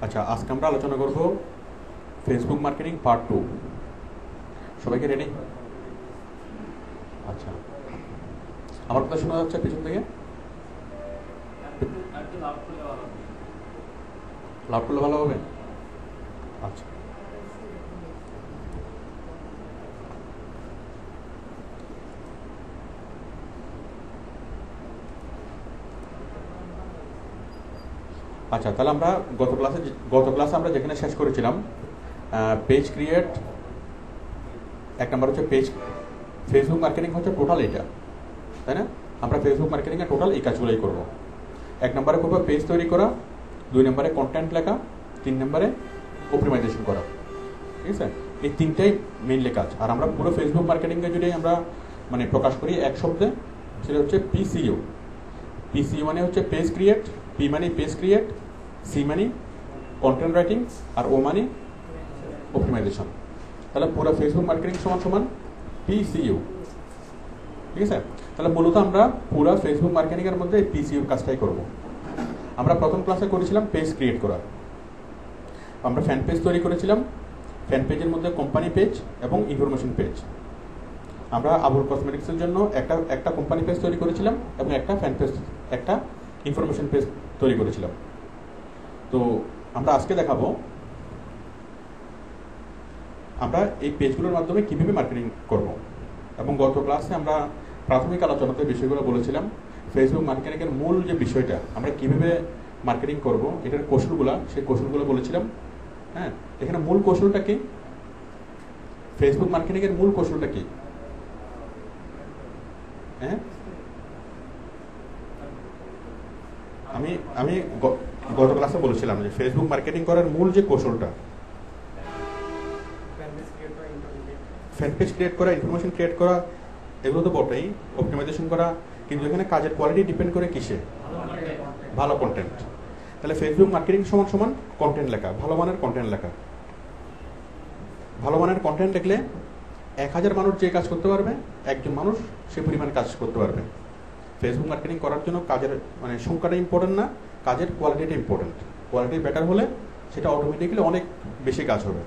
আচ্ছা, আজকে আমরা আলোচনা করব ফেসবুক মার্কেটিং পার্ট 2। সবাইকে রেডি? আচ্ছা, আমার কথা শোনা যাচ্ছে পিছন থেকে? লাউড করলে ভালো হবে। আচ্ছা, আচ্ছা তাহলে আমরা গত ক্লাসে আমরা যেখানে শেষ করেছিলাম, পেজ ক্রিয়েট, এক নম্বর হচ্ছে পেজ। ফেসবুক মার্কেটিং হচ্ছে টোটাল এটা, তাই না? আমরা ফেসবুক মার্কেটিংয়ে টোটাল এই কাজগুলোই করব। এক নম্বরে করবো পেজ তৈরি করা, 2 নম্বরে কন্টেন্ট লেখা, 3 নম্বরে অপটিমাইজেশন করা। ঠিক আছে, এই তিনটাই মেইনলি কাজ। আর আমরা পুরো ফেসবুক মার্কেটিংকে যদি আমরা মানে প্রকাশ করি এক শব্দে, সেটা হচ্ছে পিসিইউ। পিসিইউ মানে হচ্ছে পেজ ক্রিয়েট, পি মানে পেজ ক্রিয়েট, সি মানে কন্টেন্ট রাইটিং, আর ও মানে অপটিমাইজেশন। তাহলে পুরো ফেসবুক মার্কেটিং সমান সমান পিসিইউ। ঠিক আছে, তাহলে মূলত আমরা পুরো ফেসবুক মার্কেটিং এর মধ্যে পিসিইউ কাজটাই করব। আমরা প্রথম ক্লাসে করেছিলাম পেজ ক্রিয়েট করা। আমরা ফ্যান পেজ তৈরি করেছিলাম। ফ্যান পেজের মধ্যে কোম্পানি পেজ এবং ইনফরমেশন পেজ। আমরা আবুল কসমেটিক্সের জন্য একটা কোম্পানি পেজ তৈরি করেছিলাম এবং একটা ফ্যান পেজ, একটা ইনফরমেশন পেজ তৈরি করেছিলাম। তো আমরা আজকে দেখাবো আমরা এই পেজগুলোর মাধ্যমে কীভাবে মার্কেটিং করব। এবং গত ক্লাসে আমরা প্রাথমিক আলোচনাতে বিষয়গুলো বলেছিলাম। ফেসবুক মার্কেটিংয়ের মূল যে বিষয়টা, আমরা কীভাবে মার্কেটিং করব, এটার কৌশলগুলো, সেই কৌশলগুলো বলেছিলাম। হ্যাঁ, এখানে মূল কৌশলটা কি? ফেসবুক মার্কেটিংয়ের মূল কৌশলটা কি? হ্যাঁ, আমি গত ক্লাসে বলেছিলাম যে ফেসবুক মার্কেটিং করার মূল যে কৌশলটা, ফ্যান পেজ ক্রিয়েট করা, ইনফরমেশন ক্রিয়েট করা, এগুলো তো বটেই, অপটিমাইজেশন করা, কিন্তু এখানে কাজের কোয়ালিটি ডিপেন্ড করে কিসে? ভালো কন্টেন্ট। তাহলে ফেসবুক মার্কেটিং সমান সমান কন্টেন্ট লেখা, ভালো মানের কন্টেন্ট লেখা। ভালো মানের কন্টেন্ট লিখলে 1000 মানুষ যে কাজ করতে পারবে, একজন মানুষ সে পরিমাণে কাজ করতে পারবে। ফেসবুক মার্কেটিং করার জন্য কাজের মানে সংখ্যাটা ইম্পর্টেন্ট না, কাজের কোয়ালিটিটা ইম্পর্টেন্ট। কোয়ালিটি বেটার হলে সেটা অটোমেটিক্যালি অনেক বেশি কাজ হবে।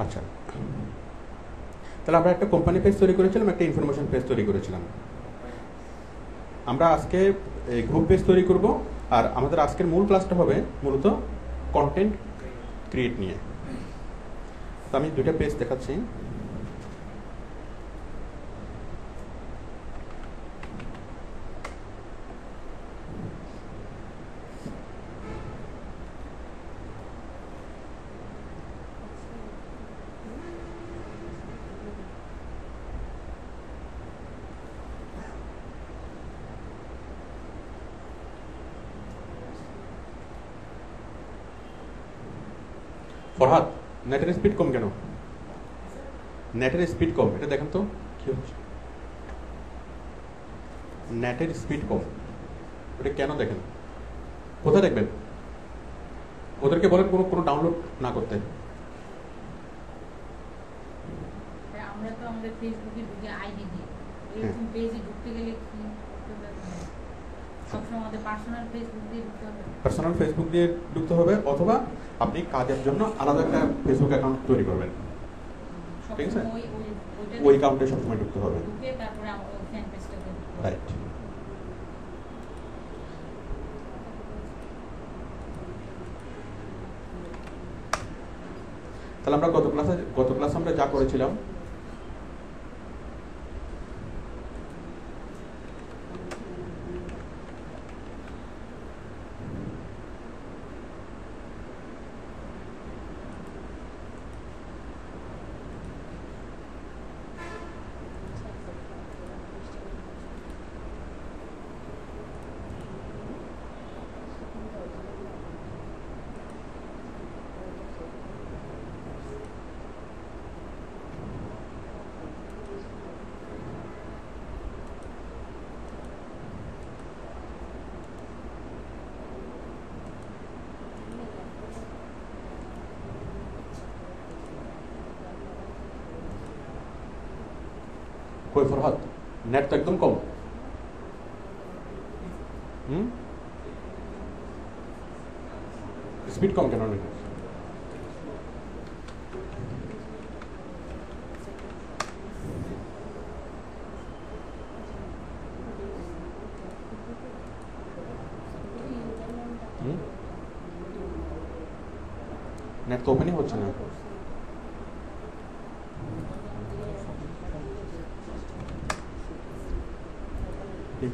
আচ্ছা, তাহলে আমরা একটা কোম্পানি পেজ তৈরি করেছিলাম, একটা ইনফরমেশন পেজ তৈরি করেছিলাম। আমরা আজকে গ্রুপ পেজ তৈরি করব। আর আমাদের আজকের মূল ক্লাসটা হবে মূলত কন্টেন্ট ক্রিয়েট নিয়ে। তো আমি 2টা পেজ দেখাচ্ছি। ফরহাদ, নেটের স্পিড কম কেন? নেটের স্পিড কম, এটা দেখেন তো কি হচ্ছে। নেটের স্পিড কম, ওটা কেন দেখেন? কোথায় দেখবেন? ওদেরকে বলেন কোনো ডাউনলোড না করতে। আমরা তো আমাদের ফেসবুকে ঢুকে আইডি দিই, এরকম পেজে ঢুকতে গেলে কি সবসময় আমাদের পার্সোনাল ফেসবুক দিয়ে ঢুকতে হবে? পার্সোনাল ফেসবুক দিয়ে ঢুকতে হবে, অথবা আপনি কাজের জন্য আলাদা একটা ফেসবুক অ্যাকাউন্ট তৈরি করবেন। ঠিক আছে, ওই অ্যাকাউন্টে সবসময় ঢুকতে হবে। তারপরে আমাদের ফ্যান পেজটা রাইট। তাহলে আমরা গত ক্লাসে আমরা যা করেছিলাম, কই ফরহাদ, নেট তো একদম কম। স্পিড কম কেন? নেট তো ওপেনই হচ্ছে না।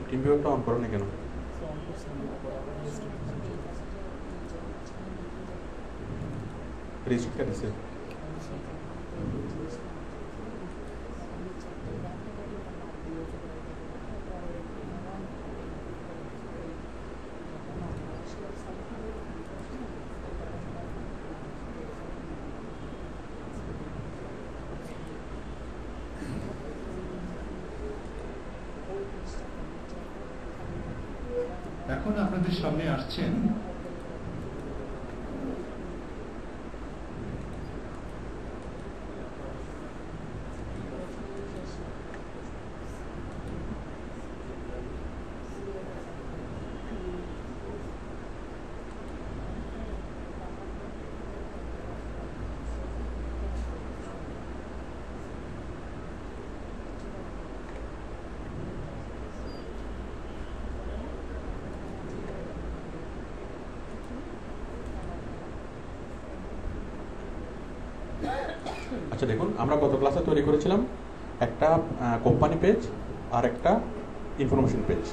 টিম ভিউটা অন করো না কেন? রিস্ট্রিক্ট করে দিছে। এখন আপনাদের সামনে আসছেন আচ্ছা দেখুন, আমরা গত ক্লাসে তৈরি করেছিলাম একটা কোম্পানি পেজ আর একটা ইনফরমেশন পেজ।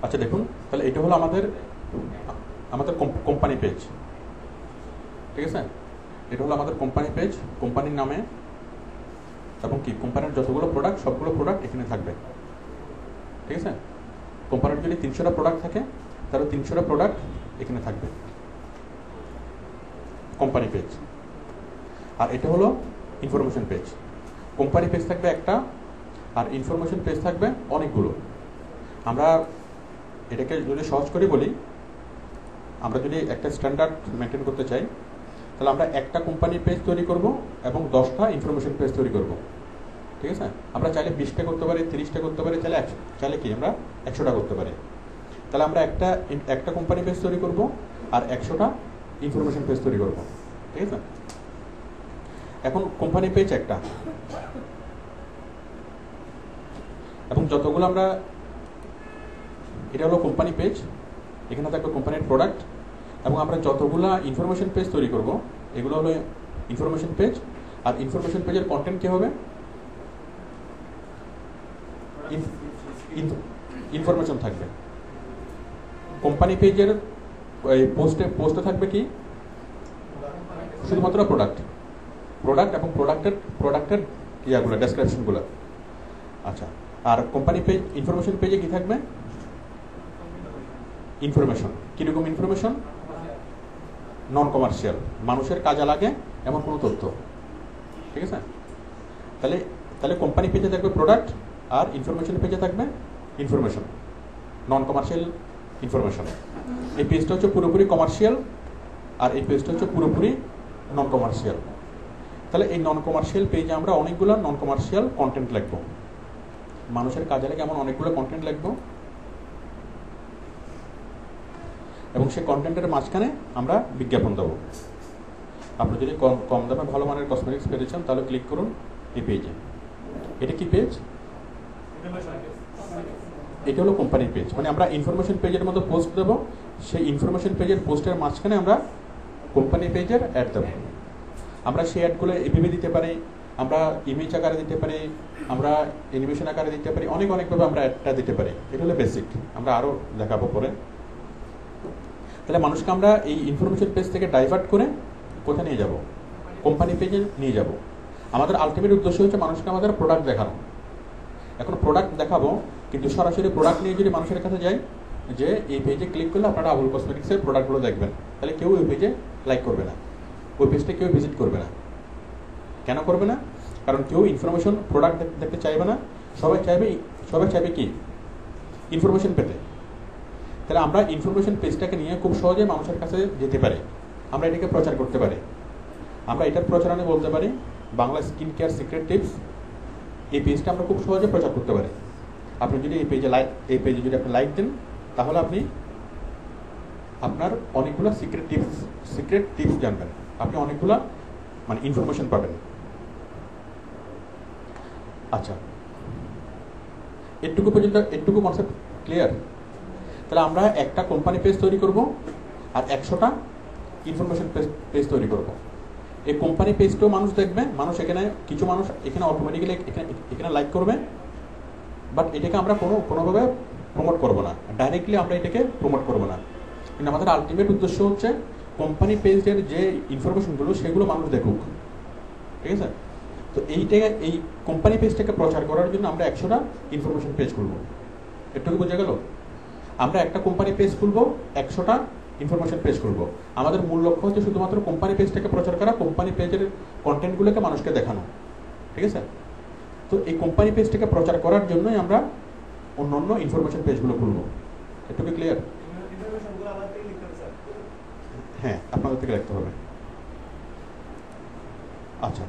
আচ্ছা দেখুন, তাহলে এটা হলো আমাদের কোম্পানি পেজ, ঠিক আছে? এটা হলো আমাদের কোম্পানি পেজ, কোম্পানির নামে এবং কি কোম্পানির যতগুলো প্রোডাক্ট সবগুলো প্রোডাক্ট এখানে থাকবে, ঠিক আছে? কোম্পানির যদি 300টা প্রোডাক্ট থাকে তাহলে 300টা প্রোডাক্ট এখানে থাকবে, কোম্পানি পেজ। আর এটা হলো ইনফরমেশন পেজ। কোম্পানি পেজ থাকবে একটা আর ইনফরমেশন পেজ থাকবে অনেকগুলো। আমরা এটাকে যদি সহজ করে বলি, আমরা যদি একটা স্ট্যান্ডার্ড মেনটেন করতে চাই তাহলে আমরা একটা কোম্পানির পেজ তৈরি করব এবং 10টা ইনফরমেশন পেজ তৈরি করব, ঠিক আছে? আমরা চাইলে 20টা করতে পারি, 30টা করতে পারি, চাইলে কি আমরা 100টা করতে পারি। তাহলে আমরা একটা কোম্পানি পেজ তৈরি করব আর 100টা ইনফরমেশন পেজ তৈরি করব, ঠিক আছে? এখন কোম্পানি পেজ একটা, এবং যতগুলো আমরা, এটা হলো কোম্পানি পেজ, এখানে থাকবে কোম্পানির প্রোডাক্ট, এবং আমরা যতগুলা ইনফরমেশন পেজ তৈরি করব এগুলো হলো ইনফরমেশন পেজ। আর ইনফরমেশন পেজের কন্টেন্ট কি হবে? ইনফরমেশন থাকবে। কোম্পানি পেজের পোস্টে থাকবে কি? শুধুমাত্র প্রোডাক্ট এবং প্রোডাক্টের ইয়াগুলো, ডেসক্রিপশনগুলো। আচ্ছা, আর কোম্পানি পেজ ইনফরমেশন পেজে কি থাকবে? ইনফরমেশন। কিরকম ইনফরমেশন? নন কমার্শিয়াল, মানুষের কাজে লাগে এমন কোনো তথ্য, ঠিক আছে? তাহলে কোম্পানি পেজে থাকবে প্রোডাক্ট আর ইনফরমেশন পেজে থাকবে ইনফরমেশন, নন কমার্শিয়াল ইনফরমেশন। এই পেজটা হচ্ছে পুরোপুরি কমার্শিয়াল আর এই পেজটা হচ্ছে পুরোপুরি নন কমার্শিয়াল। তাহলে এই নন কমার্শিয়াল পেজে আমরা অনেকগুলো নন কমার্শিয়াল কন্টেন্ট লিখব, মানুষের কাজে লাগে এমন অনেকগুলো কন্টেন্ট লিখব, এবং সেই কন্টেন্টের মাঝখানে আমরা বিজ্ঞাপন দেবো। আপনি যদি কম দামে ভালো মানের কসমেটিক্স পেয়েছেন তাহলে ক্লিক করুন এই পেজে। এটা কি পেজ? এটা হলো কোম্পানির পেজ। মানে আমরা ইনফরমেশন পেজের মধ্যে পোস্ট দেবো, সেই ইনফরমেশন পেজের পোস্টের মাঝখানে আমরা কোম্পানি পেজের অ্যাড দেবো। আমরা সেই অ্যাডগুলো এভাবে দিতে পারি, আমরা ইমেজ আকারে দিতে পারি, আমরা অ্যানিমেশন আকারে দিতে পারি, অনেকভাবে আমরা অ্যাডটা দিতে পারি। এটা হলো বেসিক, আমরা আরও দেখাবো পরে। তাহলে মানুষকে আমরা এই ইনফরমেশন পেজ থেকে ডাইভার্ট করে কোথায় নিয়ে যাব? কোম্পানি পেজে নিয়ে যাব। আমাদের আলটিমেট উদ্দেশ্য হচ্ছে মানুষকে আমাদের প্রোডাক্ট দেখানো। এখন প্রোডাক্ট দেখাবো, কিন্তু সরাসরি প্রোডাক্ট নিয়ে যদি মানুষের কাছে যাই যে এই পেজে ক্লিক করলে আপনারা আবুল কসমেটিক্সের প্রোডাক্টগুলো দেখবেন, তাহলে কেউ ওই পেজে লাইক করবে না, ওই পেজটা কেউ ভিজিট করবে না। কেন করবে না? কারণ কেউ ইনফরমেশন প্রোডাক্ট দেখতে চাইবে না, সবাই চাইবে কি ইনফরমেশন পেতে। তাহলে আমরা ইনফরমেশন পেজটাকে নিয়ে খুব সহজে মানুষের কাছে যেতে পারি, আমরা এটাকে প্রচার করতে পারি। আমরা এটার প্রচারণে বলতে পারি Bangla skin care secret tips. এই পেজটা আমরা খুব সহজে প্রচার করতে পারি। আপনি যদি এই পেজে যদি আপনি লাইক দেন, তাহলে আপনি আপনার অনেকগুলো সিক্রেট টিপস জানবেন, আপনি অনেকগুলো মানে ইনফরমেশন পাবেন। আচ্ছা, এটুকু কনসেপ্ট ক্লিয়ার? তাহলে আমরা একটা কোম্পানি পেজ তৈরি করব আর 100টা ইনফরমেশন পেজ তৈরি করব। এই কোম্পানি পেজটাও মানুষ দেখবে, কিছু মানুষ এখানে অটোমেটিক্যালি এখানে লাইক করবে, বাট এটাকে আমরা কোনোভাবে প্রমোট করবো না, ডাইরেক্টলি আমরা এটাকে প্রমোট করবো না। কিন্তু আমাদের আলটিমেট উদ্দেশ্য হচ্ছে কোম্পানি পেজের যে ইনফরমেশনগুলো সেগুলো মানুষ দেখুক, ঠিক আছে? তো এই কোম্পানি পেজটাকে প্রচার করার জন্য আমরা 100টা ইনফরমেশন পেজ খুলবো। একটু বোঝা গেল? আমরা একটা কোম্পানি পেজ খুলবো, 100টা ইনফরমেশন পেজ খুলবো। আমাদের মূল লক্ষ্য হচ্ছে শুধুমাত্র কোম্পানি পেজটাকে প্রচার করা, কোম্পানি পেজের কন্টেন্টগুলোকে মানুষকে দেখানো, ঠিক আছে? তো এই কোম্পানি পেজটাকে প্রচার করার জন্যই আমরা অন্য ইনফরমেশন পেজগুলো খুলবো। একটু কি ক্লিয়ার? হ্যাঁ, আপনাদের থেকে লিখতে হবে। আচ্ছা,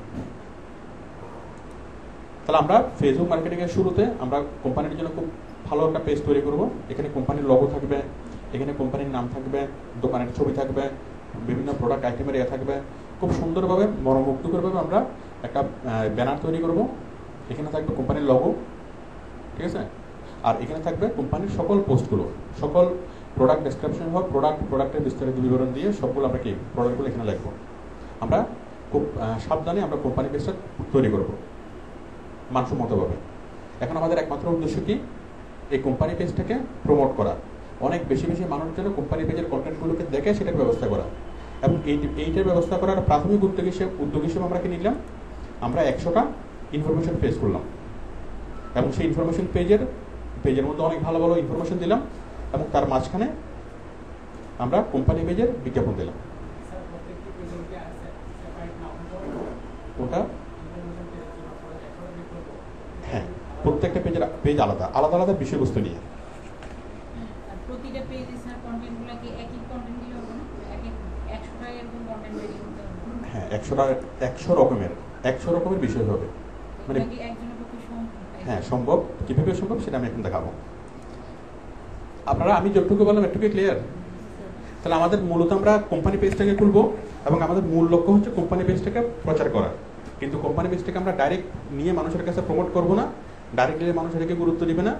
তাহলে আমরা ফেসবুক মার্কেটিংয়ের শুরুতে আমরা কোম্পানির জন্য খুব ভালো একটা পেজ তৈরি করব। এখানে কোম্পানির লোগো থাকবে, এখানে কোম্পানির নাম থাকবে, দোকানের ছবি থাকবে, বিভিন্ন প্রোডাক্ট আইটেমের থাকবে। খুব সুন্দরভাবে মনোমুগ্ধকরভাবে আমরা একটা ব্যানার তৈরি করব। এখানে থাকবে কোম্পানির লোগো, ঠিক আছে? আর এখানে থাকবে কোম্পানির সকল পোস্টগুলো, সকল প্রোডাক্ট ডেসক্রিপশন হোক, প্রোডাক্টের বিস্তারিত বিবরণ দিয়ে সবগুলো আমরা কি প্রোডাক্টগুলো এখানে লিখবো। আমরা খুব সাবধানে আমরা কোম্পানি পেজটা তৈরি করব মানসম্মতভাবে। এখন আমাদের একমাত্র উদ্দেশ্য কি? এই কোম্পানি পেজটাকে প্রমোট করা, অনেক বেশি মানুষ যেন কোম্পানি পেজের কন্টেন্টগুলোকে দেখে সেটার ব্যবস্থা করা। এবং এইটার ব্যবস্থা করার প্রাথমিক উদ্যোগ হিসেবে আমরা কি নিলাম? আমরা 100টা ইনফরমেশন পেজ করলাম এবং সেই ইনফরমেশন পেজের মধ্যে অনেক ভালো ভালো ইনফরমেশন দিলাম এবং তার মাঝখানে আমরা কোম্পানি পেজের বিজ্ঞাপন দিলাম। ওটা হ্যাঁ, প্রত্যেকটা পেজ আলাদা আলাদা বিষয়বস্তু নিয়ে। প্রতিটা পেজে স্যার কন্টেন্টগুলো কি একই কন্টেন্ট দিলে হবে না? 100টা এরকম কন্টেন্ট রেডি করতে হবে? হ্যাঁ, 100 রকমের বিষয় হবে। মানে একজনের পক্ষে সম্ভব? হ্যাঁ, সম্ভব। কিভাবে সম্ভব সেটা আমি এখন দেখাবো। আমি যতটুকু বললাম একটু ক্লিয়ার? তাহলে আমাদের মূলত আমরা কোম্পানি পেজটাকে খুলবো এবং আমাদের মূল লক্ষ্য হচ্ছে কোম্পানি পেজটাকে প্রচার করা। কিন্তু কোম্পানি পেজটাকে আমরা ডাইরেক্ট নিয়ে মানুষের কাছে প্রমোট করবো না, ডাইরেক্টলি মানুষ এটাকে গুরুত্ব দিবে না।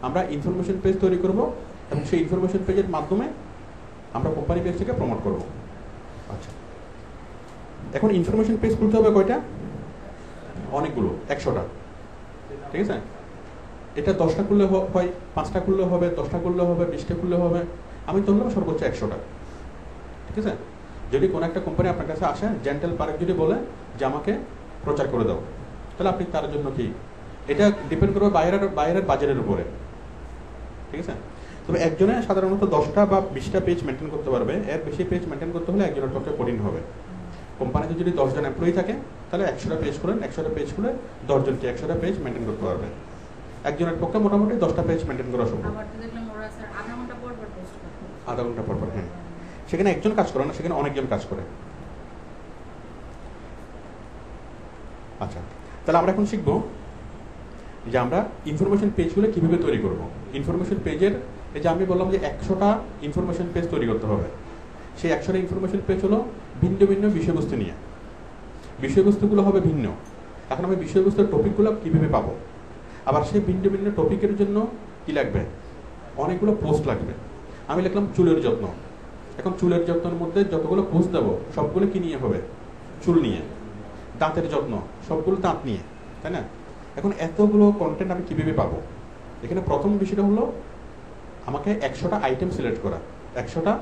আমরা ইনফরমেশন পেজ তৈরি করব এবং সেই ইনফরমেশন পেজের মাধ্যমে আমরা কোম্পানি পেজটাকে প্রমোট করব। আচ্ছা, এখন ইনফরমেশন পেজ খুলতে হবে কয়টা? অনেকগুলো, 100টা, ঠিক আছে? এটা 10টা খুললে হয়, 5টা খুললে হবে, 10টা খুললে হবে, 20টা খুললে হবে। আমি ধরলাম সর্বোচ্চ 100টা, ঠিক আছে? যদি কোনো একটা কোম্পানি আপনার কাছে আসে, জেন্টাল পার্ক যদি বলে যে আমাকে প্রচার করে দাও, তাহলে আপনি তার জন্য কি, এটা ডিপেন্ড করবে বাইরের বাজারের উপরে, ঠিক আছে? তবে একজনে সাধারণত 10টা বা 20টা পেজ মেনটেন করতে পারবে। এর বেশি পেজ মেনটেন করতে হলে একজনের পক্ষে কঠিন হবে। কোম্পানিতে যদি 10 জন এমপ্লয়ি থাকে, তাহলে 100টা পেজ খুলেন, 100টা পেজ খুলে 10 জনকে 100টা পেজ মেনটেন করতে পারবে। একজনের পক্ষে মোটামুটি 10টা পেজ মেনটেন করা সম্ভব। আধা ঘন্টা পর, হ্যাঁ। সেখানে একজন কাজ করে না, সেখানে অনেকজন কাজ করে। আচ্ছা, তাহলে আমরা এখন শিখবো যে আমরা ইনফরমেশন পেজগুলো কিভাবে তৈরি করব। ইনফরমেশন পেজের এই যে আমি বললাম যে 100টা ইনফরমেশন পেজ তৈরি করতে হবে। সেই 100টা ইনফরমেশন পেজ হলো ভিন্ন ভিন্ন বিষয়বস্তু নিয়ে, বিষয়বস্তুগুলো হবে ভিন্ন। এখন আমি বিষয়বস্তুর টপিকগুলো কিভাবে পাবো? আবার সেই ভিন্ন ভিন্ন টপিকের জন্য কি লাগবে? অনেকগুলো পোস্ট লাগবে। আমি লিখলাম চুলের যত্ন। এখন চুলের যত্নের মধ্যে যতগুলো পোস্ট দেবো সবগুলো কি নিয়ে হবে? চুল নিয়ে। দাঁতের যত্ন, সবগুলো দাঁত নিয়ে, তাই না? এখন এতগুলো কন্টেন্ট আমি কিভাবে পাবো? এখানে প্রথম বিষয়টা হলো আমাকে 100টা আইটেম সিলেক্ট করা, 100টা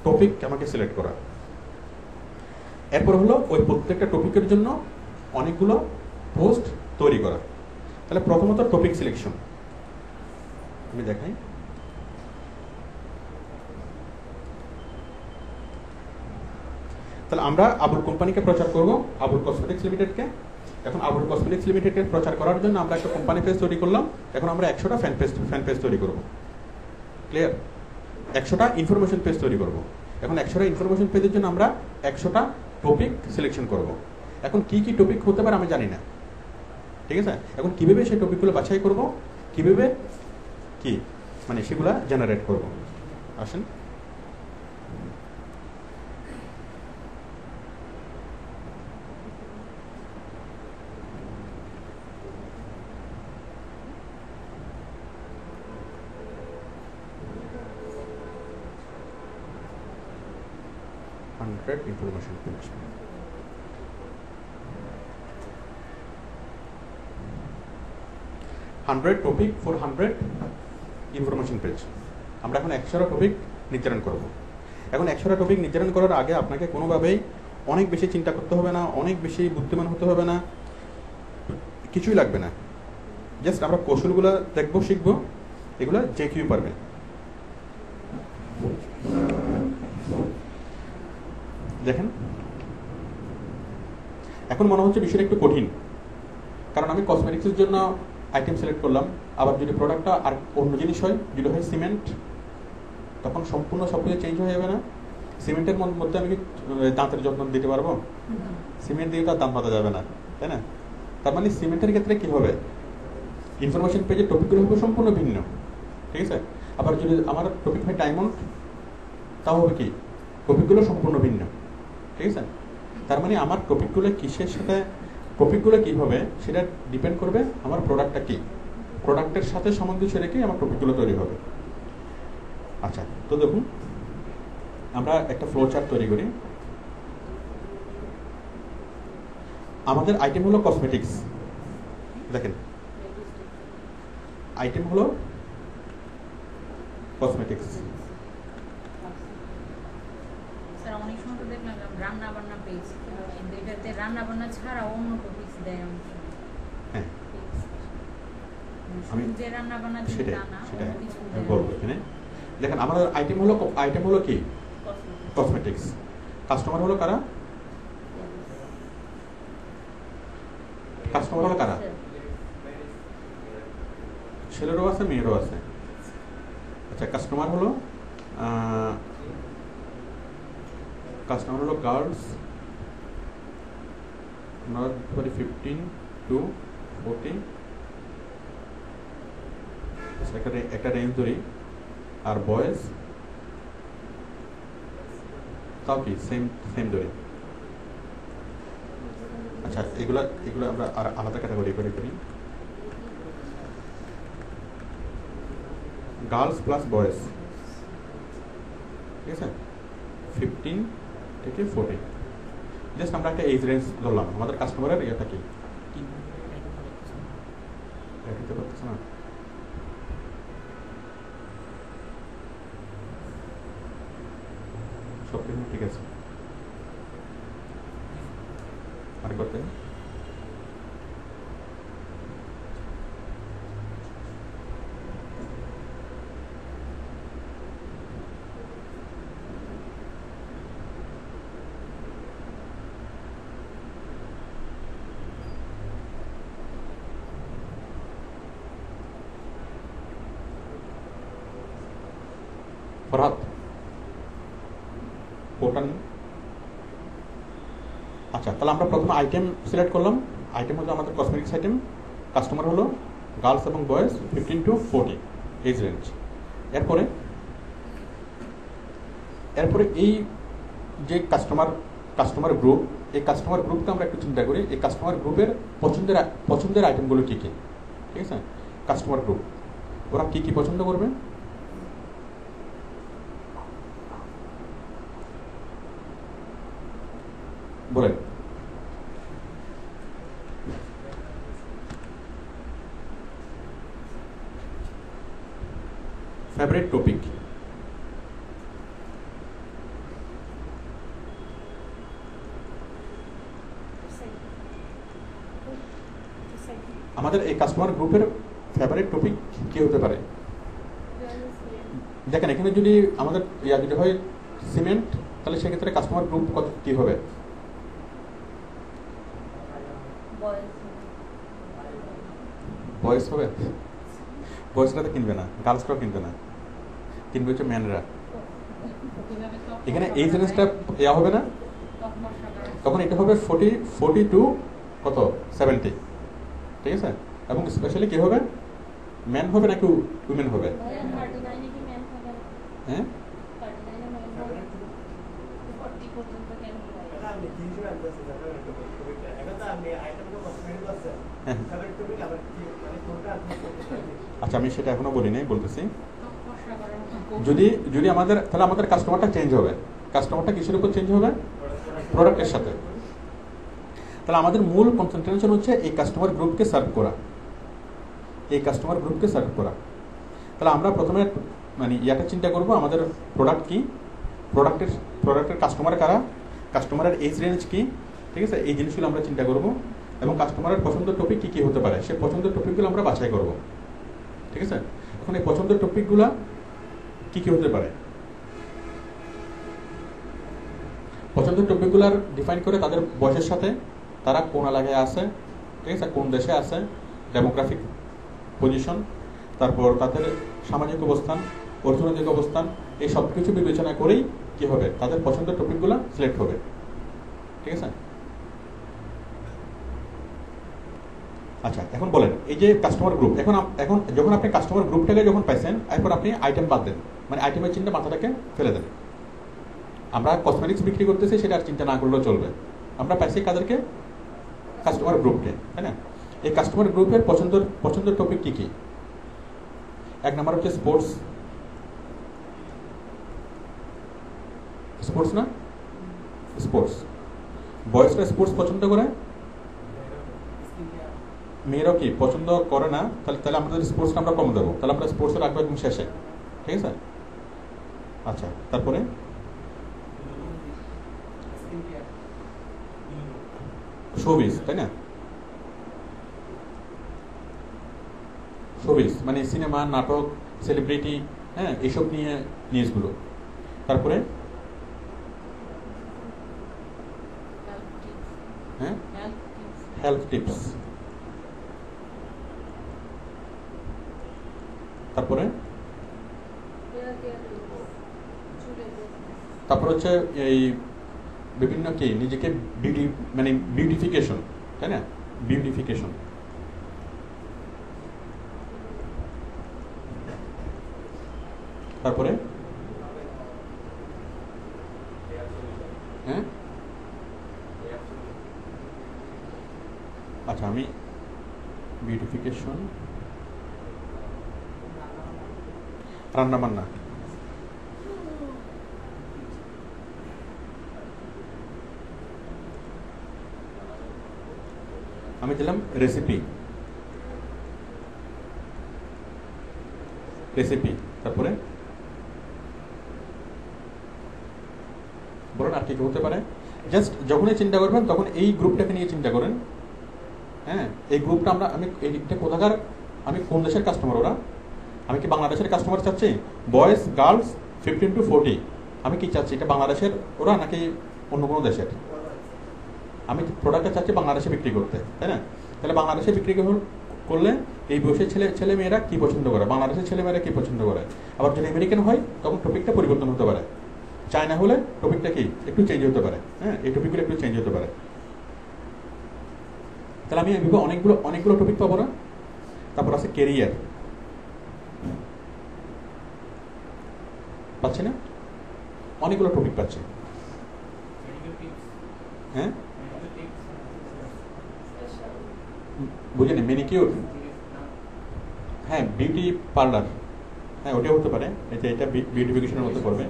টপিক আমাকে সিলেক্ট করা। এরপর হলো ওই প্রত্যেকটা টপিকের জন্য অনেকগুলো পোস্ট তৈরি করা। তাহলে প্রথমত টপিক সিলেকশন আমি দেখাই। তাহলে আমরা আবুল কোম্পানিকে প্রচার করব, আবুল কসমেটিক্স লিমিটেডকে। এখন আবুল কসমেটিক্স লিমিটেডকে প্রচার করার জন্য আমরা একটা কোম্পানি পেজ তৈরি করলাম। এখন আমরা 100টা ফ্যান পেজ তৈরি করব। ক্লিয়ার? 100টা ইনফরমেশন পেজ তৈরি করব। এখন 100টা ইনফরমেশন পেজের জন্য আমরা 100টা টপিক সিলেকশন করব। এখন কি কি টপিক হতে পারে আমি জানি না, ঠিক আছে? এখন কিভাবে সেই টপিকগুলো বাছাই করব, কিভাবে কি মানে সেগুলা জেনারেট করব, আসেন। Information page, 100 topic for 100 information page. আমরা এখন 100টা টপিক নির্ধারণ করব। এখন 100টা টপিক নির্ধারণ করার আগে আপনাকে কোনোভাবেই অনেক বেশি চিন্তা করতে হবে না, অনেক বেশি বুদ্ধিমান হতে হবে না, কিছুই লাগবে না। জাস্ট আমরা কৌশলগুলো দেখবো, শিখবো, এগুলো যে কেউ পারবে। দেখেন এখন মনে হচ্ছে বিষয়টা একটু কঠিন, কারণ আমি কসমেটিক্সের জন্য আইটেম সিলেক্ট করলাম। আবার যদি প্রোডাক্টটা আর অন্য জিনিস হয়, যদি হয় সিমেন্ট, তখন সম্পূর্ণ সব কিছু চেঞ্জ হয়ে যাবে না? সিমেন্টের মধ্যে আমি কি দাঁতের যত্ন দিতে পারবো? সিমেন্ট দিয়ে তো আর দাঁত বাঁধা যাবে না, তাই না? তার মানে সিমেন্টের ক্ষেত্রে কি হবে, ইনফরমেশন পেজের টপিকগুলো হবে সম্পূর্ণ ভিন্ন, ঠিক আছে? আবার যদি আমার টপিক হয় ডায়মন্ড, তাও হবে কি, টপিকগুলো সম্পূর্ণ ভিন্ন, ঠিক আছে? তার মানে আমার টপিকগুলো কিসের সাথে, টপিকগুলো কী হবে সেটা ডিপেন্ড করবে আমার প্রোডাক্টটা কি, প্রোডাক্টের সাথে সামঞ্জস্য রেখে আমার টপিকগুলো তৈরি হবে। আচ্ছা, তো দেখুন আমরা একটা ফ্লো চার্ট তৈরি করি। আমাদের আইটেম হলো কসমেটিক্স। দেখেন আইটেম হলো কসমেটিক্স। স্যার অনেক সময় তো দেখলাম রান্না বান্না পেজ, এটাতে রান্না বান্না ছাড়া অন্য টপিকস দেয় অনেক সময়। হ্যাঁ, আমি যে রান্না বান্না সেটা না সেটা অন্য কিছু আমি বলবো এখানে। দেখেন আমাদের আইটেম হলো কি, কসমেটিক্স। কাস্টমার হলো কারা, কাস্টমার হলো কারা, ছেলেরও আছে মেয়েরও আছে। আচ্ছা, কাস্টমার হলো গার্লস, 15 to 40, একটা রেঞ্জ ধরি। আর বয়েজ তাও কি সেম ধরি। আচ্ছা, এগুলো আমরা আর আলাদা ক্যাটাগরি করে করি, গার্লস প্লাস বয়েজ, ঠিক আছে? 15 থেকে 40। জাস্ট আমরা একটা এজ রেঞ্জ ধরলাম। আমাদের কাস্টমারের ইয়েটা কি দিতে পারতেছে না, সব কিছু ঠিক আছে। আর করতে ফরহাদ পোর্টাল। আচ্ছা, তাহলে আমরা প্রথমে আইটেম সিলেক্ট করলাম। আইটেম হলো আমাদের কসমেটিক্স আইটেম। কাস্টমার হলো গার্লস এবং বয়েজ 15 to 40 এজ রেঞ্জ। এরপরে এই যে কাস্টমার গ্রুপ, এই কাস্টমার গ্রুপকে আমরা একটু চিন্তা করি। এই কাস্টমার গ্রুপের পছন্দের আইটেমগুলো কী কী, ঠিক আছে? কাস্টমার গ্রুপ ওরা কী কী পছন্দ করবে, বলেন। ফেভারিট টপিক, আমাদের এই কাস্টমার গ্রুপের ফেভারিট টপিক কি হতে পারে? দেখেন এখানে যদি আমাদের যদি হয় সিমেন্ট, তাহলে সেক্ষেত্রে কাস্টমার গ্রুপ কত কি হবে? বয়েস হবে? বয়েসরা তো কিনবে না, গার্লসরাও কিনবে না, কিনবে হচ্ছে ম্যানরা। এখানে এই জিনিসটা ইয়া হবে না, তখন এটা হবে 40 টু কত 70, ঠিক আছে? এবং স্পেশালি কি হবে, ম্যান হবে নাকি উইমেন হবে? হ্যাঁ, আচ্ছা আমি সেটা এখনো বলি নাই, বলতেছি। যদি যদি আমাদের তাহলে আমাদের কাস্টমারটা চেঞ্জ হবে। কাস্টমারটা কিসের উপর চেঞ্জ হবে? প্রোডাক্টের সাথে। তাহলে আমাদের মূল কনসেন্ট্রেশন হচ্ছে এই কাস্টমার গ্রুপকে সার্ভ করা, এই কাস্টমার গ্রুপকে সার্ভ করা। তাহলে আমরা প্রথমে মানে ইয়াটা চিন্তা করব, আমাদের প্রোডাক্ট কি, প্রোডাক্টের কাস্টমার কারা, কাস্টমারের এজ রেঞ্জ কি, ঠিক আছে? এই জিনিসগুলো আমরা চিন্তা করব এবং কাস্টমারের পছন্দের টপিক কি কি হতে পারে সে পছন্দের টপিকগুলো আমরা বাছাই করব, ঠিক আছে? এখন এই পছন্দের টপিকগুলো কি কি হতে পারে, পছন্দের টপিকগুলার ডিফাইন করে তাদের বয়সের সাথে, তারা কোন এলাকায় আছে, ঠিক আছে, কোন দেশে আছে, ডেমোগ্রাফিক পজিশন, তারপর তাদের সামাজিক অবস্থান, অর্থনৈতিক অবস্থান, এই সব কিছু বিবেচনা করেই কি হবে, তাদের পছন্দের টপিকগুলো সিলেক্ট হবে, ঠিক আছে? আচ্ছা এখন বলেন এই যে কাস্টমার গ্রুপ, এখন যখন আপনি কাস্টমার গ্রুপটাকে যখন পাইছেন, এরপর আপনি আইটেম বাদ দেন, মানে আইটেমের চিন্তা মাথাটাকে ফেলে দেন। আমরা কসমেটিক্স বিক্রি করতেছি সেটা আর চিন্তা না করলেও চলবে। আমরা পাইছি কাদেরকে? কাস্টমার গ্রুপকে, তাই না? এই কাস্টমার গ্রুপের পছন্দের টপিক কি কি? এক নাম্বার হচ্ছে স্পোর্টস, স্পোর্টস না, স্পোর্টস। বয়েজরা স্পোর্টস পছন্দ করে, মেয়েরাও কি পছন্দ করে না? তাহলে আমাদের স্পোর্টসটা আমরা কম দেবো, তাহলে আমরা স্পোর্টস রাখবো একদম শেষে, ঠিক আছে? আচ্ছা তারপরে শোবিজ, তাই না? শোবিজ মানে সিনেমা, নাটক, সেলিব্রিটি, হ্যাঁ, এইসব নিয়ে নিউজগুলো। তারপরে হ্যাঁ, হেলথ টিপস। তারপরে হচ্ছে এই বিভিন্ন কি নিজেকে বিউটি মানে বিউটিফিকেশন, তাই না? বিউটিফিকেশন। তারপরে হ্যাঁ, আচ্ছা আমি বিউটিফিকেশন, রান্না বান্না, আমি দিলাম রেসিপি, তারপরে বলুন আর কি হতে পারে? জাস্ট যখনই চিন্তা করবেন তখন এই গ্রুপটাকে নিয়ে চিন্তা করেন। হ্যাঁ, এই গ্রুপটা আমি এইটা কোথাকার, আমি কোন দেশের কাস্টমার, ওরা আমি কি বাংলাদেশের কাস্টমার চাচ্ছি? বয়েজ গার্লস 15 to 40, আমি কি চাচ্ছি, এটা বাংলাদেশের ওরা নাকি অন্য কোনো দেশের? আমি প্রোডাক্টটা চাচ্ছি বাংলাদেশে বিক্রি করতে, তাই না? তাহলে বাংলাদেশে বিক্রি করলে এই বয়সের ছেলে মেয়েরা কি পছন্দ করে, বাংলাদেশের ছেলে মেয়েরা কি পছন্দ করে। আবার যদি আমেরিকান হয় তখন টপিকটা পরিবর্তন হতে পারে, চায়না হলে টপিকটা কি একটু চেঞ্জ হতে পারে, হ্যাঁ, এই টপিকগুলো একটু চেঞ্জ হতে পারে। তাহলে আমি এভাবে অনেকগুলো টপিক পাবো না? তারপর আছে কেরিয়ার, পাচ্ছি না? অনেকগুলো টপিক পাচ্ছি, হ্যাঁ, বুঝিনি। মেনিকিউর, হ্যাঁ, বিউটি পার্লার, হ্যাঁ ওটাও হতে পারে, এটা বিউটিফিকেশনের মধ্যে পড়বে।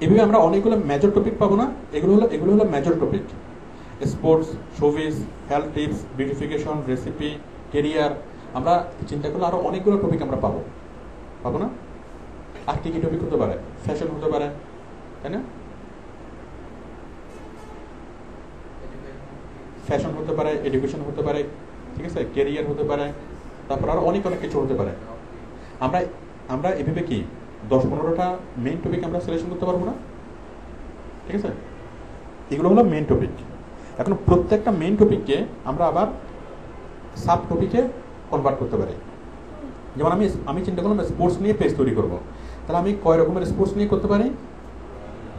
এভাবে আমরা অনেকগুলো মেজর টপিক পাবো না? এগুলো হলো major topic. Sports, showbiz, health tips, beautification, recipe, career, আমরা চিন্তা করলে আরো অনেকগুলো টপিক আমরা পাবো না? আর কি কি টপিক হতে পারে? ফ্যাশন হতে পারে, তাই না? ফ্যাশন হতে পারে, এডুকেশন হতে পারে, ঠিক আছে, ক্যারিয়ার হতে পারে, তারপর আরও অনেক অনেক কিছু হতে পারে। আমরা আমরা এভাবে কি 10-15টা মেইন টপিক আমরা সিলেকশন করতে পারবো না? ঠিক আছে, এগুলো হলো মেইন টপিক। এখন প্রত্যেকটা মেইন টপিককে আমরা আবার সাব টপিকে কনভার্ট করতে পারি। যেমন আমি চিন্তা করলাম স্পোর্টস নিয়ে পেজ তৈরি করবো, তাহলে আমি কয় রকমের স্পোর্টস নিয়ে করতে পারি?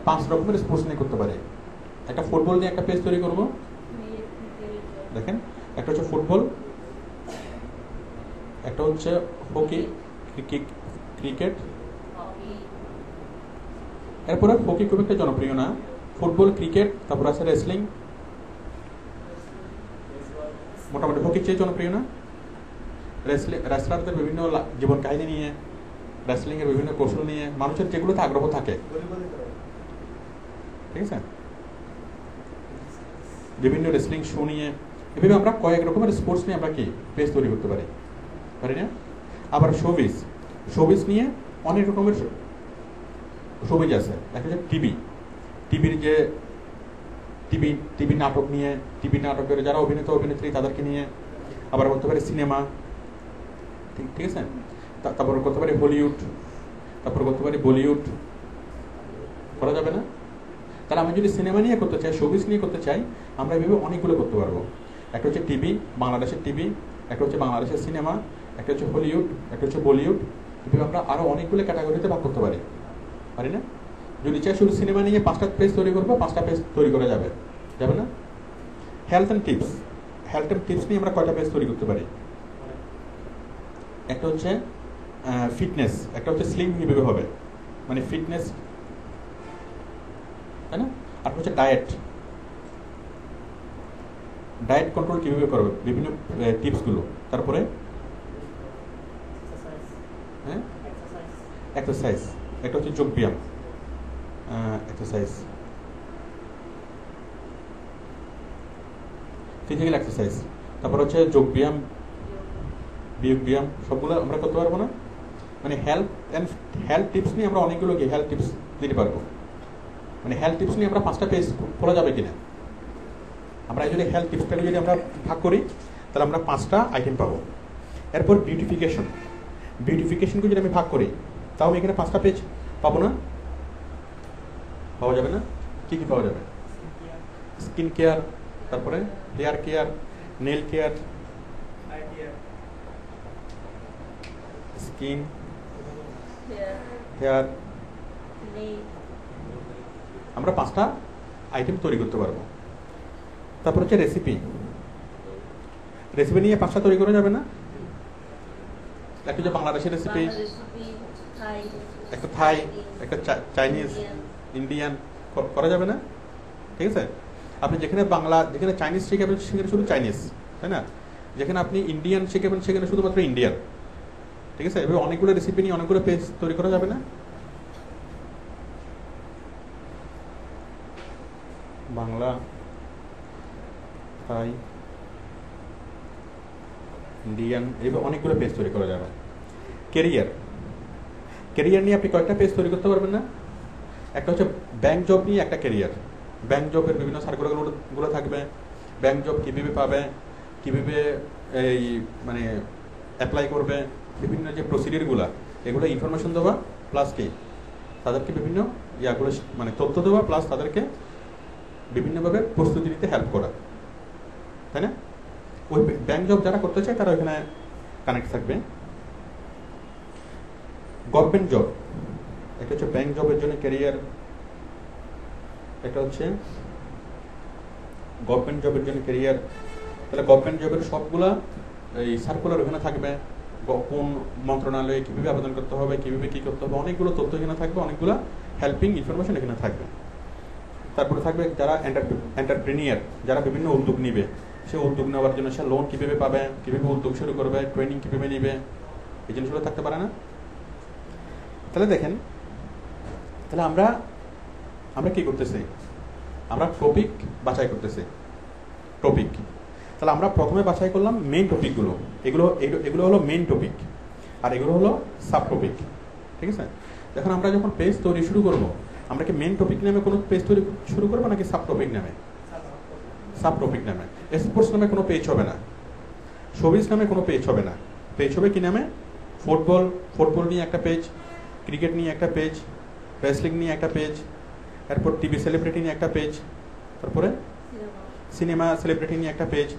5 রকমের স্পোর্টস নিয়ে করতে পারি। একটা ফুটবল নিয়ে একটা পেজ তৈরি করবো, দেখেন, একটা হচ্ছে ফুটবল, একটা হচ্ছে হকি, ক্রিকেট। এরপরে হকি খুব একটা জনপ্রিয় না, ফুটবল, ক্রিকেট, তারপর আছে রেসলিং। মোটামুটি হকির চেয়ে জনপ্রিয় না? রেসলারদের বিভিন্ন জীবন কাহিনী নিয়ে, রেসলিং এর বিভিন্ন কৌশল নিয়ে, মানুষের যেগুলোতে আগ্রহ থাকে, ঠিক আছে, বিভিন্ন রেসলিং শো নিয়ে, এভাবে আমরা কয়েক রকমের স্পোর্টস নিয়ে আমরা কি পেজ তৈরি করতে পারি না? আবার শোবিজ নিয়ে অনেক রকমের শোবিজ আছে। একটা হচ্ছে টিভির যে টিভি নাটক নিয়ে, টিভি নাটকের যারা অভিনেতা অভিনেত্রী তাদেরকে নিয়ে, আবার করতে পারি সিনেমা, ঠিক আছে, তারপর করতে পারি হলিউড, তারপর করতে পারি বলিউড। করা যাবে না? তাহলে আমি যদি সিনেমা নিয়ে করতে চাই, শোবিজ নিয়ে করতে চাই, আমরা এইভাবে অনেকগুলো করতে পারবো। একটা হচ্ছে টিভি, বাংলাদেশের টিভি, একটা হচ্ছে বাংলাদেশের সিনেমা, একটা হচ্ছে হলিউড, একটা হচ্ছে বলিউড। এভাবে আমরা আরও অনেকগুলো ক্যাটাগরিতে ভাগ করতে পারি না? যদি চাই শুধু সিনেমা নিয়ে 5টা পেজ তৈরি করবো, 5টা পেজ তৈরি করা যাবে না? হেলথ অ্যান্ড টিপস নিয়ে আমরা কয়টা পেজ তৈরি করতে পারি? একটা হচ্ছে ফিটনেস, একটা হচ্ছে স্লিম কীভাবে হবে, মানে ফিটনেস, তাই না? আর হচ্ছে ডায়েট কন্ট্রোল কীভাবে করবে, বিভিন্ন টিপসগুলো। তারপরে হ্যাঁ, এক্সারসাইজ, একটা হচ্ছে যোগ ব্যায়াম, এক্সারসাইজ, ফিজিক্যাল এক্সারসাইজ, তারপর হচ্ছে যোগ ব্যায়াম, বিয়োগ ব্যায়াম, সবগুলো আমরা করতে পারবো না? মানে হেলথ টিপস নিয়ে আমরা অনেকগুলো কি হেলথ টিপস দিতে পারবো। মানে হেলথ টিপস নিয়ে আমরা 5টা পেজ খোলা যাবে কিনা? আমরা যদি হেলথ টিপসটাকে যদি আমরা ভাগ করি, তাহলে আমরা 5টা আইটেম পাবো। এরপর বিউটিফিকেশনকে যদি আমি ভাগ করি, তাও আমি এখানে 5টা পেজ পাবো না? পাওয়া যাবে না? কি কি পাওয়া যাবে? স্কিন কেয়ার, তারপরে hair care, nail care, skin, hair, আমরা 5টা আইটেম তৈরি করতে পারবো। তারপর হচ্ছে রেসিপি নিয়ে 5টা তৈরি করা যাবে না? একটা হচ্ছে বাংলাদেশের রেসিপি, একটা থাই, একটা চাইনিজ, ইন্ডিয়ান, করা যাবে না? ঠিক আছে, আপনি যেখানে চাইনিজ শিখাবেন সেখানে শুধু চাইনিজ, তাই না? যেখানে আপনি ইন্ডিয়ান শিখাবেন সেখানে শুধুমাত্র ইন্ডিয়ান, ঠিক আছে? এভাবে অনেকগুলো রেসিপি নিয়ে অনেকগুলো পেজ তৈরি করা যাবে না? বাংলা, থাই, ইন্ডিয়ান, এইভাবে অনেকগুলো পেজ তৈরি করা যাবে। ক্যারিয়ার নিয়ে আপনি কয়েকটা পেজ তৈরি করতে পারবেন না? একটা হচ্ছে ব্যাংক জব নিয়ে একটা ক্যারিয়ার, ব্যাংক জবের বিভিন্ন সার্কুলারগুলো থাকবে, ব্যাংক জব কীভাবে পাবে, কীভাবে এই মানে অ্যাপ্লাই করবে, বিভিন্ন যে প্রসিডিউরগুলো, এগুলো ইনফরমেশন দেওয়া, প্লাস কি তাদেরকে বিভিন্ন ইয়াগুলো মানে তথ্য দেওয়া, প্লাস তাদেরকে বিভিন্নভাবে প্রস্তুতি নিতে হেল্প করা, তাই না? ওই ব্যাংক জব যারা করতে চায় তারা ওইখানে কানেক্ট থাকবে। গভর্নমেন্ট জব, একটা হচ্ছে ব্যাংক জবের জন্য ক্যারিয়ার, একটা হচ্ছে গভর্নমেন্ট জবের জন্য ক্যারিয়ার। তাহলে গভর্নমেন্ট জবের সবগুলা এই সার্কুলার ওখানে থাকবে, কোন মন্ত্রণালয়ে কীভাবে আবেদন করতে হবে, কীভাবে কী করতে হবে, অনেকগুলো তথ্য এখানে থাকবে, অনেকগুলো হেল্পিং ইনফরমেশন এখানে থাকবে। তারপরে থাকবে যারা এন্টারপ্রেনিয়ার, যারা বিভিন্ন উদ্যোগ নিবে, সে উদ্যোগ নেওয়ার জন্য সে লোন কীভাবে পাবে, কীভাবে উদ্যোগ শুরু করবে, ট্রেনিং কীভাবে নিবে, এই জিনিসগুলো থাকতে পারে না? তাহলে দেখেন, তাহলে আমরা কি করতেছি? আমরা টপিক বাছাই করতেছি। তাহলে আমরা প্রথমে বাছাই করলাম মেইন টপিকগুলো, এগুলো হলো মেইন টপিক, আর এগুলো হলো সাব টপিক, ঠিক আছে? এখন আমরা যখন পেজ তৈরি শুরু করবো, আমরা কি মেইন টপিক নামে কোনো পেজ তৈরি শুরু করবো নাকি সাব টপিক নামে? স্পোর্টস নামে কোনো পেজ হবে না। শোবিজ নামে কোনো পেজ হবে না। পেজ হবে কি নামে? ফুটবল নিয়ে একটা পেজ, ক্রিকেট নিয়ে একটা পেজ, রেসলিং নিয়ে একটা পেজ, এরপর টিভি সেলিব্রিটি নিয়ে একটা পেজ, তারপরে সিনেমা সেলিব্রিটি নিয়ে একটা পেজ,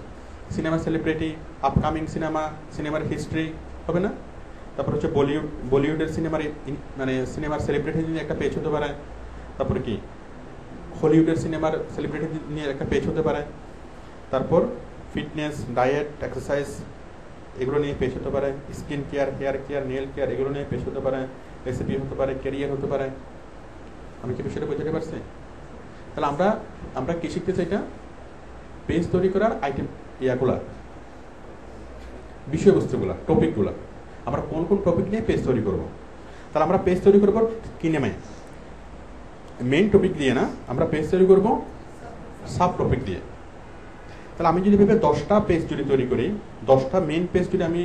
সিনেমা সেলিব্রিটি, আপকামিং সিনেমার হিস্ট্রি হবে না? তারপর হচ্ছে বলিউডের সিনেমার সেলিব্রিটি নিয়ে একটা পেজ হতে পারে। তারপরে কি হলিউডের সিনেমার সেলিব্রিটি নিয়ে একটা পেজ হতে পারে। তারপর ফিটনেস, ডায়েট, এক্সারসাইজ এগুলো নিয়ে পেজ হতে পারে। Skin care, hair care, nail care এগুলো নিয়ে পেজ হতে পারে। রেসিপি হতে পারে, ক্যারিয়ার হতে পারে। আমি কি বিষয়টা বুঝতে পারছি? তাহলে আমরা কি শিখতে চাই? এটা পেজ তৈরি করার আইটেম ইয়াগুলা, বিষয়বস্তুগুলা, টপিকগুলা, আমরা কোন কোন টপিক নিয়ে পেজ তৈরি করব। তাহলে আমরা পেজ তৈরি করবো কি নামে? মেইন টপিক দিয়ে না, আমরা পেজ তৈরি করব সাব টপিক দিয়ে। তাহলে আমি যদি ভেবে 10টা পেজ যদি তৈরি করি, 10টা মেইন পেজ যদি আমি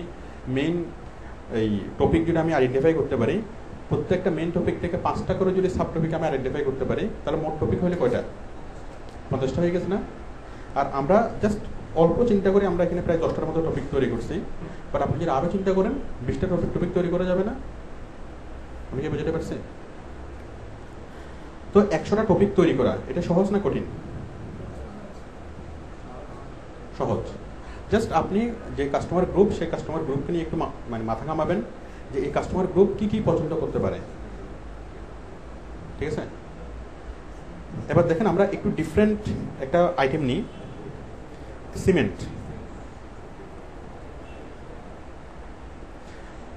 মেইন এই টপিক যদি আমি আইডেন্টিফাই করতে পারি, প্রত্যেকটা মেইন টপিক থেকে 5টা করে যদি সাব টপিক আমি আইডেন্টিফাই করতে পারি, তাহলে মোট টপিক হলে কয়টা? 50টা হয়ে গেছে না? আর আমরা জাস্ট অল্প চিন্তা করি, আমরা এখানে প্রায় 10টার মতো টপিক তৈরি করছি। বাট আপনি যদি আরও চিন্তা করেন 20টা টপিক তৈরি করা যাবে না? আমি কি বুঝতে পারছি? তো 100টা টপিক তৈরি করা এটা সহজ না কঠিন? সহজ। জাস্ট আপনি যে কাস্টমার গ্রুপ, সেই কাস্টমার গ্রুপকে নিয়ে একটু মাথা ঘামাবেন যে এই কাস্টমার গ্রুপ কি কি পছন্দ করতে পারে। ঠিক আছে? এবার দেখেন আমরা একটু ডিফারেন্ট একটা আইটেম নিই, সিমেন্ট।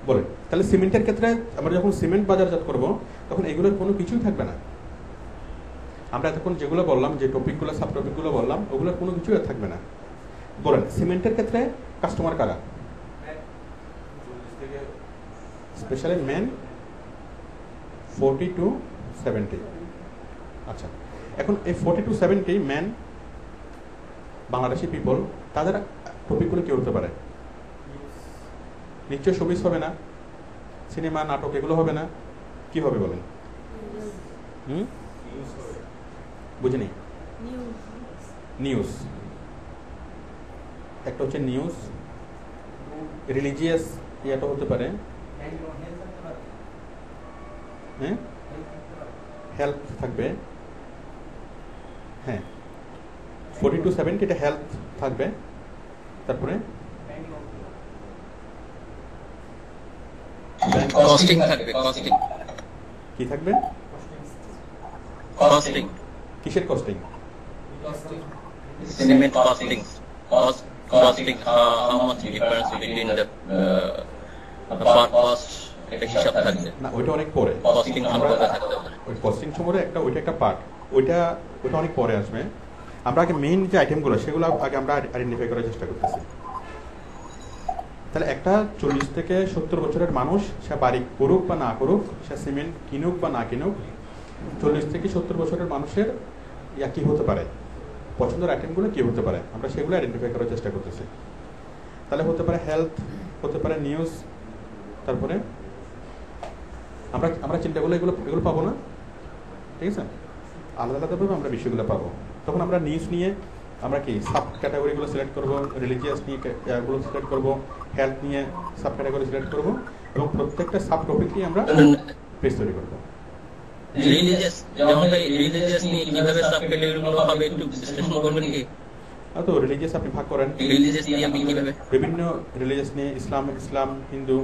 বলেন তাহলে সিমেন্টের ক্ষেত্রে আমরা যখন সিমেন্ট বাজারজাত করব তখন এগুলোর কোনো কিছুই থাকবে না। আমরা এতক্ষণ যেগুলো বললাম, যে টপিকগুলো সাব টপিকগুলো বললাম, ওগুলোর কোনো কিছুই থাকবে না। বলেন সিমেন্টের ক্ষেত্রে কাস্টমার কারা? Specially men 40 to 70। আচ্ছা, এখন এই 40 to 70 মেন বাংলাদেশি পিপল, তাদের টপিকগুলো কি হতে পারে? নিশ্চয় শোবিজ হবে না, সিনেমা, নাটক এগুলো হবে না। কি হবে বলেন? বুঝিনি। নিউজ, একটা হচ্ছে নিউজ, রিলিজিয়াস ইয়াটা হতে পারে, হ্যাঁ, হেলথ থাকবে। হ্যাঁ, 40 to 70 এটা হেলথ থাকবে। তারপরে কস্টিং থাকবে। কস্টিং কি থাকবে? কস্টিং কিসের costing? Cement costing. Costing how much difference between the per cost একটা হিসাব থাকবে না, ওইটা অনেক পরে। কস্টিং সম্পর্কে থাকতে পারে। ওই কস্টিং সম্পর্কে ওইটা একটা পার্ট, ওইটা অনেক পরে আসবে। আমরা আগে মেইন যে আইটেমগুলো সেগুলো আগে আমরা আইডেন্টিফাই করার চেষ্টা করতেছি। তাহলে একটা 40 থেকে 70 বছরের মানুষ, সে বাড়ি করুক বা না করুক, সে সিমেন্ট কিনুক বা না কিনুক, 40 থেকে 70 বছরের মানুষের ইয়া কি হতে পারে, পছন্দের আইটেমগুলো কি হতে পারে, আমরা সেগুলো আইডেন্টিফাই করার চেষ্টা করতেছি। তাহলে হতে পারে হেলথ, হতে পারে নিউজ, তারপরে আমরা চিন্তাগুলো এগুলো পাবো না। ঠিক আছে? আলাদা আলাদাভাবে আমরা বিষয়গুলো পাবো। তখন আমরা নিউজ নিয়ে আমরা কি সাব ক্যাটাগরিগুলো সিলেক্ট করবো, রিলিজিয়াস নিয়ে এগুলো সিলেক্ট করবো, হেলথ নিয়ে সাব ক্যাটাগরি সিলেক্ট করবো, এবং প্রত্যেকটা সাব টপিক নিয়ে আমরা পেজ তৈরি করবো। রিলিজিয়াস, যেমন রিলিজিয়াস নিয়ে কিভাবে সাব ক্যাটাগরিগুলো হবে একটু বিশ্লেষণ করবেন কি? তো রিলিজিয়াস আপনি ভাগ করেন, রিলিজিয়াস নিয়ে আপনি কিভাবে? বিভিন্ন রিলিজিয়াস নিয়ে, ইসলাম, হিন্দু।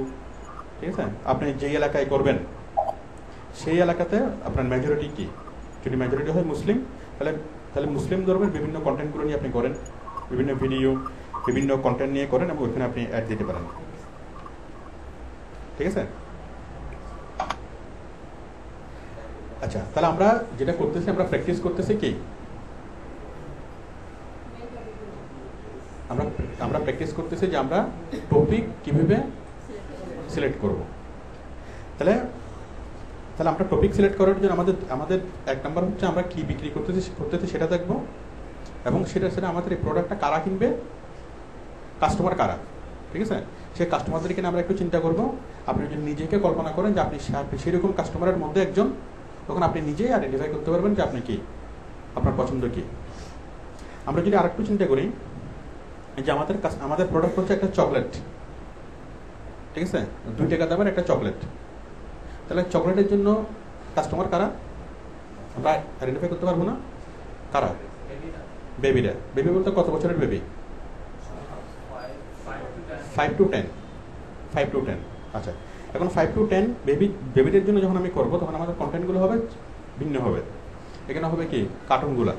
ঠিক আছে? আপনি যেই এলাকায় করবেন সেই এলাকাতে আপনার মেজরিটি কি, যদি মেজরিটি হয় মুসলিম, তাহলে মুসলিম ধর্মের বিভিন্ন কন্টেন্টগুলো নিয়ে আপনি করেন, বিভিন্ন ভিডিও, বিভিন্ন কন্টেন্ট নিয়ে করেন, এবং ওইখানে আপনি অ্যাড দিতে পারেন। ঠিক আছে? আচ্ছা, তাহলে আমরা যেটা করতেছি, আমরা প্র্যাকটিস করতেছি কি, আমরা প্র্যাকটিস করতেছি যে আমরা টপিক কিভাবে সিলেক্ট করব। তাহলে আমরা টপিক সিলেক্ট করার জন্য আমাদের 1 নাম্বার হচ্ছে আমরা কি বিক্রি করতেছি সেটা দেখবো, এবং সেটা আমাদের এই প্রোডাক্টটা কারা কিনবে, কাস্টমার কারা। ঠিক আছে? সেই কাস্টমারদেরকে আমরা একটু চিন্তা করব। আপনি যদি নিজেকে কল্পনা করেন যে আপনি সেরকম কাস্টমারের মধ্যে একজন, তখন আপনি নিজেই আইডেন্টিফাই করতে পারবেন যে আপনি কি, আপনার পছন্দ কি। আমরা যদি আরেকটু চিন্তা করি, যে আমাদের প্রোডাক্ট হচ্ছে একটা চকলেট, ঠিক আছে, 2 টাকা দামের একটা চকলেট। তাহলে চকলেটের জন্য কাস্টমার কারা আমরা আইডেন্টিফাই করতে পারবো না? কারা? বেবিরা। বেবি বলতে কত বছরের বেবি? 5 to 10। 5 to 10। আচ্ছা, এখন 5 to 10 বেবিদের জন্য যখন আমি করবো তখন আমাদের কন্টেন্টগুলো হবে ভিন্ন হবে। এখানে হবে কি কার্টুনগুলা,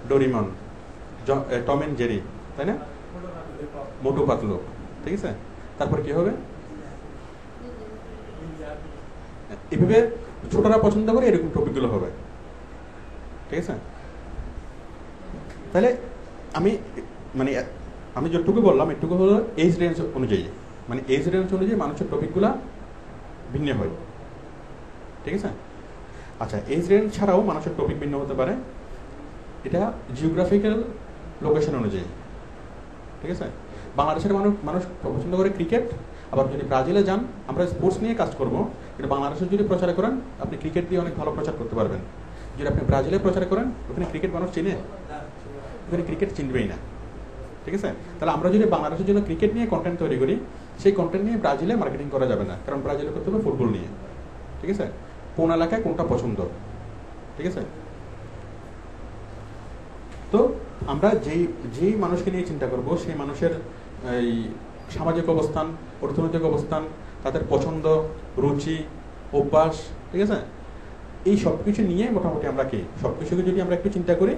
ডোরিমন, টম এন্ড জেরি, তাই না, মোটু পাতলু, ঠিক আছে। তারপর কি হবে? এভাবে ছোটরা পছন্দ করে এরকম টপিকগুলো হবে, ঠিক আছে। তাহলে আমি যতটুকু বললাম এটুকু হলো এজ রেঞ্জ অনুযায়ী, মানে এজ রেঞ্জ অনুযায়ী মানুষের টপিকগুলো ভিন্ন হয়, ঠিক আছে। আচ্ছা, এজ রেঞ্জ ছাড়াও মানুষের টপিক ভিন্ন হতে পারে, এটা জিওগ্রাফিক্যাল লোকেশন অনুযায়ী, ঠিক আছে। বাংলাদেশের মানুষ পছন্দ করে ক্রিকেট, আবার যদি ব্রাজিলে যান আমরা স্পোর্টস নিয়ে কাজ করবো, কিন্তু বাংলাদেশে যদি প্রচার করেন আপনি ক্রিকেট দিয়ে অনেক ভালো প্রচার করতে পারবেন। যদি আপনি ব্রাজিলে প্রচার করেন ওখানে ক্রিকেট মানুষ চিনে? ওখানে ক্রিকেট চিনবেই না, ঠিক আছে। তাহলে আমরা যদি বাংলাদেশের জন্য ক্রিকেট নিয়ে কন্টেন্ট তৈরি করি, সেই কন্টেন্ট নিয়ে ব্রাজিলে মার্কেটিং করা যাবে না, কারণ ব্রাজিলে করতে হবে ফুটবল নিয়ে, ঠিক আছে। কোন এলাকায় কোনটা পছন্দ, ঠিক আছে। তো আমরা যেই মানুষকে নিয়ে চিন্তা করব সেই মানুষের এই সামাজিক অবস্থান, অর্থনৈতিক অবস্থান, তাদের পছন্দ, রুচি, অভ্যাস, ঠিক আছে, এই সব কিছু নিয়ে মোটামুটি আমরা কি সব কিছুকে যদি আমরা একটু চিন্তা করি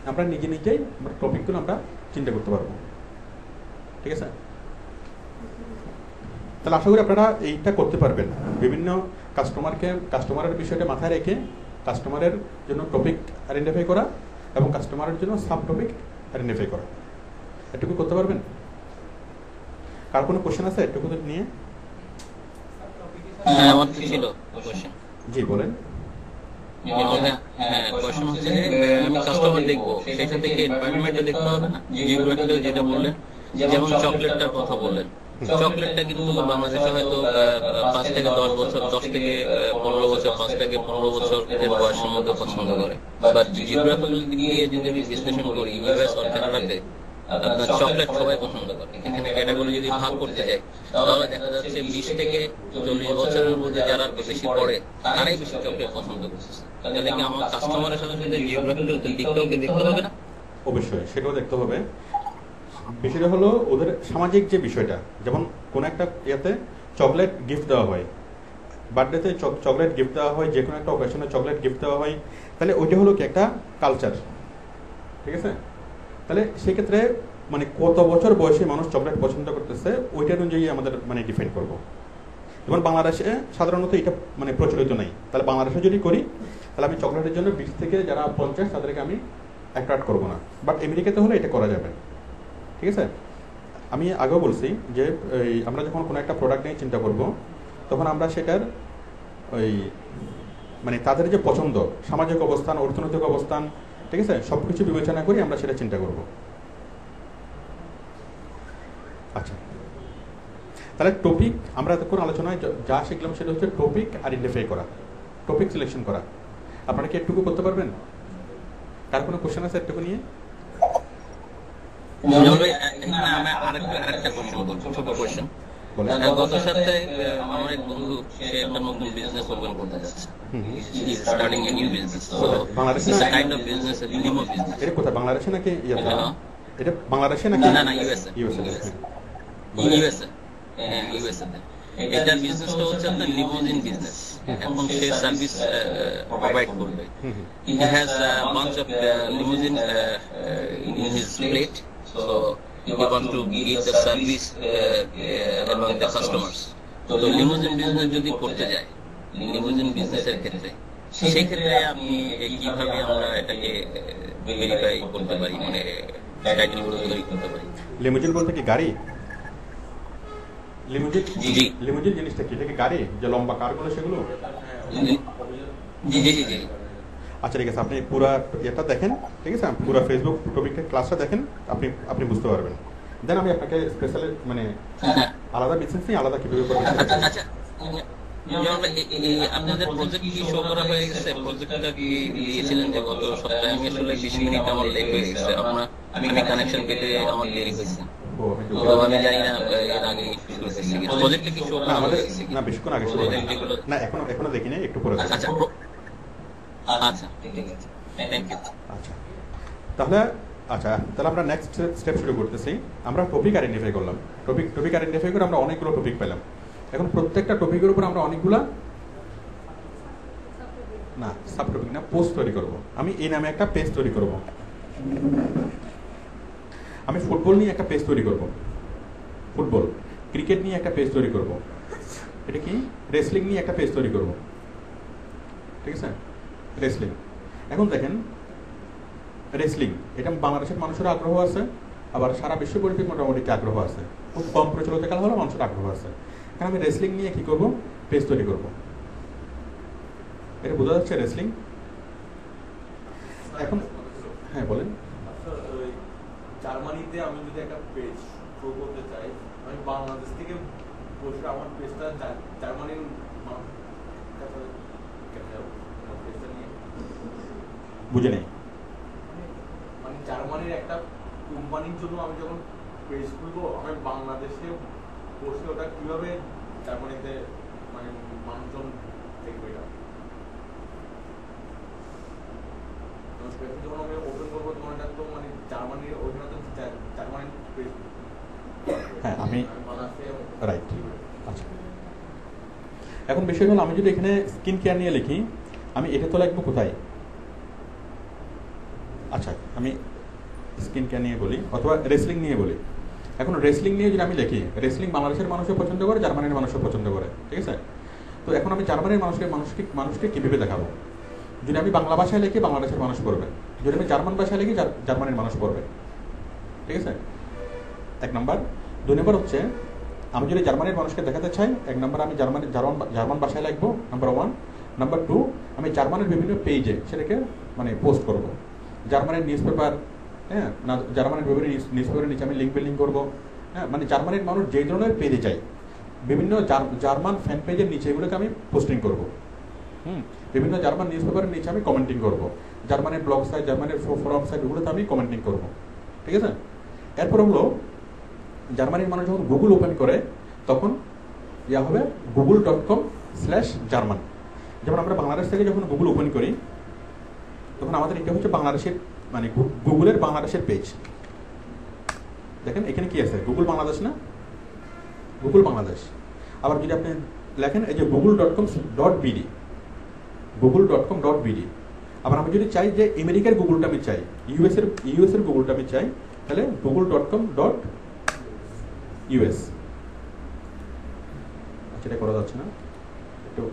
আমরা নিজেই আমরা টপিকগুলো আমরা চিন্তা করতে পারবো, ঠিক আছে। তাহলে আশা করি আপনারা এইটা করতে পারবেন, বিভিন্ন কাস্টমারের বিষয়টা মাথায় রেখে কাস্টমারের জন্য টপিক আইডেন্টিফাই করা এবং কাস্টমারের জন্য সাব টপিক আইডেন্টিফাই করা, এটুকু করতে পারবেন? কার কোনো কোশ্চেন আছে এটুকু নিয়ে? আমার ছিল কোশ্চেন। জি বলেন। কোশ্চেন হচ্ছে আমি কাস্টমার দেখবো, সেই সাথে কি এনভায়রনমেন্টও দেখতে হবে না? জিওগ্রাফিক্যাল যেটা বললেন, যেমন চকলেটটার কথা বললেন, চকলেটটা কিন্তু বাংলাদেশে হয়তো 5 থেকে 10 বছর, 10 থেকে 15 বছর, 5 থেকে 15 বছর এর বয়সের মধ্যে পছন্দ করে। বাট জিওগ্রাফিক্যাল দিয়ে যদি আমি বিশ্লেষণ করি ইউএস আর কানাডাতে আপনার চকলেট সবাই পছন্দ করে। এখানে ক্যাটাগরি যদি ভাগ করতে যাই তাহলে দেখা যাচ্ছে 20 থেকে 40 বছরের মধ্যে যারা বেশি পড়ে তারাই বেশি চকলেট পছন্দ করছে। তাহলে কি আমার কাস্টমারের সাথে সাথে জিওগ্রাফিক্যাল দিকটাও কি দেখতে হবে না? অবশ্যই সেটাও দেখতে হবে। বিষয়টা হলো ওদের সামাজিক যে বিষয়টা, যেমন কোন একটা ইয়াতে চকলেট গিফট দেওয়া হয়, বার্থডেতে চকলেট গিফট দেওয়া হয়, যে কোনো একটা অকেশনে চকলেট গিফট দেওয়া হয়, তাহলে ওইটা হলো কি একটা কালচার, ঠিক আছে। তাহলে সেক্ষেত্রে মানে কত বছর বয়সে মানুষ চকলেট পছন্দ করতেছে ওইটার অনুযায়ী আমাদের মানে ডিফাইন করবো। যেমন বাংলাদেশে সাধারণত এটা মানে প্রচলিত নেই, তাহলে বাংলাদেশে যদি করি তাহলে আমি চকলেটের জন্য 20 থেকে যারা 50 তাদেরকে আমি অ্যাট্রাক্ট করবো না, বাট আমেরিকাতে হলে এটা করা যাবে, ঠিক আছে। আমি আগেও বলছি যে আমরা যখন কোনো একটা প্রোডাক্ট নিয়ে চিন্তা করব তখন আমরা সেটার ওই মানে তাদের যে পছন্দ, সামাজিক অবস্থান, অর্থনৈতিক অবস্থান, ঠিক আছে, সব কিছু বিবেচনা করি আমরা সেটা চিন্তা করব। আচ্ছা, তাহলে টপিক আমরা এতক্ষণ আলোচনায় যা শিখলাম সেটা হচ্ছে টপিক আইডেন্টিফাই করা, টপিক সিলেকশন করা। আপনারা কি একটুকু করতে পারবেন? কার কোনো কোশ্চেন আছে একটুকু নিয়ে? গত সপ্তাহে আমার এক বন্ধু সে একটা নতুন বিজনেস ওপেন করতে যাচ্ছে, স্টার্টিং এ নিউ বিজনেস। বাংলাদেশে it's a kind of business, A limo business. এটা কোথায়, বাংলাদেশে নাকি ইয়াতে? এটা বাংলাদেশে নাকি? না ইউএসএ। ইউএসএ এটার বিজনেসটা হচ্ছে আপনার লিমোজিন বিজনেস। এখন সে সার্ভিস প্রোভাইড করবে। He has a bunch of limousine in his plate, so he wants to give the service among the customers. তো লিমোজিন বিজনেস যদি করতে যায়, লিমোজিন বিজনেসের ক্ষেত্রে সেই ক্ষেত্রে আপনি কিভাবে আমরা এটাকে ভেরিফাই করতে পারি, মানে ক্রাইটেরিয়াগুলো তৈরি করতে পারি? লিমোজিন বলতে কি গাড়ি? জি। লিমোজিন জিনিসটা কি? এটা কি গাড়ি যে লম্বা কারগুলো সেগুলো? জি। আচ্ছা ঠিক আছে, আপনি পুরো এটা দেখেন, ঠিক আছে, পুরো ফেসবুক টপিকের ক্লাসটা দেখেন, আপনি বুঝতে পারবেন। দেন আমি আপনাকে স্পেশাল মানে আলাদা বিজনেস নিয়ে আলাদা কিভাবে করবেন। আচ্ছা যেমন আপনাদের প্রজেক্ট কি শো করা হয়ে গেছে? প্রজেক্টটা কি দিয়েছিলেন যে গত সপ্তাহে? আমি আসলে 20 মিনিট আমার লেট হয়ে গেছে, আমি কানেকশন পেতে আমার দেরি হয়েছে, ও আমি তো আমি জানি না এর আগে শুরু হয়েছে কি প্রজেক্টটা কি শো না করা আমাদের হয়েছে কি না বেশিক্ষণ আগে শুরু প্রজেক্ট হয়নি। যেগুলো। না এখনো দেখিনি, একটু পরে দেখবো। আচ্ছা আচ্ছা ঠিক আছে, থ্যাংক ইউ। আচ্ছা তাহলে তাহলে আমরা নেক্সট স্টেপ শুরু করতেছি। আমরা টপিক আইডেন্টিফাই করলাম, টপিক আইডেন্টিফাই করে আমরা অনেকগুলো টপিক পেলাম। এখন প্রত্যেকটা টপিকের উপর আমরা অনেকগুলা না সাব টপিক না পোস্ট তৈরি করব। আমি এই নামে একটা পেজ তৈরি করব। আমি ফুটবল নিয়ে একটা পেজ তৈরি করব, ফুটবল ক্রিকেট নিয়ে একটা পেজ তৈরি করব, এটা কি রেসলিং নিয়ে একটা পেজ তৈরি করব, ঠিক আছে রেসলিং। এখন দেখেন রেসলিং এটা বাংলাদেশের মানুষের আগ্রহ আছে, আবার সারা বিশ্ব পরিচিত মোটামুটি আগ্রহ আছে, খুব কম প্রচলিত কাল হলেও মানুষের আগ্রহ আছে। কারণ আমি রেসলিং নিয়ে কি করব, পেজ তৈরি করব। এটা বোঝা যাচ্ছে রেসলিং। এখন হ্যাঁ বলেন। জার্মানিতে আমি যদি একটা পেজ শো করতে চাই, আমি বাংলাদেশ থেকে বসে আমার পেজটা জার্মানির পেজটা নিয়ে বুঝে নেই। মানে জার্মানির একটা কোম্পানির জন্য আমি যখন পেজ খুলবো, আমি বাংলাদেশে বসে ওটা কিভাবে জার্মানিতে মানে মানুষজন দেখবে এটা যখন আমি ওপেন করবো, তখন এটা তো মানে জার্মানির ওইখানে তো জার্মানির পেজ। হ্যাঁ আমি বাংলাদেশে রাইট। আচ্ছা এখন বিষয় হলো আমি যদি এখানে স্কিন কেয়ার নিয়ে লিখি, আমি এটা তো লিখবো কোথায়? আচ্ছা আমি স্কিন কেয়ার নিয়ে বলি অথবা রেসলিং নিয়ে বলি। এখন রেসলিং নিয়ে যদি আমি লিখি, রেসলিং বাংলাদেশের মানুষও পছন্দ করে, জার্মানির মানুষও পছন্দ করে, ঠিক আছে? তো এখন আমি জার্মানির মানুষকে কীভাবে দেখাবো? যদি আমি বাংলা ভাষায় লিখি, বাংলাদেশের মানুষ পড়বে। যদি আমি জার্মান ভাষায় লিখি, জার্মানির মানুষ পড়বে, ঠিক আছে? এক নম্বর। দুই নম্বর হচ্ছে আমি যদি জার্মানির মানুষকে দেখাতে চাই, এক নম্বর আমি জার্মান ভাষায় লিখবো, নাম্বার 1। নাম্বার 2 আমি জার্মানির বিভিন্ন পেজে সেটাকে মানে পোস্ট করব। জার্মানির নিউজ পেপার, হ্যাঁ না, জার্মানির বিভিন্ন নিউজ পেপারের নিচে আমি লিঙ্ক বিল্ডিং করবো, হ্যাঁ মানে জার্মানির মানুষ যেই ধরনের পেজে চাই, বিভিন্ন জার্মান ফ্যান পেজের নিচে এগুলোকে আমি পোস্টিং করবো। বিভিন্ন জার্মান নিউজ পেপারের নিচে আমি কমেন্টিং করবো, জার্মানির ব্লগ সাইট, জার্মানির ফোরাম সাইট, ওগুলোতে আমি কমেন্টিং করবো, ঠিক আছে? এরপর হলো জার্মানির মানুষ যখন গুগল ওপেন করে, তখন ইয়া হবে google.com/জার্মান। যেমন আমরা বাংলাদেশ থেকে যখন গুগল ওপেন করি, তখন আমাদের এটা হচ্ছে বাংলাদেশের মানে গুগলের বাংলাদেশের পেজ। দেখেন এখানে কি আছে, গুগল বাংলাদেশ না, গুগল বাংলাদেশ। আবার যদি আপনি লেখেন এই যে google.com.bd, google.com.bd। আবার আমি যদি চাই যে আমেরিকার গুগলটা আমি চাই, ইউএস এর গুগলটা আমি চাই, তাহলে google.com.us। আচ্ছা এটা করা যাচ্ছে না একটু,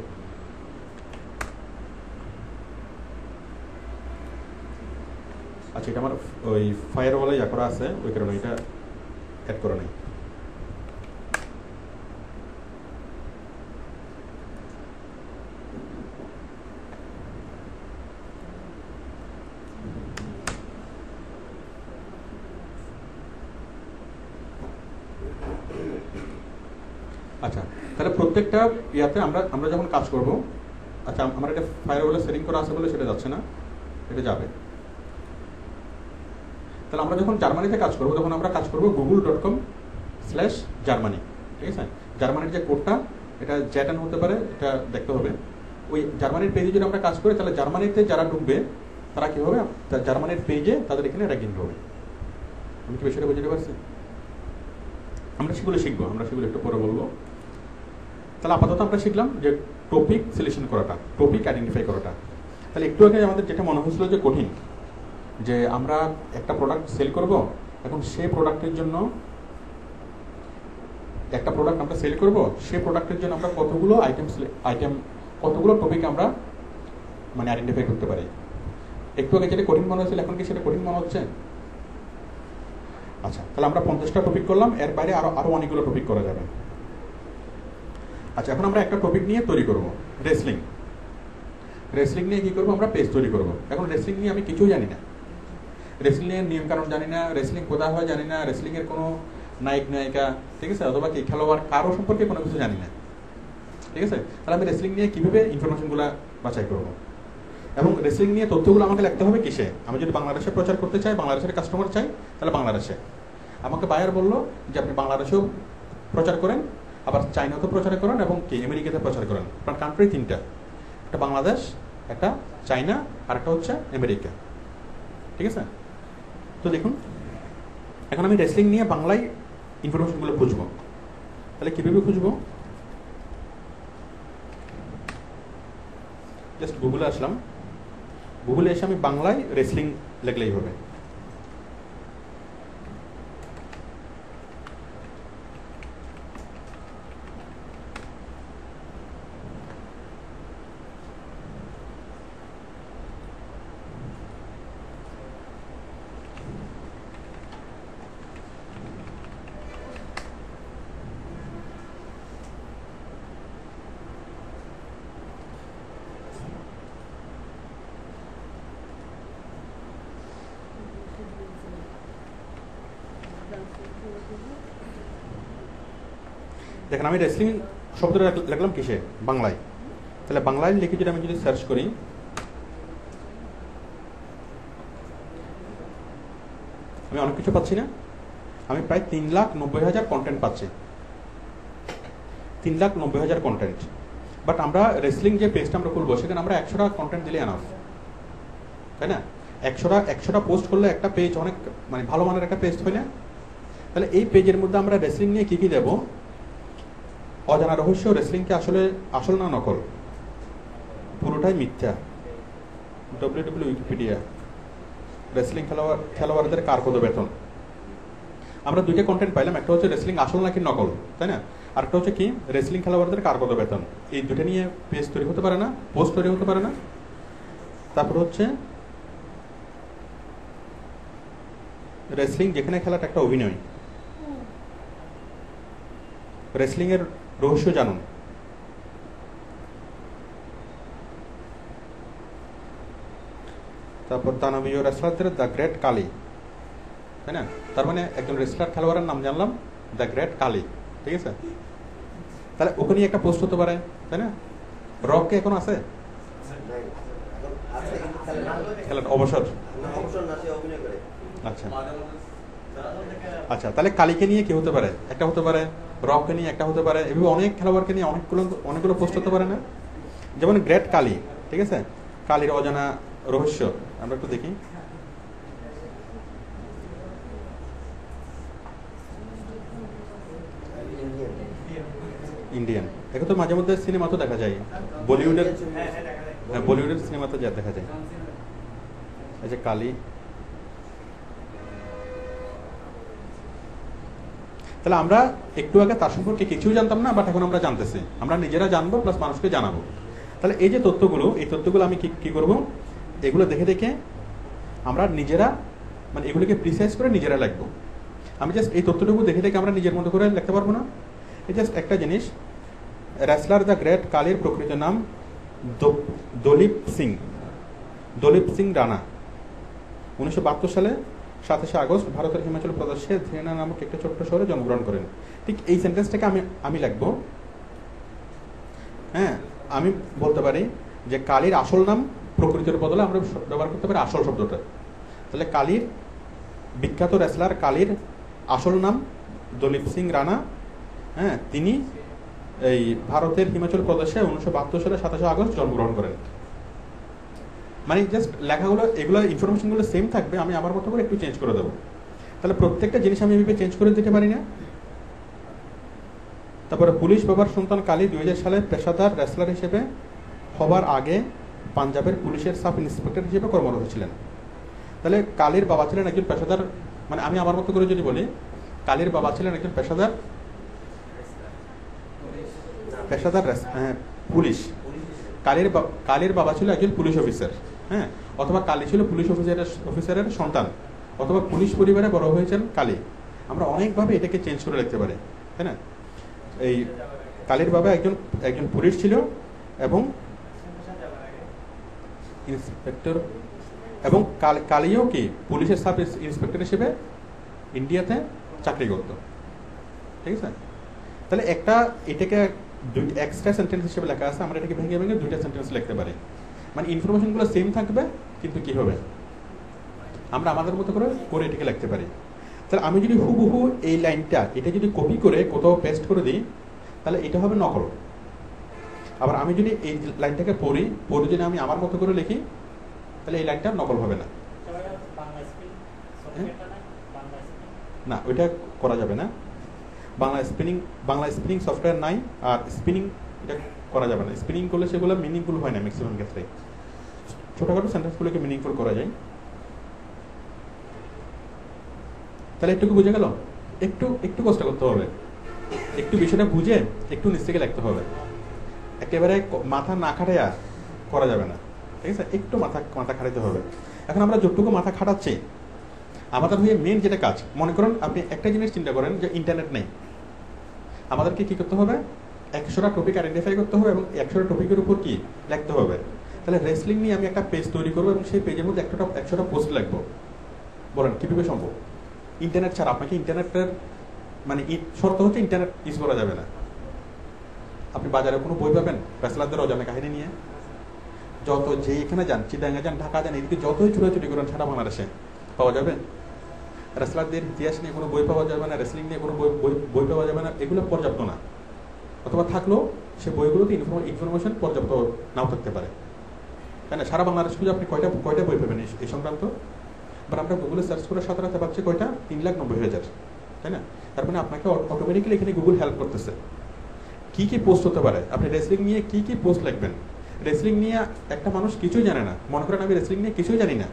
আচ্ছা এটা আমার ওই ফায়ারওয়ালে ইয়া করা আছে, ওই কারণে এটা অ্যাড করা নেই। আচ্ছা তাহলে প্রত্যেকটা ইয়াতে আমরা যখন কাজ করব, আচ্ছা আমার এটা ফায়ারওয়ালে সেটিং করা আছে বলে সেটা যাচ্ছে না, এটা যাবে। তাহলে আমরা যখন জার্মানিতে কাজ করবো, তখন আমরা কাজ করবো google.com/জার্মানি, ঠিক আছে? জার্মানির যে কোডটা, এটা জ্যাটান হতে পারে, এটা দেখতে হবে। ওই জার্মানির পেজে যদি আমরা কাজ করি, তাহলে জার্মানিতে যারা ঢুকবে তারা কী হবে, জার্মানির পেজে তাদের এখানে র্যাঙ্কিং হবে। আমি কি বিষয়টা বুঝতে পারছি? আমরা সেগুলো শিখবো, একটু পরে বলবো। তাহলে আপাতত আমরা শিখলাম যে টপিক সিলেকশন করাটা, টপিক আইডেন্টিফাই করাটা। তাহলে একটু আগে আমাদের যেটা মনে হয়েছিল যে কঠিন, যে আমরা একটা প্রোডাক্ট সেল করব, এখন সেই প্রোডাক্টের জন্য একটা প্রোডাক্ট আমরা সেল করব, সেই প্রোডাক্টের জন্য আমরা কতগুলো কতগুলো টপিক আমরা মানে আইডেন্টিফাই করতে পারি। একটু আগে যেটা কঠিন মনে হয়েছিল, এখন কি সেটা কঠিন মনে হচ্ছে? আচ্ছা তাহলে আমরা 50টা টপিক করলাম, এর বাইরে আরো অনেকগুলো টপিক করা যাবে। আচ্ছা এখন আমরা একটা টপিক নিয়ে তৈরি করব, রেসলিং। রেসলিং নিয়ে কি করবো, আমরা পেজ তৈরি করব। এখন রেসলিং নিয়ে আমি কিছুই জানি না, রেসলিং এর নিয়ম কারণ জানি না, রেসলিং কোথায় হয় জানি না, রেসলিং এর কোনো নায়ক নায়িকা, ঠিক আছে, অথবা কি খেলোয়াড় কারো সম্পর্কে কোনো কিছু জানি না, ঠিক আছে? তাহলে আমি রেসলিং নিয়ে কীভাবে ইনফরমেশনগুলো বাছাই করবো, এবং রেসলিং নিয়ে তথ্যগুলো আমাকে লিখতে হবে কিসে? আমি যদি বাংলাদেশে প্রচার করতে চাই, বাংলাদেশের কাস্টমার চাই, তাহলে বাংলাদেশে। আমাকে বায়ার বললো যে আপনি বাংলাদেশেও প্রচার করেন, আবার চাইনাতেও প্রচার করেন, এবং কি আমেরিকাতে প্রচার করেন। আপনার কান্ট্রি তিনটা, একটা বাংলাদেশ, একটা চাইনা, আর একটা হচ্ছে আমেরিকা। ঠিক আছে? তো দেখুন, এখন আমি রেসলিং নিয়ে বাংলায় ইনফরমেশনগুলো খুঁজবো। তাহলে কীভাবে খুঁজবো? জাস্ট গুগলে আসলাম, গুগলে এসে আমি বাংলায় রেসলিং লিখলেই হবে। দেখেন, আমি রেসলিং শব্দটা লিখলাম কিসে? বাংলায়। তাহলে বাংলায় লিখে যদি আমি সার্চ করি, আমি অনেক কিছু পাচ্ছি না? আমি প্রায় 3,90,000 কন্টেন্ট পাচ্ছি, 3,90,000 কন্টেন্ট। বাট আমরা রেসলিং যে পেজটা আমরা খুলবো, সেখানে আমরা 100টা কন্টেন্ট দিলে এনাফ, তাই না? 100টা পোস্ট করলে একটা পেজ অনেক মানে ভালো মানের একটা পেজ হয় না? তাহলে এই পেজের মধ্যে আমরা রেসলিং নিয়ে কী কী দেবো? অজানা রহস্য, রেসলিংকে আসলে আসল না নকল, পুরোটাই মিথ্যা, WWE উইকিপিডিয়া, রেসলিং খেলোয়াড়দের কার কত বেতন। আমরা দুইটা কন্টেন্ট পাইলাম, একটা হচ্ছে রেসলিং আসল নাকি নকল, তাই না? আরেকটা হচ্ছে কি রেসলিং খেলোয়াড়দের কার কত বেতন। এই দুটো নিয়ে পেজ তৈরি হতে পারে না, পোস্ট তৈরি হতে পারে না। তারপর হচ্ছে রেসলিং যেখানে খেলাটা একটা অভিনয়, রেসলিং এর রহস্য জানুন। তারপর দানবীয় রেসলারদের দ্য গ্রেট কালি, তাই না? তার মানে একজন রেসলার খেলোয়াড়ের নাম জানলাম, দ্য গ্রেট কালি। ঠিক আছে? তাহলে ওখানে একটা পোস্ট হতে পারে, তাই না? রককে এখন আছে খেলাটা অবসর। আচ্ছা আচ্ছা, তাহলে কালীকে নিয়ে কি হতে পারে? একটা হতে পারে, রককে নিয়ে একটা হতে পারে, এভাবে অনেক খেলোয়াড়কে নিয়ে অনেকগুলো পোস্ট হতে পারে না? যেমন গ্রেট কালী, ঠিক আছে? কালীর অজানা রহস্য আমরা একটু দেখি। ইন্ডিয়ান, এখন তো মাঝে মধ্যে সিনেমা তো দেখা যায়, বলিউডের, হ্যাঁ বলিউডের সিনেমা তো যা দেখা যায়। এই যে কালী, তাহলে আমরা একটু আগে তার সম্পর্কে কিছুই জানতাম না, বাট এখন আমরা জানতেছি, আমরা নিজেরা জানবো প্লাস মানুষকে জানাবো। তাহলে এই যে তথ্যগুলো, এই তথ্যগুলো আমি কি করব? এগুলো দেখে দেখে আমরা নিজেরা মানে এগুলোকে প্রিসাইজ করে নিজেরা লিখবো। আমি জাস্ট এই তথ্যটুকু দেখে দেখে আমরা নিজের মতো করে লিখতে পারবো না। এই জাস্ট একটা জিনিস, রেসলার দ্য গ্রেট কালীর প্রকৃত নাম দলীপ সিং রানা। 1972 সালে 27 আগস্ট ভারতের হিমাচল প্রদেশে ধেনা নামক একটা ছোট্ট শহরে জন্মগ্রহণ করেন। ঠিক এই সেন্টেন্সটাকে আমি লিখবো। হ্যাঁ, আমি বলতে পারি যে কালীর আসল নাম, প্রকৃতির বদলে আমরা ব্যবহার করতে পারি আসল শব্দটা। তাহলে কালীর, বিখ্যাত রেসলার কালীর আসল নাম দলীপ সিং রানা। হ্যাঁ, তিনি এই ভারতের হিমাচল প্রদেশে 1972 সালে 27 আগস্ট জন্মগ্রহণ করেন। মানে জাস্ট লেখাগুলো, এগুলো ইনফরমেশনগুলো সেম থাকবে, আমি আমার মতো করে একটু চেঞ্জ করে দেবো। তাহলে প্রত্যেকটা জিনিস আমি এভাবে চেঞ্জ করে দিতে পারি না? তারপরে পুলিশ বাবার সন্তান কালী 2000 সালে পেশাদার রেসলার হিসেবে হবার আগে পাঞ্জাবের পুলিশের সাব ইন্সপেক্টর হিসেবে কর্মরত ছিলেন। তাহলে কালীর বাবা ছিলেন একজন পেশাদার, মানে আমি আমার মতো করে যদি বলি, কালীর বাবা ছিলেন একজন পেশাদার পুলিশ। কালীর বাবা ছিল একজন পুলিশ অফিসার, হ্যাঁ, অথবা কালী ছিল পুলিশ অফিসারের সন্তান, অথবা পুলিশ পরিবারে বড় হয়েছেন কালী। আমরা অনেকভাবে এটাকে চেঞ্জ করে লিখতে পারি, তাই না? এই কালীর বাবা একজন পুলিশ ছিল এবং ইন্সপেক্টর, এবং কালীও কি পুলিশের সাব ইন্সপেক্টর হিসেবে ইন্ডিয়াতে চাকরি করত। ঠিক আছে? তাহলে এটাকে দুই এক্সট্রা সেন্টেন্স হিসেবে লেখা আছে, আমরা এটাকে ভেঙে ভেঙে দুইটা সেন্টেন্স লিখতে পারি। মানে ইনফরমেশনগুলো সেম থাকবে, কিন্তু কি হবে আমরা আমাদের মতো করে করে এটাকে লিখতে পারি। তাহলে আমি যদি হুবহু এই লাইনটা এটা যদি কপি করে কোথাও পেস্ট করে দিই, তাহলে এটা হবে নকল। আবার আমি যদি এই লাইনটাকে পড়ি যদি আমি আমার মতো করে লিখি, তাহলে এই লাইনটা নকল হবে না। না, ওইটা করা যাবে না। বাংলা স্পিনিং সফটওয়্যার নাই, আর স্পিনিং এটা করা যাবে না। স্পিনিং করলে সেগুলো মিনিংফুল হয় না ম্যাক্সিমাম ক্ষেত্রে। ছোটখাটো সেন্টেন্সগুলোকে মিনিংফুল করা যায়। তাহলে একটু বুঝে গেল? একটু কষ্ট করতে হবে, একটু বিষয়টা বুঝে একটু নিচ থেকে লিখতে হবে। একেবারে মাথা না খাটাইয়া করা যাবে না, ঠিক আছে? একটু মাথা খাটাইতে হবে। এখন আমরা যতটুকু মাথা খাটাচ্ছি, আমাদের হয়ে মেন যেটা কাজ, মনে করেন আপনি একটা জিনিস চিন্তা করেন যে ইন্টারনেট নেই, আমাদেরকে কি করতে হবে? 100টা টপিক আইডেন্টিফাই করতে হবে এবং 100টা টপিকের উপর কি লিখতে হবে। তাহলে রেসলিং নিয়ে আমি একটা পেজ তৈরি করবো এবং সেই পেজের মধ্যে 100টা পোস্ট লিখবো। বলেন কিভাবে সম্ভব? ইন্টারনেট ছাড়া আপনাকে ইন্টারনেটের মানে শর্ত হচ্ছে ইন্টারনেট ইউজ করা যাবে না। আপনি বাজারে কোনো বই পাবেন ফেসলাদের অজানা কাহিনী নিয়ে? যত যে এখানে যান, চিটাঙ্গা যান, ঢাকা যান, এদিকে যতই ছুটাছুটি করেন সারা বাংলাদেশে পাওয়া যাবে। রেসলারদের ইতিহাস নিয়ে কোনো বই পাওয়া যাবে না, রেসলিং নিয়ে কোনো বই পাওয়া যাবে না। এগুলো পর্যাপ্ত না, অথবা থাকলেও সে বইগুলোতে ইনফরমেশন পর্যাপ্ত নাও থাকতে পারে, তাই না? সারা বাংলাদেশ খুঁজে আপনি কয়টা বই পাবেন এই সংক্রান্ত? বাট আমরা গুগলে সার্চ করে সাথে সাথে পাচ্ছি কয়টা? 3,90,000, তাই না? তার মানে আপনাকে অটোমেটিক্যালি এখানে গুগল হেল্প করতেছে। কি কি পোস্ট হতে পারে? আপনি রেসলিং নিয়ে কি কি পোস্ট লিখবেন? রেসলিং নিয়ে একটা মানুষ কিছুই জানে না, মনে করেন আমি রেসলিং নিয়ে কিছুই জানি না,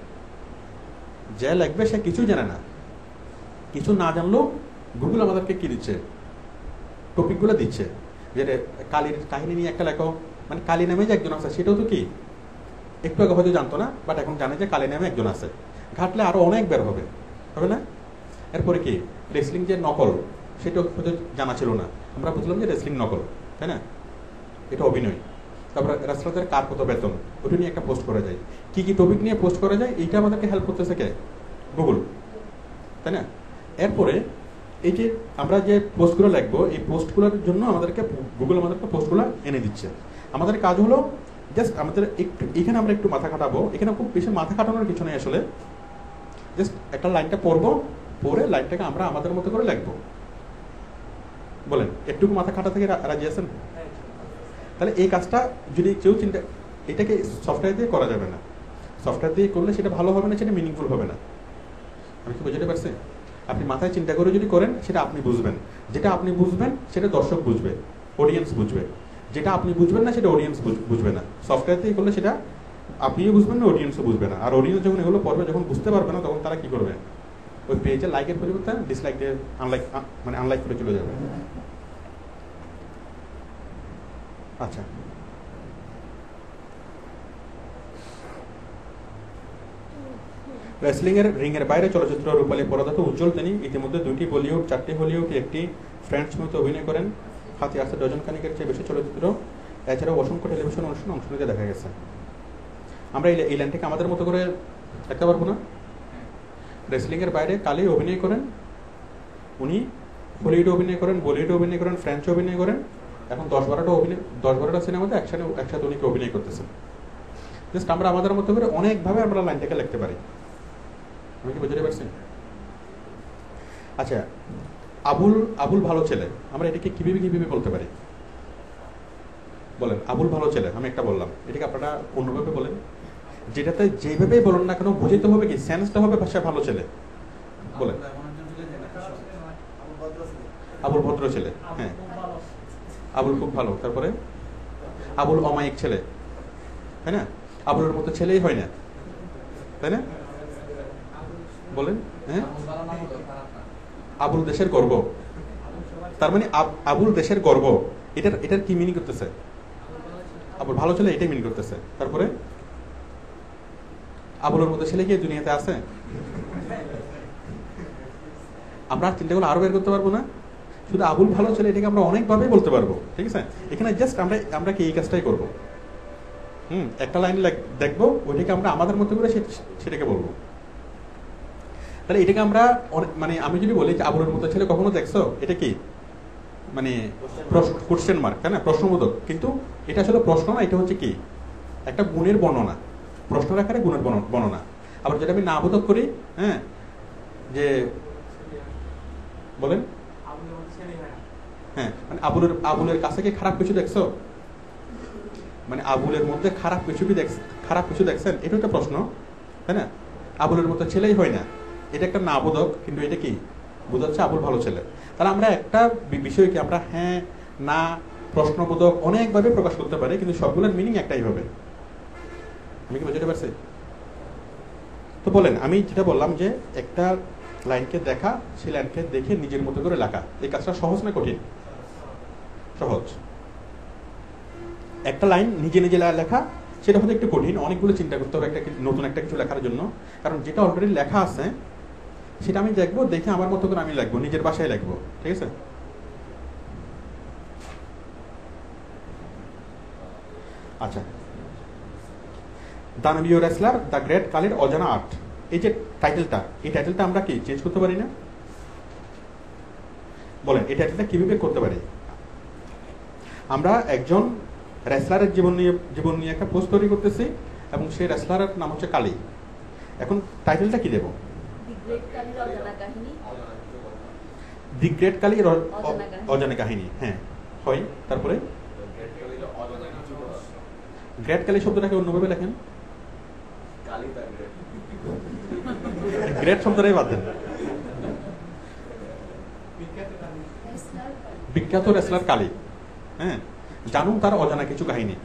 যে লিখবে সে কিছুই জানে না। কিছু না জানলেও গুগল আমাদেরকে কি দিচ্ছে? টপিকগুলো দিচ্ছে। যে কালীর কাহিনী নিয়ে একটা লেখো, মানে কালী নামে যে একজন আছে সেটাও তো কি একটু আগে হয়তো জানতো না, বাট এখন জানে যে কালী নামে একজন আছে। ঘাটলে আরো অনেক বের হবে, হবে না? এরপরে কি রেসলিং যে নকল সেটাও হয়তো জানা ছিল না, আমরা বুঝলাম যে রেসলিং নকল, তাই না? এটা অভিনয়। তারপরে রেসলারদের কার কত বেতন, ওটা নিয়ে একটা পোস্ট করা যায়। কি কি টপিক নিয়ে পোস্ট করা যায়, এইটা আমাদেরকে হেল্প করতেছে কে? গুগল, তাই না? এরপরে এই যে আমরা যে পোস্টগুলো লিখবো, এই পোস্টগুলোর জন্য আমাদেরকে গুগল আমাদেরকে পোস্টগুলো এনে দিচ্ছে। আমাদের কাজ হলো জাস্ট আমাদের একটু এখানে আমরা একটু মাথা খাটাবো। এখানে খুব বেশি মাথা খাটানোর কিছু নেই আসলে। জাস্ট একটা লাইনটা পড়বো, পড়ে লাইনটাকে আমরা আমাদের মতো করে লিখবো। বলেন একটুকু মাথা খাটা থেকে রাজি আছেন? তাহলে এই কাজটা যদি কেউ চিন্তা, এটাকে সফটওয়্যার দিয়ে করা যাবে না। সফটওয়্যার দিয়ে করলে সেটা ভালো হবে না, সেটা মিনিংফুল হবে না। আমি কি বুঝতে পারছি? আপনি মাথায় চিন্তা করে যদি করেন, সেটা আপনি বুঝবেন। যেটা আপনি বুঝবেন সেটা দর্শক বুঝবে, অডিয়েন্স বুঝবে। যেটা আপনি বুঝবেন না সেটা অডিয়েন্স বুঝবে না। সফটওয়্যার দিয়ে করলে সেটা আপনিও বুঝবেন না, অডিয়েন্সও বুঝবে না। আর অডিয়েন্স যখন এগুলো পড়বে, যখন বুঝতে পারবে না, তখন তারা কি করবে? ওই পেজে লাইকের পরিবর্তে ডিসলাইক দিয়ে আনলাইক করে চলে যাবে। আচ্ছা, রেসলিং এর রিং এর বাইরে চলচ্চিত্র রূপালী পর্দাতে উজ্জ্বল তিনি। ইতিমধ্যে 2টি বলিউড, 4টি হলিউড, 1টি ফ্রেঞ্চ মুভিতে অভিনয় করেন। হাতে আসতে ডজন খানিকের চেয়ে বেশি চলচ্চিত্র, এছাড়াও অসংখ্য টেলিভিশন অনুষ্ঠানে অংশ নিতে দেখা গেছে। আমরা এই লাইনটাকে আমাদের মতো করে দেখতে পারবো না? রেসলিং এর বাইরে কালে অভিনয় করেন উনি, হলিউডে অভিনয় করেন, বলিউডে অভিনয় করেন, ফ্রেঞ্চে অভিনয় করেন। এখন 10-12টা সিনেমাতে একসাথে উনি অভিনয় করতেছেন। জাস্ট আমরা আমাদের মতো করে অনেকভাবে আমরা লাইনটাকে লিখতে পারি। আমি কি বুঝতে পারছি? আচ্ছা, আবুল ভালো ছেলে, আমরা এটাকে কিভাবে বলতে পারি? বলেন আবুল ভালো ছেলে, আমি একটা বললাম, এটাকে আপনারা অন্যভাবে বলেন। যেটাতে যেভাবেই বলুন না কেন, বুঝতে হবে কি সেন্সটা হবে ভাষা ভালো ছেলে। বলেন আবুল ভদ্র ছেলে, হ্যাঁ আবুল খুব ভালো। তারপরে আবুল অমায়িক ছেলে, তাই না? আবুলের মতো ছেলেই হয় না, তাই না? বলেন, হ্যাঁ আবুল দেশের গর্ব। তার মানে আবুল দেশের গর্ব, এটার কি মিনিং করতেছে? আবুল ভালো ছেলে, এটাই মিনিং করতেছে। তারপরে আবুলের মতো ছেলে কি দুনিয়াতে আছে? আমরা চিন্তা করলে আরো বের করতে পারবো না? শুধু আবুল ভালো ছেলে, এটাকে আমরা অনেকভাবে বলতে পারবো, ঠিক আছে? এখানে জাস্ট আমরা কি এই কাজটাই করবো। একটা লাইন দেখবো, ওইটাকে আমরা আমাদের মতো করে সেটাকে বলবো। তাহলে এটাকে আমরা মানে আমি যদি বলি যে আবুলের মতো ছেলে কখনো দেখছো, এটা কি মানে কোশ্চেন মার্ক, তাই না, প্রশ্নবোধক, কিন্তু এটা আসলে প্রশ্ন না, এটা হচ্ছে কি একটা গুণের বর্ণনা, প্রশ্নের আকারে গুণের বর্ণনা। আবার যেটা আমি না বোধক করি, হ্যাঁ, যে বলেন, হ্যাঁ, মানে আবুলের কাছে কি খারাপ কিছু দেখছো, মানে আবুলের মধ্যে খারাপ কিছু দেখছেন, এটা একটা প্রশ্ন, তাই না? আবুলের মতো ছেলেই হয় না, এটা একটা না বোধক, কিন্তু এটা কি বোঝাচ্ছে আবুল ভালো ছেলে। তাহলে আমরা একটা বিষয়কে আমরা হ্যাঁ না প্রশ্নবোধক অনেকভাবে প্রকাশ করতে পারি, কিন্তু সবগুলোর মিনিং একটাই হবে। আমি কি বুঝতে পারছি? তো বলেন, আমি যেটা বললাম যে একটা লাইনকে দেখা, সেই লাইনকে দেখে নিজের মতো করে লেখা, এই কাজটা সহজ না কঠিন? সহজ। একটা লাইন নিজে নিজে লেখা সেটা হয়তো একটু কঠিন, অনেকগুলো চিন্তা করতে হবে একটা নতুন একটা কিছু লেখার জন্য, কারণ যেটা অলরেডি লেখা আছে সেটা আমি দেখবো, দেখে আমার মতো করে আমি লিখবো, নিজের ভাষায় লিখবো, ঠিক আছে? আচ্ছা, দানবীয় রেসলার দ্য গ্রেট কালির অজানা আর্ট, এই যে টাইটেলটা, এই টাইটেলটা আমরা কি চেঞ্জ করতে পারি না? বলেন, এই টাইটেলটা কিভাবে করতে পারি? আমরা একজন রেসলারের জীবন নিয়ে একটা পোস্ট তৈরি করতেছি, এবং সেই রেসলারের নাম হচ্ছে কালী। এখন টাইটেলটা কি দেব? দি গ্রেট কালির অজানা কাহিনী, হ্যাঁ হয়। তারপরে গ্রেট কালি শব্দটাকে অন্যভাবে লেখেন, গ্রেট শব্দটাই বাদ দেন, বিখ্যাত রেসলার কালী, হ্যাঁ, জানুন তার অজানা কিছু কাহিনী,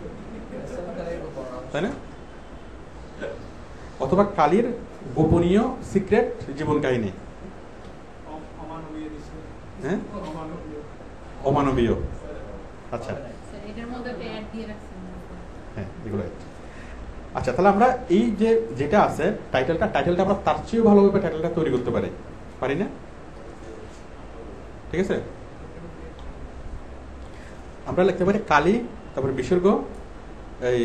তাই না? অথবা কালীর গোপনীয় সিক্রেট জীবন কাহিনী, হ্যাঁ, অমানবীয়। আচ্ছা, হ্যাঁ, এগুলো। আচ্ছা, তাহলে আমরা এই যে যেটা আছে টাইটেলটা আমরা তার চেয়েও ভালোভাবে টাইটেলটা তৈরি করতে পারি না? ঠিক আছে, আমরা লিখতে পারি কালী, তারপরে বিসর্গ, এই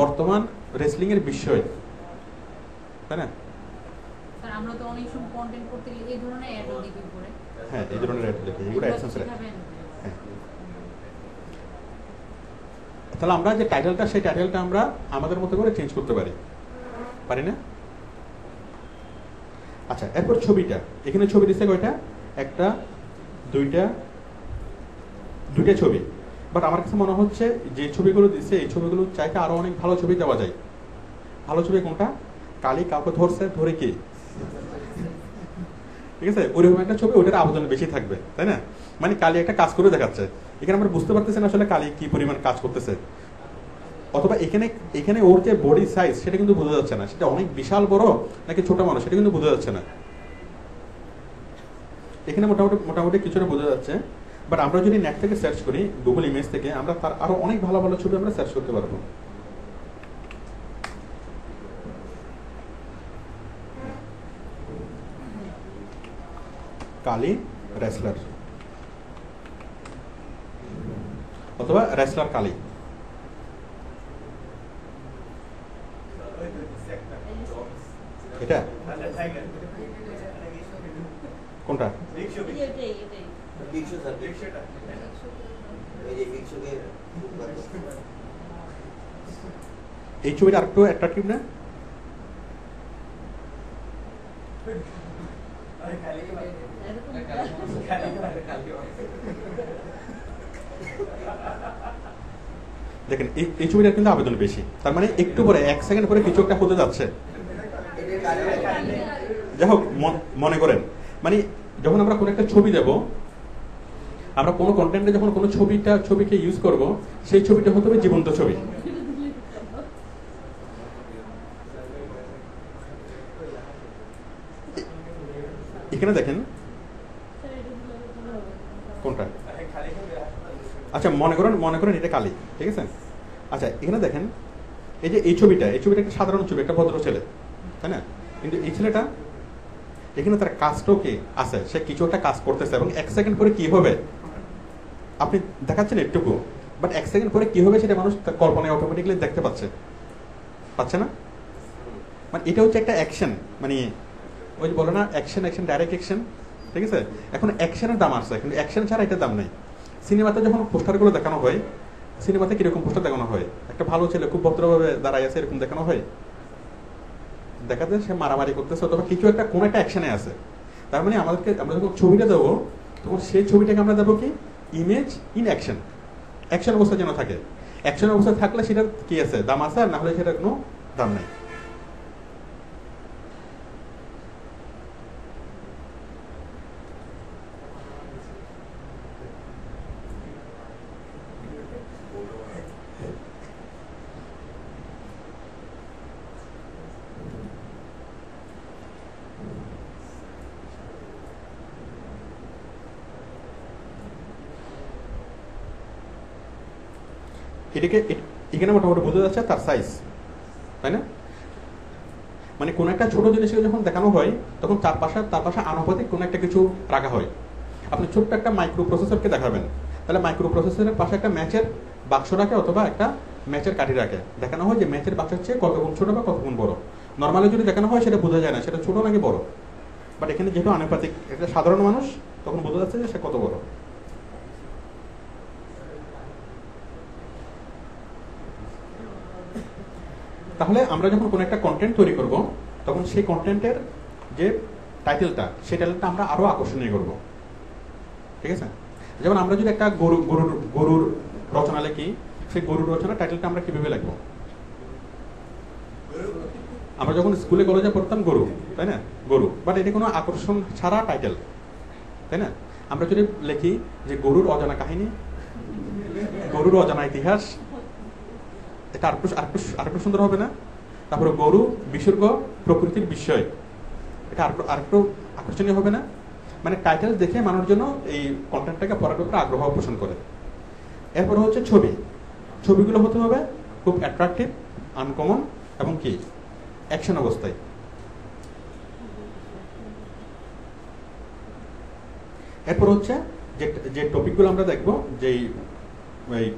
বর্তমান রেসলিং এর বিষয়, তাই না? স্যার আমরা তো অনেক সময় কন্টেন্ট করতে গেলে এই ধরনের অ্যাডও দিই উপরে, হ্যাঁ, এই ধরনের অ্যাড লিখি, এগুলো অ্যাডসেন্স রে। হ্যাঁ, তাহলে আমরা যে টাইটেলটা, সেই টাইটেলটা আমরা আমাদের মতো করে চেঞ্জ করতে পারি না? আচ্ছা, এরপর ছবিটা, এখানে ছবি দিচ্ছে কয়টা? একটা, দুইটা ছবি। বাট আমার কাছে মনে হচ্ছে যে ছবিগুলো দিচ্ছে, এই ছবিগুলো চাইতে আরো অনেক ভালো ছবি দেওয়া যায়। ভালো ছবি কোনটা? কালী কাউকে ধরে কি, ঠিক আছে, ওইরকম একটা ছবি, ওইটার আবেদন বেশি থাকবে, তাই না? মানে কালী একটা কাজ করে দেখাচ্ছে, এখানে আমরা বুঝতে পারতেছি না আসলে কালী কি পরিমাণ কাজ করতেছে, অথবা এখানে ওর যে বডি সাইজ সেটা কিন্তু বোঝা যাচ্ছে না, সেটা অনেক বিশাল বড় নাকি ছোট মানুষ সেটা কিন্তু বোঝা যাচ্ছে না। এখানে মোটামুটি কিছুটা বোঝা যাচ্ছে, বাট আমরা যদি নেট থেকে সার্চ করি, গুগল ইমেজ থেকে, আমরা তার আরো অনেক ভালো ভালো ছবি আমরা সার্চ করতে পারবো। কালী রেসলার অথবা রেসলার কালী, এটা কোনটা? এই ছবিটা আরেকটু অ্যাট্রাকটিভ না? দেখেন, এই ছবিটার কিন্তু আবেদন বেশি, তার মানে একটু পরে 1 সেকেন্ড পরে কিছু একটা হতে যাচ্ছে। যাই হোক, মনে করেন, মানে যখন আমরা কোনো একটা ছবি দেব, আমরা কোনো কন্টেন্টে যখন কোনো ছবিকে ইউজ করব, সেই ছবিটা হতে হবে জীবন্ত ছবি। এখানে দেখেন কোনটা? আচ্ছা, মনে করেন এটা কালী, ঠিক আছে? আচ্ছা, এখানে দেখেন, এই ছবিটা একটা সাধারণ ছবি, একটা ভদ্র ছেলে, তাই না? কিন্তু এই ছেলেটা এখানে তার কাজটাও কি আছে, সে কিছু একটা কাজ করতেছে, এবং 1 সেকেন্ড পরে কি হবে আপনি দেখাচ্ছেন একটুকু, বাট 1 সেকেন্ড পরে কি হবে সেটা মানুষ তার কল্পনায় অটোমেটিক্যালি দেখতে পাচ্ছে না? মানে এটা হচ্ছে একটা অ্যাকশন, মানে ওই যে বলে না অ্যাকশন ডাইরেক্ট অ্যাকশন, ঠিক আছে? এখন অ্যাকশনের দাম আছে, কিন্তু অ্যাকশন ছাড়া এটার দাম নেই। সিনেমাতে যখন পোস্টারগুলো দেখানো হয়, সিনেমাতে কিরকম পোস্টার দেখানো হয়? একটা ভালো ছেলে খুব ভদ্রভাবে দাঁড়ায় আছে এরকম দেখানো হয়? দেখাতে সে মারামারি করতেছে অথবা কিছু একটা কোন একটা অ্যাকশনে আছে। তার মানে আমরা যখন ছবিটা দেবো তখন সেই ছবিটাকে আমরা দেবো কি ইমেজ ইন অ্যাকশন, অ্যাকশন অবস্থা যেন থাকে। অ্যাকশন অবস্থা থাকলে সেটার কি আছে, দাম আছে, আর না হলে সেটার কোনো দাম নাই। এখানে মোটামুটি বোঝা যাচ্ছে তার সাইজ, তাই না? মানে কোন একটা ছোট জিনিসকে যখন দেখানো হয় তখন তার পাশে আনুপাতিক কোন একটা কিছু রাখা হয়। আপনি ছোট্ট একটা মাইক্রো প্রসেসরকে দেখাবেন, তাহলে মাইক্রো প্রসেসরের পাশে একটা ম্যাচের বাক্স রাখে অথবা একটা ম্যাচের কাঠি রাখে। দেখানো হয় যে ম্যাচের বাক্স হচ্ছে কত গুণ ছোট বা কত গুণ বড়। নর্মালি যদি দেখানো হয় সেটা বোঝা যায় না সেটা ছোট নাকি বড়, বাট এখানে যেহেতু আনুপাতিক, একটা সাধারণ মানুষ তখন বোঝা যাচ্ছে যে সে কত বড়। তাহলে আমরা যখন কোনো একটা কন্টেন্ট তৈরি করব তখন সেই কন্টেন্টের যে টাইটেলটা, সেই টাইটেলটা আমরা আরো আকর্ষণীয় করব, ঠিক আছে? যেমন আমরা যদি একটা গরুর রচনা লিখি, সেই গরুর রচনা টাইটেলটা আমরা কিভাবে লিখবো? আমরা যখন স্কুলে কলেজে পড়তাম গরু, তাই না? গরু, বাট এটা কোনো আকর্ষণ ছাড়া টাইটেল, তাই না? আমরা যদি লিখি যে গরুর অজানা কাহিনী, গরুর অজানা ইতিহাস, এটা আরেকটু সুন্দর হবে না? তারপরে গরু বিসর্গ প্রকৃতির বিষয়, এটা আরেকটু আকর্ষণীয় হবে না? মানে টাইটেল দেখে মানুষ জন্য এই কন্টেন্টটাকে পড়ার উপরে আগ্রহ পোষণ করে। এরপর হচ্ছে ছবিগুলো হতে হবে খুব অ্যাট্রাকটিভ, আনকমন এবং কি অ্যাকশন অবস্থায়। এরপর হচ্ছে যে টপিকগুলো আমরা দেখবো, যেই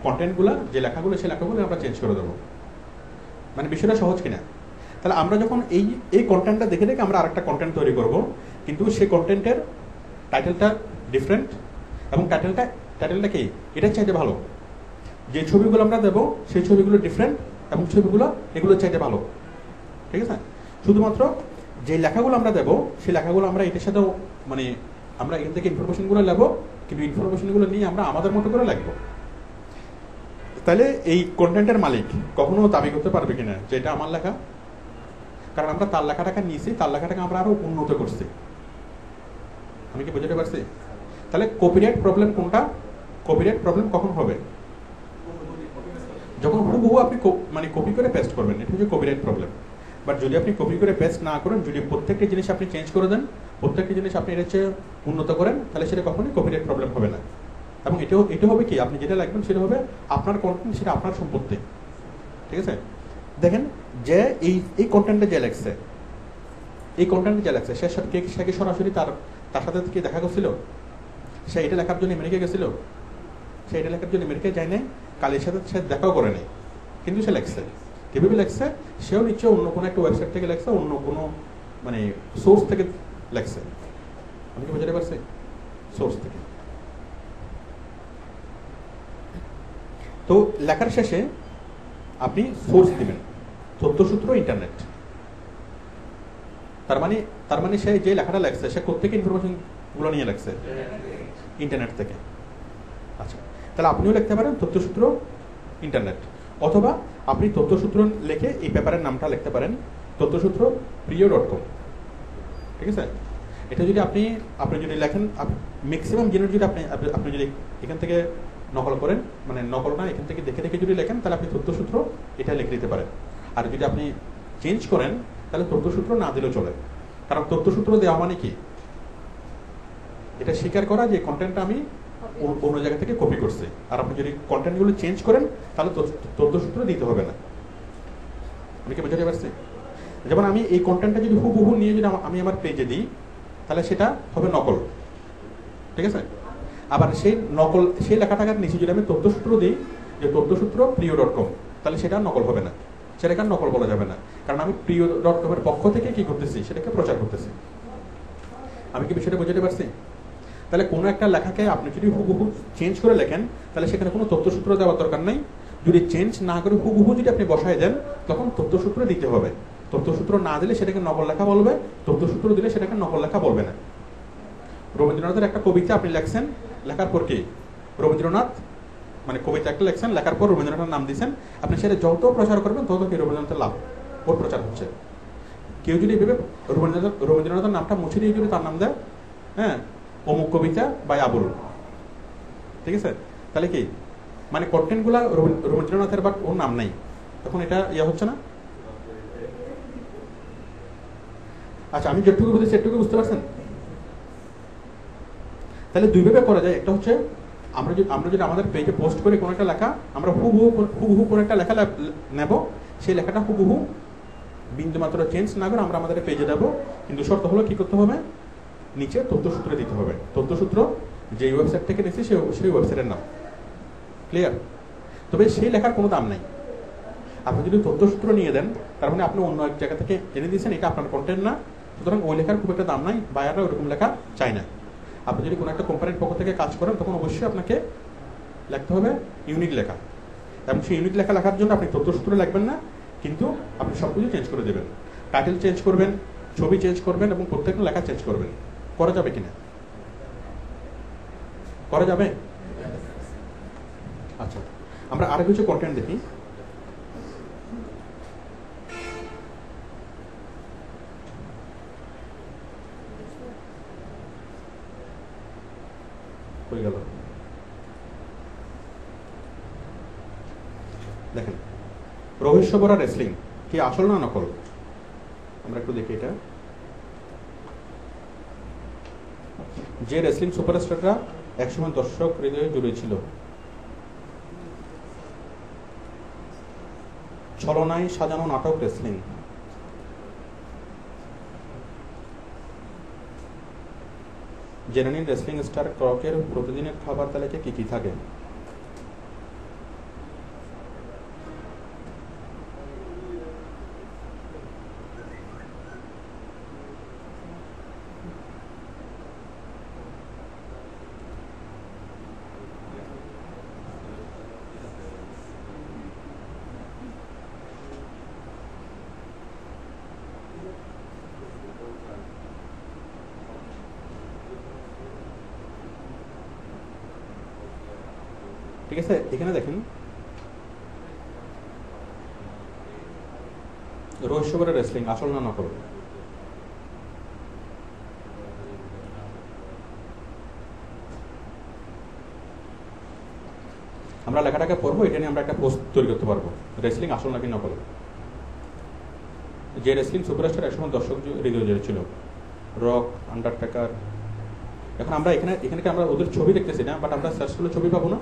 কন্টেন্টগুলো, যে লেখাগুলো, সেই লেখাগুলো আমরা চেঞ্জ করে দেবো। মানে বিষয়টা সহজ কিনা? তাহলে আমরা যখন এই কন্টেন্টটা দেখে দেখে আমরা আরেকটা কন্টেন্ট তৈরি করব, কিন্তু সেই কন্টেন্টের টাইটেলটা ডিফারেন্ট এবং টাইটেলটা কি এটার চাইতে ভালো। যে ছবিগুলো আমরা দেবো সেই ছবিগুলো ডিফারেন্ট এবং ছবিগুলো এগুলোর চাইতে ভালো, ঠিক আছে? শুধুমাত্র যে লেখাগুলো আমরা দেবো সেই লেখাগুলো আমরা এটার সাথে মানে আমরা এখান থেকে ইনফরমেশনগুলো নেবো, কিন্তু ইনফরমেশনগুলো নিয়ে আমরা আমাদের মতো করে লিখবো। তাহলে এই কন্টেন্টের মালিক কখনো দাবি করতে পারবে কিনা যে এটা আমার লেখা? কারণ আমরা তার লেখাটাকে নিয়েছি, তার লেখাটাকে আমরা আরো উন্নত করছি। আমি কি বুঝতে পারছি? তাহলে কপিরাইট প্রবলেম কোনটা? কপিরাইট প্রবলেম কখন হবে? যখন হুবহু আপনি মানে কপি করে পেস্ট করবেন, এটা হচ্ছে কপিরাইট প্রবলেম। বাট যদি আপনি কপি করে পেস্ট না করেন, যদি প্রত্যেকটা জিনিস আপনি চেঞ্জ করে দেন, প্রত্যেকটা জিনিস আপনি এর চেয়ে উন্নত করেন, তাহলে সেটা কখনোই কপিরাইট প্রবলেম হবে না। এবং এটা হবে কি, আপনি যেটা লিখবেন সেটা হবে আপনার কন্টেন্ট, সেটা আপনার সম্পত্তি, ঠিক আছে? দেখেন যে এই কন্টেন্টে যে লেখছে, সে কি সরাসরি তার সাথে কি দেখা করছিল? সে এটা লেখার জন্য আমেরিকা গেছিল? সে এটা লেখার জন্য আমেরিকায় যায় নাই, কালের সাথে সে দেখাও করে নাই, কিন্তু সে লেখছে। কিভাবে লেখছে? সেও নিশ্চয় অন্য কোনো একটা ওয়েবসাইট থেকে লেখছে, অন্য কোনো মানে সোর্স থেকে লেখছে। আমি কি বুঝতে পারছি? সোর্স থেকে। তো লেখার শেষে আপনি সোর্স দিবেন, তথ্যসূত্র ইন্টারনেট। তার মানে সে যে লেখাটা লেখছে সে কোত্থেকে ইনফরমেশন গুলো নিয়ে লেখছে? ইন্টারনেট থেকে। আচ্ছা, তাহলে আপনিও লিখতে পারেন তথ্যসূত্র ইন্টারনেট, অথবা আপনি তথ্যসূত্র লিখে এই পেপারের নামটা লিখতে পারেন তথ্যসূত্র প্রিয়.com, ঠিক আছে? এটা যদি আপনি যদি লেখেন, ম্যাক্সিমাম জিনিস যদি আপনি যদি এখান থেকে নকল করেন, মানে নকল না, এখান থেকে দেখে দেখে যদি লেখেন, তাহলে আপনি তথ্যসূত্র এটা লিখে দিতে পারেন। আর যদি আপনি চেঞ্জ করেন তাহলে তথ্যসূত্র না দিলেও চলে। কারণ তথ্যসূত্র দেওয়া মানে কি? এটা স্বীকার করা যে কন্টেন্টটা আমি অন্য জায়গা থেকে কপি করছি। আর আপনি যদি কন্টেন্টগুলো চেঞ্জ করেন তাহলে তথ্যসূত্র দিতে হবে না। আমি কি বুঝতে পারছি? যেমন আমি এই কন্টেন্টটা যদি হুবহু নিয়ে যদি আমি আমার পেজে দিই, তাহলে সেটা হবে নকল, ঠিক আছে? আবার সেই লেখাটার নিচে যদি আমি তথ্যসূত্র দিই যে তথ্যসূত্র প্রিয়.com, তাহলে সেটা নকল হবে না, সেটাকে নকল বলা যাবে না। কারণ আমি প্রিয়.com এর পক্ষ থেকে কি করতেছি? সেটাকে প্রচার করতেছি। আমি কি বিষয়টা বুঝতে পারছি? তাহলে কোনো একটা লেখাকে আপনি যদি হুবহু চেঞ্জ করে লেখেন তাহলে সেখানে কোনো তথ্যসূত্র দেওয়ার দরকার নেই। যদি চেঞ্জ না করে হুবহু যদি আপনি বসায় দেন তখন তথ্যসূত্র দিতে হবে। তথ্যসূত্র না দিলে সেটাকে নকল লেখা বলবে, তথ্যসূত্র দিলে সেটাকে নকল লেখা বলবে না। রবীন্দ্রনাথের একটা কবিতা আপনি লেখছেন, লেখার পর কি রবীন্দ্রনাথ মানে কবিতা একটা লেখছেন, লেখার পর রবীন্দ্রনাথের নাম দিচ্ছেন, আপনি সেটা যত প্রচার করবেন তত কি রবীন্দ্রনাথের লাভ, ওর প্রচার হচ্ছে। কেউ যদি ভেবে রবীন্দ্রনাথের নামটা মুছে দিয়ে যদি তার নাম দেয়, হ্যাঁ, অমুক কবিতা বা আবুল, ঠিক আছে, তাহলে কি মানে কন্টেন্টগুলা রবীন্দ্রনাথের বাট ওর নাম নাই, তখন এটা হচ্ছে না। আচ্ছা, আমি যেটুকু বুঝেছি সেটুকু বুঝতে পারছেন? তাহলে দুইভাবে করা যায়। একটা হচ্ছে আমরা যদি আমাদের পেজে পোস্ট করি কোনো একটা লেখা, আমরা হুবহু কোনো একটা লেখা নেব, সেই লেখাটা হুবহু বিন্দুমাত্র চেঞ্জ না করে আমরা আমাদের পেজে দেবো। কিন্তু শর্ত হলো কি করতে হবে, নিচে তথ্যসূত্র দিতে হবে। তথ্যসূত্র যে ওয়েবসাইট থেকে নিচ্ছি সেই ওয়েবসাইটের নাম। ক্লিয়ার? তবে সেই লেখার কোনো দাম নাই। আপনি যদি তথ্যসূত্র নিয়ে দেন তার মানে আপনি অন্য এক জায়গা থেকে এনে দিয়েছেন, এটা আপনার কন্টেন্ট না, সুতরাং ওই লেখার খুব একটা দাম নাই, বায়াররা ওরকম লেখা চায় না। আপনি যদি কোনো একটা কোম্পানির পক্ষ থেকে কাজ করেন তখন অবশ্যই আপনাকে লিখতে হবে ইউনিক লেখা, এবং সেই ইউনিক লেখা লেখার জন্য আপনি তথ্যসূত্র লিখবেন না, কিন্তু আপনি সব কিছু চেঞ্জ করে দেবেন। টাইটেল চেঞ্জ করবেন, ছবি চেঞ্জ করবেন এবং প্রত্যেকটা লেখা চেঞ্জ করবেন। করা যাবে কিনা? করা যাবে? আচ্ছা, আমরা আরো কিছু কন্টেন্ট দেখি। হয়ে গেল, দেখেন রহস্য ভরা রেসলিং কি আসল না নকল? আমরা একটু দেখি এটা। যে রেসলিং সুপারস্টাররা একসময় দর্শক হৃদয়ে জুড়ে ছিল, ছলনায় সাজানো নাটক রেসলিং। জেনে নিন রেসলিং স্টার ক্রকের প্রতিদিনের খাবার তালিকায় কি কি থাকে। ঠিক আছে, এখানে দেখেন রহস্য ভরা রেসলিং আসল না নকল। আমরা লেখাটাকে পড়বো, এটা নিয়ে আমরা একটা পোস্ট তৈরি করতে পারবো, রেসলিং আসল নাকি নকল। যে রেসলিং সুপারস্টার একসময় দর্শক হৃদয় জেড়েছিল, রক, আন্ডারটেকার। এখন আমরা এখানে আমরা ওদের ছবি দেখতেছি না, বাট আমরা সার্চ করলে ছবি পাবো না,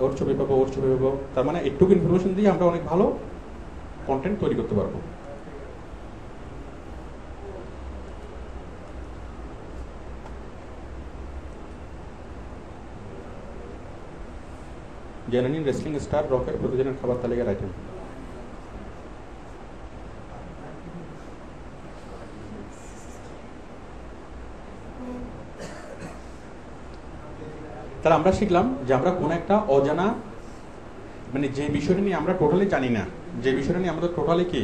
ওর ছবি পাবো, ওর ছবি পাবো। তার মানে একটু ইনফরমেশন দিয়ে আমরা অনেক ভালো কন্টেন্ট তৈরি করতে পারবো। জেনে নিন রেসলিং স্টার রকের প্রতিদিনের খাবার তালিকার আইটেম। তাহলে আমরা শিখলাম যে আমরা কোন একটা অজানা মানে যে বিষয়টা নিয়ে আমরা টোটালি জানি না, যে বিষয়টা নিয়ে আমাদের টোটালি কি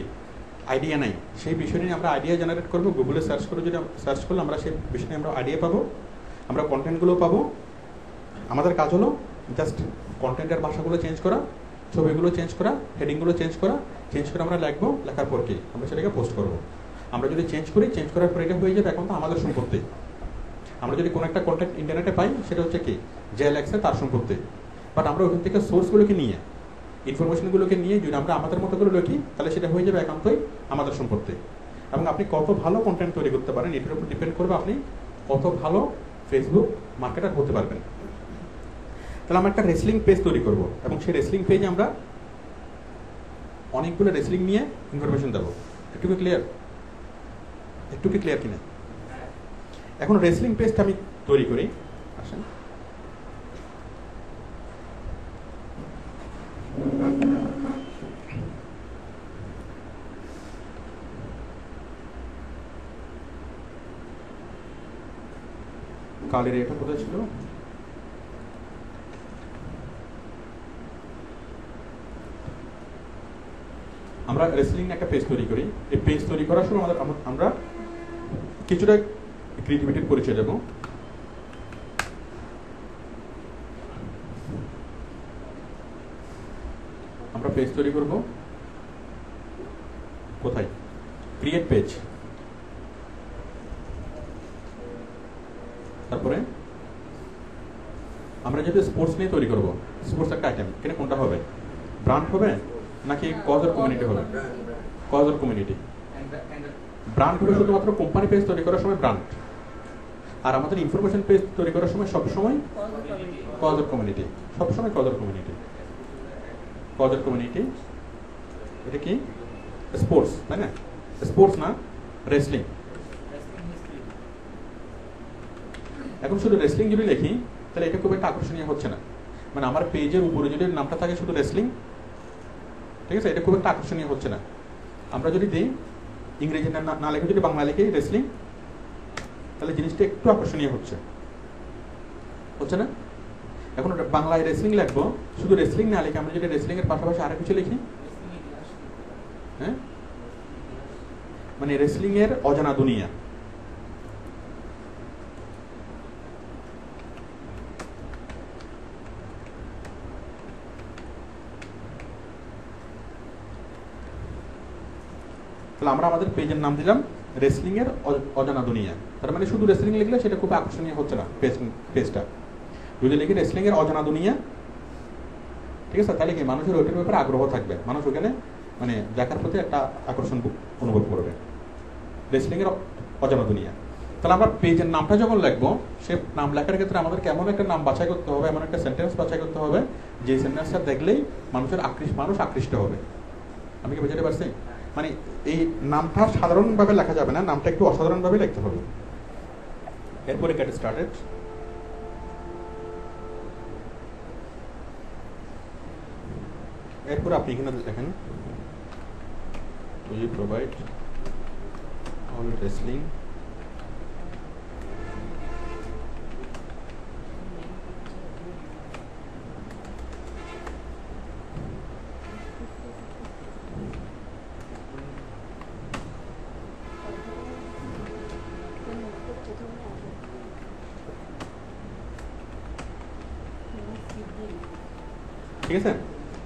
আইডিয়া নাই, সেই বিষয় নিয়ে আমরা আইডিয়া জেনারেট করবো। গুগলে সার্চ করে যদি সার্চ করলে আমরা সেই বিষয় নিয়ে আমরা আইডিয়া পাবো, আমরা কন্টেন্টগুলো পাবো। আমাদের কাজ হলো জাস্ট কন্টেন্টের ভাষাগুলো চেঞ্জ করা, ছবিগুলো চেঞ্জ করা, হেডিংগুলো চেঞ্জ করে আমরা লিখবো, লেখার পর কি আমরা সেটাকে পোস্ট করবো। আমরা যদি চেঞ্জ করার পর এটা হয়ে যাবে এখন তো আমাদের সম্পত্তি। আমরা যদি কোনো একটা কন্টেন্ট ইন্টারনেটে পাই সেটা হচ্ছে কি যে লেখছে তার সম্পত্তি, বাট আমরা ওখান থেকে সোর্সগুলোকে নিয়ে ইনফরমেশনগুলোকে নিয়ে যদি আমরা আমাদের মতো করে লিখি তাহলে সেটা হয়ে যাবে একান্তই আমাদের সম্পত্তি। এবং আপনি কত ভালো কন্টেন্ট তৈরি করতে পারেন এটার উপর ডিপেন্ড করবে আপনি কত ভালো ফেসবুক মার্কেটার হতে পারবেন। তাহলে আমরা একটা রেসলিং পেজ তৈরি করব এবং সেই রেসলিং পেজে আমরা অনেকগুলো রেসলিং নিয়ে ইনফরমেশন দেবো। একটু কি ক্লিয়ার কিনা? এখন রেসলিং পেজটা আমি তৈরি করি। আসেন, কালের এটা কোথায় ছিল? আমরা রেসলিং একটা পেজ তৈরি করি। এই পেজ তৈরি করার সময় আমরা কিছুটা ক্রিয়েটিভিটির পরিচয় দেব। আমরা পেজ তৈরি করব কোথায়? Create page. তারপরে আমরা যেহেতু স্পোর্টস নিয়ে তৈরি করব, স্পোর্টস একটা আইটেম, এখানে কোনটা হবে? ব্র্যান্ড হবে নাকি কজ অর কমিউনিটি হবে? Cause or community. ব্র্যান্ড হবে শুধুমাত্র কোম্পানি পেজ তৈরি করার সময় ব্র্যান্ড, আর আমাদের ইনফরমেশন পেজ তৈরি করার সময় সবসময় কজ অর কমিউনিটি, সবসময় cause or community. Cause or community এটা কি? স্পোর্টস, তাই না? স্পোর্টস না, রেসলিং। এখন শুধু রেসলিং যদি লিখি তাহলে এটা খুব একটা আকর্ষণীয় হচ্ছে না। মানে আমার পেজের উপরে যদি নামটা থাকে শুধু রেসলিং, ঠিক আছে, এটা খুব একটা আকর্ষণীয় হচ্ছে না। আমরা যদি দিই ইংরেজি না লিখে যদি বাংলা লিখে রেসলিং, তাহলে জিনিসটা একটু আকর্ষণীয় হচ্ছে না? এখন বাংলায় রেসলিং লিখবো, শুধু রেসলিং না লিখে আমরা যদি রেসলিং এর পাশাপাশি আরো কিছু লিখি, হ্যাঁ, মানে রেসলিং এর অজানা দুনিয়া। তাহলে আমরা আমাদের পেজের নাম দিলাম রেসলিং এর অজানা দুনিয়া। তার মানে শুধু রেসলিং লিখলে সেটা খুব আকর্ষণীয় হচ্ছে না পেজটা। যদি লিখি রেসলিং এর অজানা দুনিয়া, ঠিক আছে, তাহলে কি মানুষের ওইটার ব্যাপারে আগ্রহ থাকবে, মানুষ ওখানে মানে দেখার প্রতি একটা আকর্ষণ অনুভব করবে। রেসলিং এর অজানা দুনিয়া। তাহলে আমরা পেজের নামটা যখন লিখবো, সে নাম লেখার ক্ষেত্রে আমাদের কেমন একটা নাম বাছাই করতে হবে, এমন একটা সেন্টেন্স বাছাই করতে হবে যে সেন্টেন্সটা দেখলেই মানুষ আকৃষ্ট হবে। আমি কি বুঝাতে পারছি? মানে এই নামটা সাধারণভাবে লেখা যাবে না, নামটা একটু অসাধারণভাবে লিখতে হবে। এরপরে গেট স্টার্টেড। এরপরে আপনি এখানে দেখেন we provide all wrestling ঠিক আছে,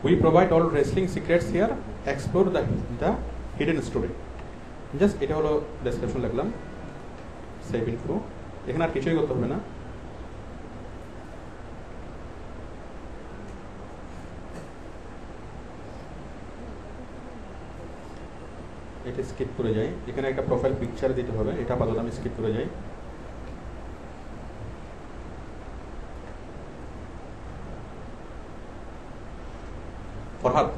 we provide all wrestling secrets here, explore the hidden story. Just এটা হলো ডেসক্রিপশন লিখলাম, সেভ ইনফো। এখানে আর কিছুই করতে হবে না। এটা স্কিপ করে যাই। এখানে একটা প্রোফাইল পিকচার দিতে হবে, এটা আপাতত আমি স্কিপ করে যাই। ফরহাদ,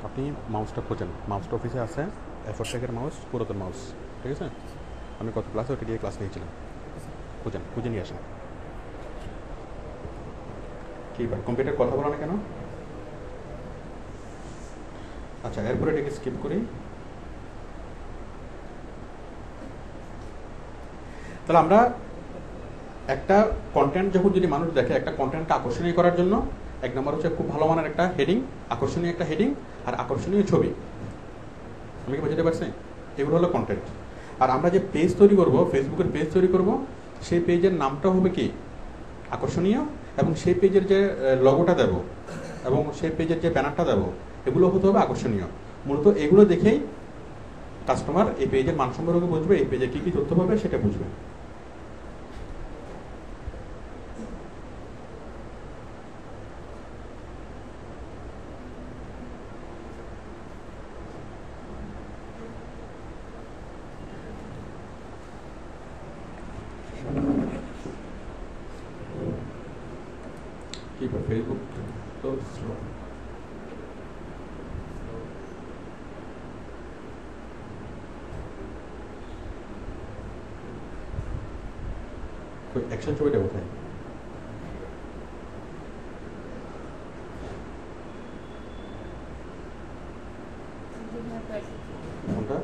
আপনি মাউসটা খোঁজেন, মাউসটা অফিসে আছে, এফোরটেকের মাউস, পুরাতন মাউস, ঠিক আছে? আমি কত ক্লাসে ওটি দিয়ে ক্লাস নিয়েছিলাম, খুঁজে নিয়ে আসেন। কি ব্যাপার, কম্পিউটার কথা বলো না কেন? আচ্ছা, এরপরে এটাকে স্কিপ করি। তাহলে আমরা একটা কন্টেন্ট যখন যদি মানুষ দেখে, একটা কন্টেন্টকে আকর্ষণীয় করার জন্য এক নম্বর হচ্ছে খুব ভালো মানের একটা হেডিং, আকর্ষণীয় একটা হেডিং আর আকর্ষণীয় ছবি। আমি কি বুঝতে পারছি? এগুলো হলো কন্টেন্ট। আর আমরা যে পেজ তৈরি করব, ফেসবুকের পেজ তৈরি করব, সেই পেজের নামটা হবে কি? আকর্ষণীয়। এবং সেই পেজের যে লগোটা দেব এবং সেই পেজের যে ব্যানারটা দেব, এগুলো হতে হবে আকর্ষণীয়। মূলত এগুলো দেখেই কাস্টমার এই পেজের মান সম্পর্কে বুঝবে, এই পেজে কী কী তথ্য পাবে সেটা বুঝবে। ফেসবুক তো স্লো। অ্যাকশন ছবিটা কোথায়? আমার তো আছে। কোনটা?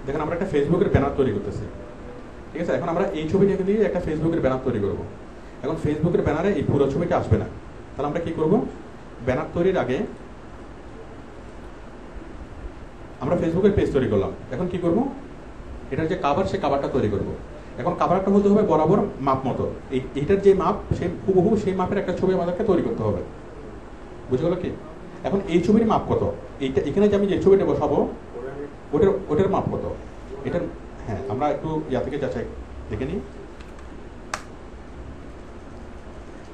দেখেন আমরা একটা ফেসবুকের ব্যানার তৈরি করতেছি, ঠিক আছে? এখন আমরা এই ছবিটাকে দিয়ে একটা ফেসবুকের ব্যানার তৈরি করব। এখন ফেসবুকের ব্যানারে এই পুরো ছবিটা আসবে না, তাহলে আমরা কি করব? ব্যানার তৈরির আগে আমরা ফেসবুকের পেজ তৈরি করলাম, এখন কি করব? এটার যে কাভার, সেই কাভারটা তৈরি করব। এখন কাভারটা হতে হবে বরাবর মাপ মতো, এইটার যে মাপ সেই হুবহু সেই মাপের একটা ছবি আমাদেরকে তৈরি করতে হবে। বুঝে গেল কি? এখন এই ছবির মাপ কত? এইটা এখানে যে আমি যে ছবিটা বসাবো ওটার মাপ কত? এটার, হ্যাঁ আমরা একটু ইয়া থেকে যাচাই দেখে নিই।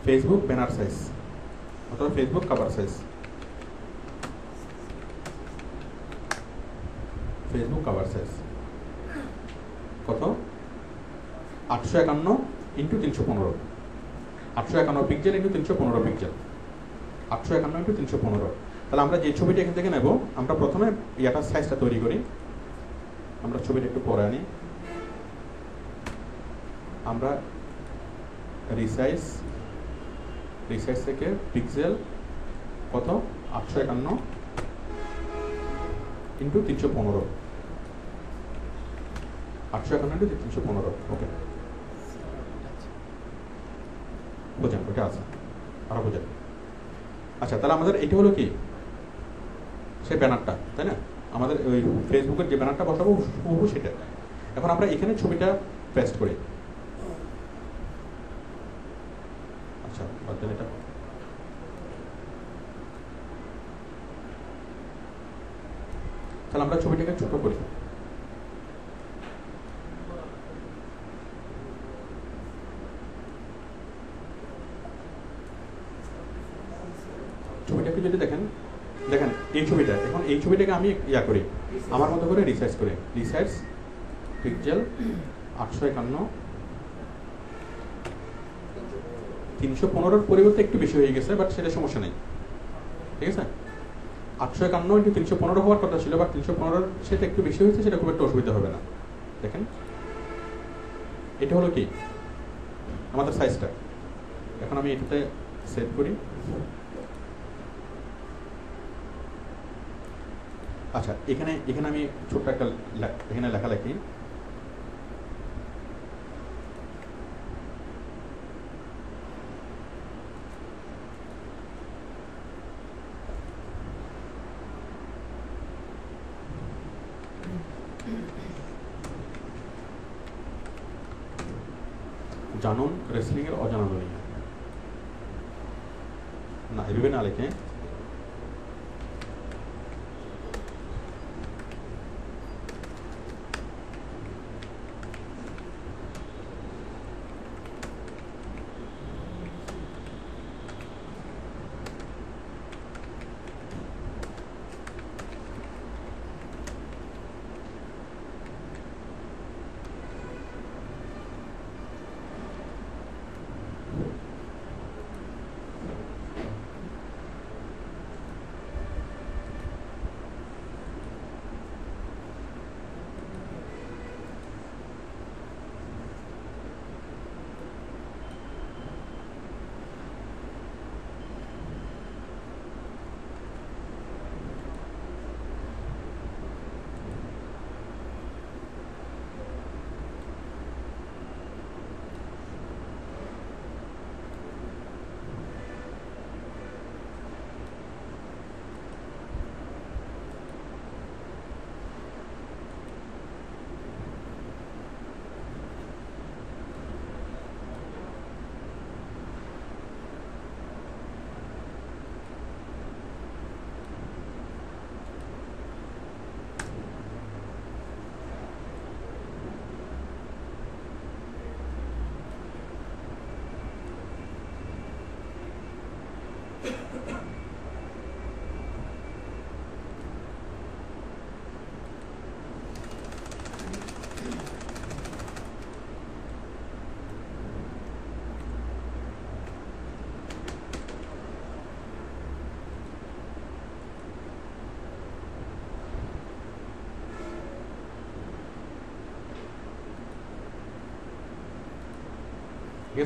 ফেসবুক ব্যানার সাইজ অথবা Facebook cover size, Facebook cover size কত? 851 into 315, 851 pixel into 315 pixel, 851 into 315। তাহলে আমরা যে ছবিটা এখান থেকে নেব, আমরা প্রথমে ইয়াটার সাইজটা তৈরি করি। আমরা ছবিটা একটু পরে আনি। আমরা রিসাইজ থেকে পিক্সেল কত? 851 ইন্টু 315, 851 ইন্টু 315। ওকে, বোঝেন? ওটা আছে, আরো বোঝেন। আচ্ছা, তাহলে আমাদের এটা হলো কি? সেই ব্যানারটা, তাই না? আমাদের ওই ফেসবুকের যে ব্যানারটা বসাবো সেটা। এখন আমরা এখানে ছবিটা পেস্ট করি। আচ্ছা, বাদ দেন এটা। তাহলে আমরা ছবিটাকে ছোট করি। ছবিটাকে যদি দেখেন এই ছবিটা, এখন এই ছবিটাকে আমি ইয়া করি আমার মতো করে রিসার্চ করি। রিসার্চ পিক্সেল 851, 315 পরিবর্তে একটু বেশি হয়ে গেছে, বাট সেটা সমস্যা নেই, ঠিক আছে? 851 ইন্টু 315 হওয়ার কথা ছিল, বা 315 সেটা একটু বেশি হয়েছে, সেটা খুব একটা অসুবিধা হবে না। দেখেন এটা হলো কি আমাদের সাইজটা। এখন আমি এটাতে সেভ করি। আচ্ছা, এখানে আমি ছোট্ট একটা এখানে লেখালেখি। জানুন রেসলিং এর অজানা দুনিয়া, না এভাবে না লেখে ঠিক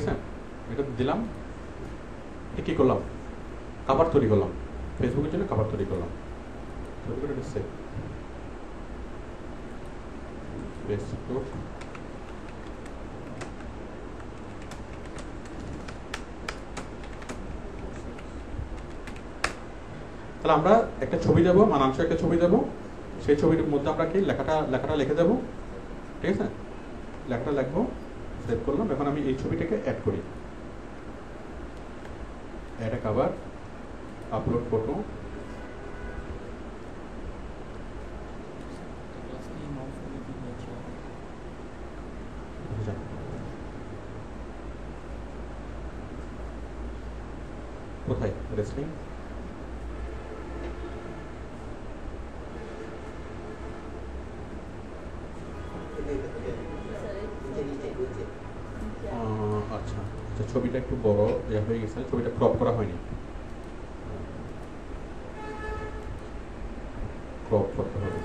আছে, এটা দিলাম, কি করলাম, কাভার তৈরি করলাম, ফেসবুকের জন্য কাভার তৈরি করলাম। ফেসবুক তাহলে আমরা একটা ছবি দেবো, মানানসই একটা ছবি দেবো, সেই ছবির মধ্যে আমরা কি লেখাটা লিখে দেবো। ঠিক আছে, লেখাটা লিখবো, সেভ করলাম। এখন আমি এই ছবিটাকে অ্যাড করি, add a cover, upload photo. কোথায় রেসলিং, আচ্ছা আচ্ছা, ছবিটা একটু বড় হয়ে গেছে, ছবিটা ক্রপ করা হয়নি, ক্রপ করতে হবে।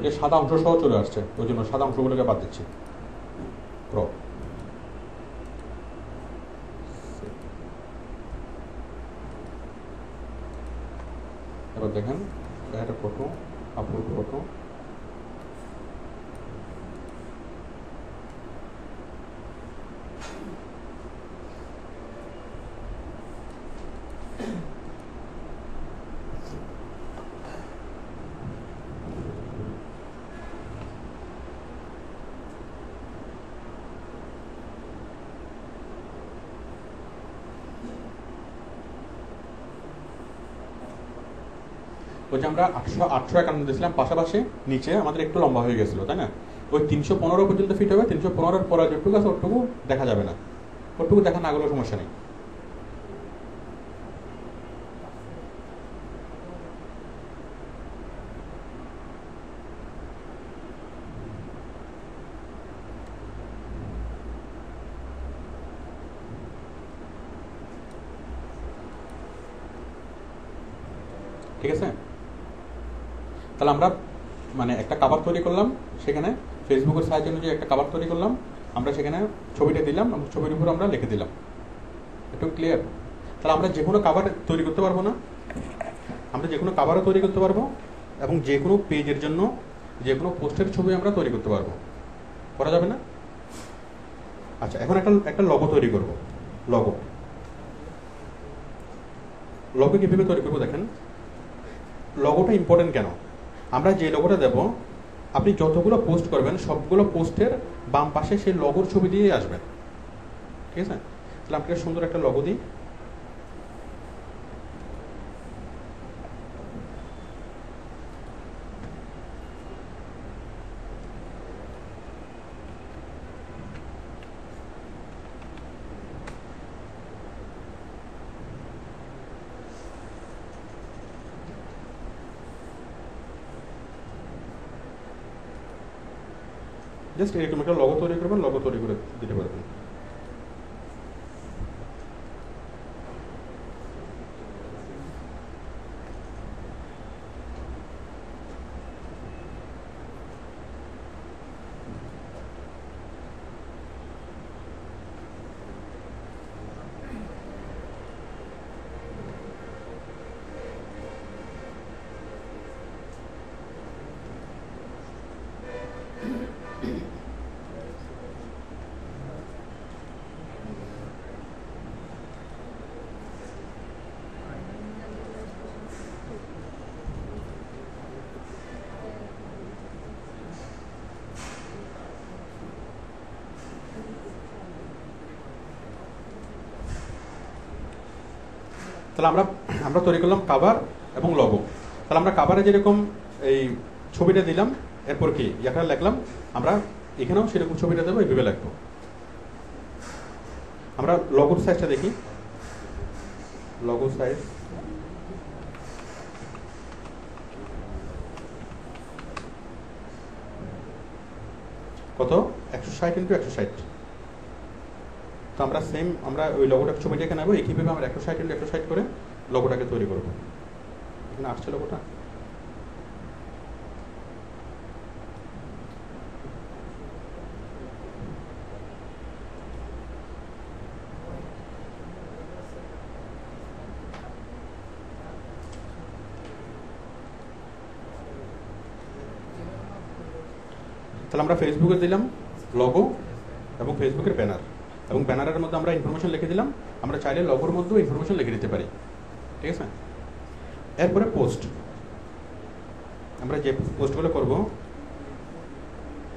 এটা সাদা অংশ সহ চলে আসছে, ওই জন্য সাদা অংশগুলোকে বাদ দিচ্ছি, ক্রপ। এবার দেখেন একটা ফটো, আপলোড ফটো, ওই যে আমরা 851 দিয়েছিলাম পাশাপাশি, নিচে আমাদের একটু লম্বা হয়ে গেছিল, তাই না? ওই 315 পর্যন্ত ফিট হবে, 315-এর পরে যেটুকু আছে ওটুকু দেখা যাবে না, ওটুকু দেখা না গেলেও সমস্যা নেই। ঠিক আছে, তাহলে আমরা মানে একটা কাভার তৈরি করলাম, সেখানে ফেসবুকের সাহায্যে অনুযায়ী একটা কাভার তৈরি করলাম, আমরা সেখানে ছবিটা দিলাম, ছবির উপর আমরা লিখে দিলাম। একটু ক্লিয়ার? তাহলে আমরা যে কোনো কাভার তৈরি করতে পারবো না, আমরা যে কোনো কাভারও তৈরি করতে পারবো, এবং যে কোনো পেজের জন্য যে কোনো পোস্টের ছবি আমরা তৈরি করতে পারবো, করা যাবে না? আচ্ছা, এখন একটা লগো তৈরি করব। লগো কিভাবে তৈরি করবো দেখেন। লগোটা ইম্পর্টেন্ট কেন? আমরা যে লগোটা দেব, আপনি যতগুলো পোস্ট করবেন সবগুলো পোস্টের বাম পাশে সেই লগোর ছবি দিয়ে আসবেন। ঠিক আছে, তাহলে আপনাকে সুন্দর একটা লগো দিই। জাস্ট এরকম একটা লগো তৈরি করবেন, লগো তৈরি করে দিতে পারবেন। তাহলে আমরা তৈরি করলাম কাভার এবং লগো। তাহলে আমরা কাভারে যেরকম এই ছবিটা দিলাম, এরপর কি একটা লিখলাম, আমরা এখানেও সেরকম ছবিটা দেবো, এইভাবে লিখবো। আমরা লগোর সাইজটা দেখি, লগো সাইজ কত, 160 × 160। তো আমরা আমরা ওই লগোটাকে ছবিটাকে নেবো, একইভাবে আমরা 160 × 160 করে লগোটাকে তৈরি করবো। এখানে আসছে লগোটা, তাহলে আমরা ফেসবুকে দিলাম লগো এবং ফেসবুকের ব্যানার, এবং ব্যানারের মধ্যে আমরা ইনফরমেশন লিখে দিলাম। আমরা চাইলে লগোর মধ্যেও ইনফরমেশন লিখে দিতে পারি, ঠিক আছে। এরপরে পোস্ট, আমরা যে পোস্টগুলো করব,